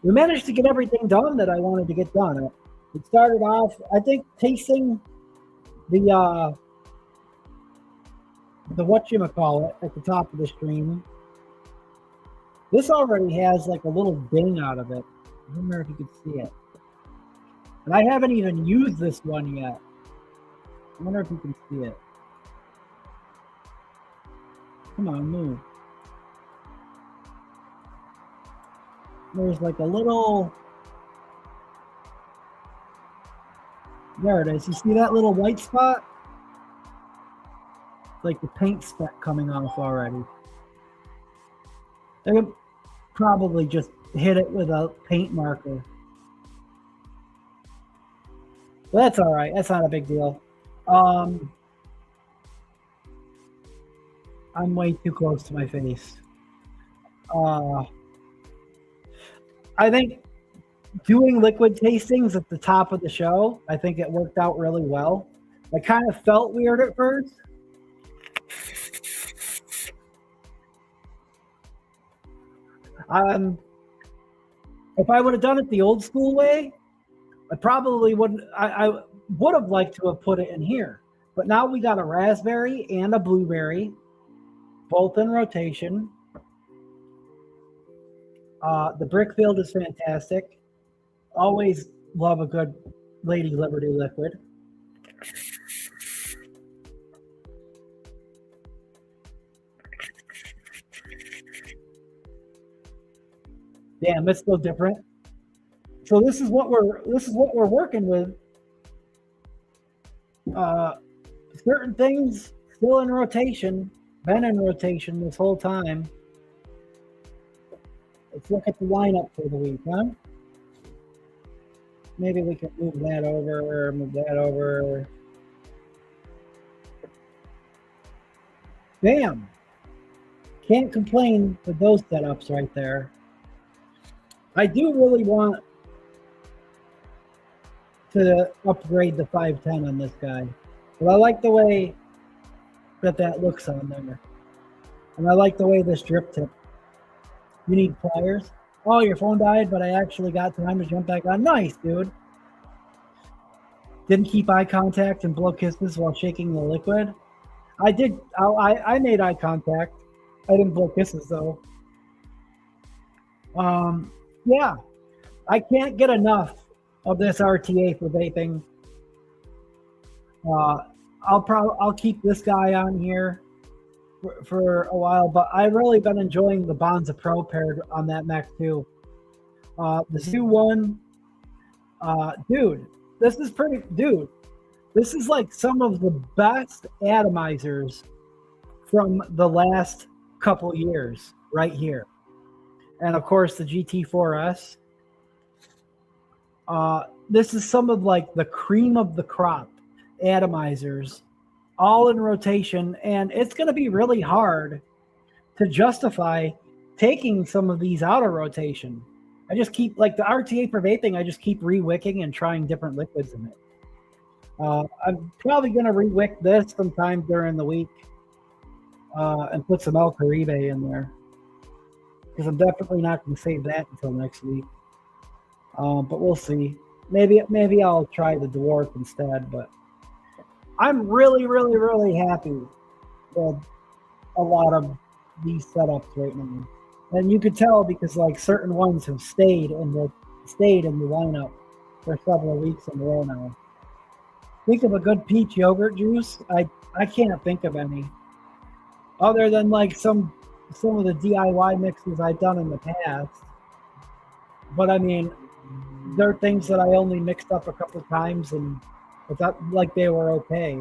We managed to get everything done that I wanted to get done. It started off, I think, tasting the whatchamacallit at the top of the stream. This already has like a little ding out of it. I don't know if you can see it. And I haven't even used this one yet. I wonder if you can see it. Come on, move. There's like a little... There it is. You see that little white spot? Like the paint speck coming off already. I could probably just hit it with a paint marker. But that's all right. That's not a big deal. I'm way too close to my face. I think doing liquid tastings at the top of the show, I think it worked out really well. I kind of felt weird at first. If I would have done it the old school way, I probably wouldn't. I would have liked to have put it in here. But now we got a raspberry and a blueberry, both in rotation. The brick field is fantastic. Always love a good Lady Liberty liquid. Damn, it's so different. So this is what we're working with. Certain things still in rotation, been in rotation this whole time. Let's look at the lineup for the week, huh? Maybe we can move that over. Bam! Can't complain with those setups right there. I do really want to upgrade the 510 on this guy. But I like the way that looks on there. And I like the way this drip tip. You need pliers. Oh, your phone died, but I actually got time to jump back on. Nice, dude. Didn't keep eye contact and blow kisses while shaking the liquid. I did. I made eye contact. I didn't blow kisses, though. Yeah. I can't get enough of this RTA for vaping. I'll keep this guy on here for a while, but I've really been enjoying the Bonza Pro paired on that mech too. The Zoo One, dude, this is like some of the best atomizers from the last couple years right here. And of course the GT4S. This is some of like the cream of the crop atomizers all in rotation, and it's going to be really hard to justify taking some of these out of rotation. I just keep, like the RTA for vaping, I just keep re-wicking and trying different liquids in it. I'm probably going to re-wick this sometime during the week and put some El Caribe in there, because I'm definitely not going to save that until next week. But we'll see. Maybe I'll try the Dwarf instead, but I'm really, really, really happy with a lot of these setups right now. And you could tell because like certain ones have stayed in the lineup for several weeks in a row now. Think of a good peach yogurt juice. I can't think of any. Other than like some of the DIY mixes I've done in the past. But I mean, there are things that I only mixed up a couple of times and I thought like they were okay.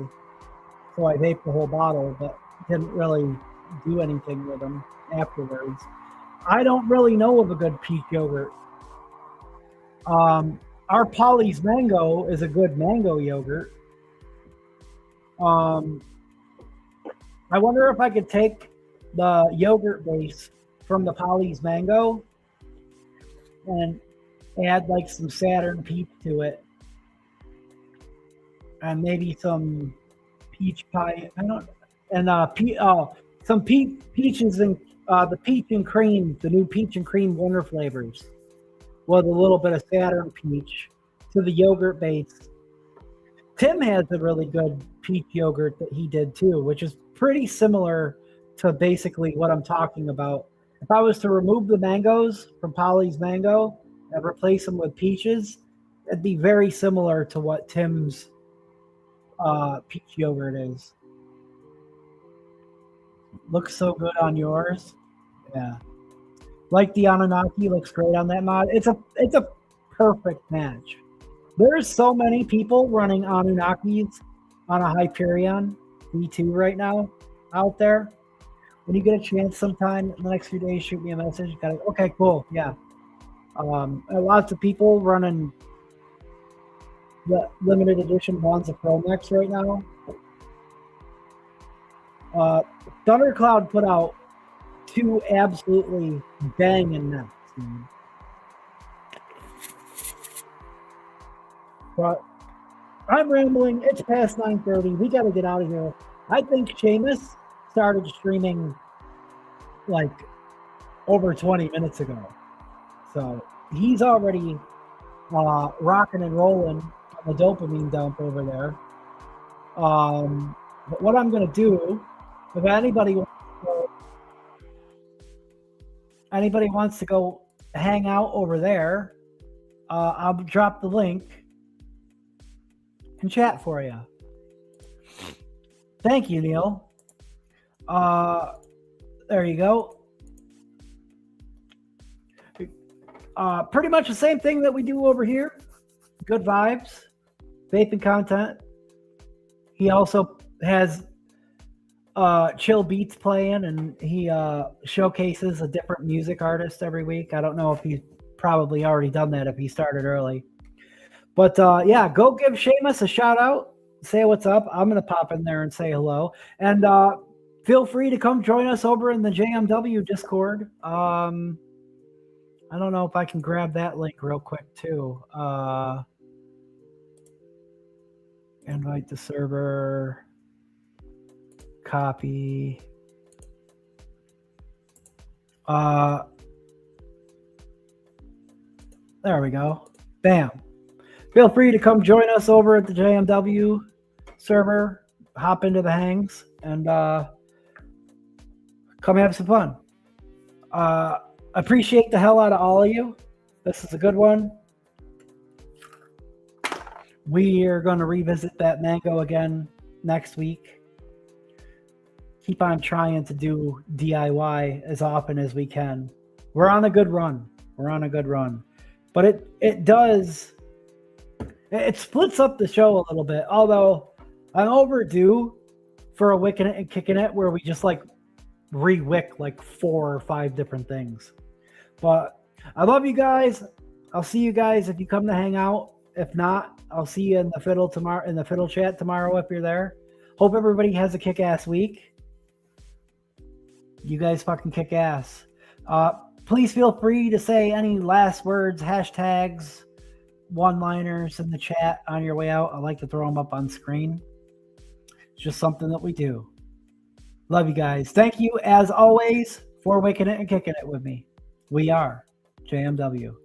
So I vaped the whole bottle, but didn't really do anything with them afterwards. I don't really know of a good peach yogurt. Our Polly's Mango is a good mango yogurt. I wonder if I could take the yogurt base from the Polly's Mango and add like some Saturn peach to it. And maybe some peach pie. Some peaches and the peach and cream, the new peach and cream winter flavors, with a little bit of Saturn peach to the yogurt base. Tim has a really good peach yogurt that he did too, which is pretty similar to basically what I'm talking about. If I was to remove the mangoes from Polly's Mango and replace them with peaches, it'd be very similar to what Tim's peach yogurt is. Looks so good on yours. Yeah. Like the Anunnaki looks great on that mod. It's a perfect match. There's so many people running Anunnakis on a Hyperion V2 right now out there. When you get a chance sometime in the next few days, shoot me a message. Okay, cool. Yeah. Lots of people running the limited edition Bonza Pro Max right now. Thundercloud put out 2 absolutely banging necks. But I'm rambling. It's past 9:30. We got to get out of here. I think Seamus started streaming like over 20 minutes ago. So he's already rocking and rolling on the dopamine dump over there. But what I'm going to do, if anybody wants to go hang out over there, I'll drop the link and chat for you. Thank you, Neil. There you go. Pretty much the same thing that we do over here. Good vibes, vaping content. He also has chill beats playing, and he showcases a different music artist every week. I don't know if he's probably already done that if he started early. But yeah, go give Seamus a shout out. Say what's up. I'm going to pop in there and say hello. And feel free to come join us over in the JMW Discord. I don't know if I can grab that link real quick too. Invite the server. Copy. There we go. Bam. Feel free to come join us over at the JMW server. Hop into the hangs and come have some fun. Appreciate the hell out of all of you. This is a good one. We are going to revisit that mango again next week. Keep on trying to do DIY as often as we can. We're on a good run. We're on a good run. But it splits up the show a little bit. Although I'm overdue for a Wickin It and Kickin It where we just like re-wick like 4 or 5 different things. But I love you guys. I'll see you guys if you come to hang out. If not, I'll see you in the fiddle tomorrow, in the fiddle chat tomorrow if you're there. Hope everybody has a kick-ass week. You guys fucking kick ass. Please feel free to say any last words, hashtags, one-liners in the chat on your way out. I like to throw them up on screen. It's just something that we do. Love you guys. Thank you, as always, for Wickin It and Kickin It with me. We are JMW.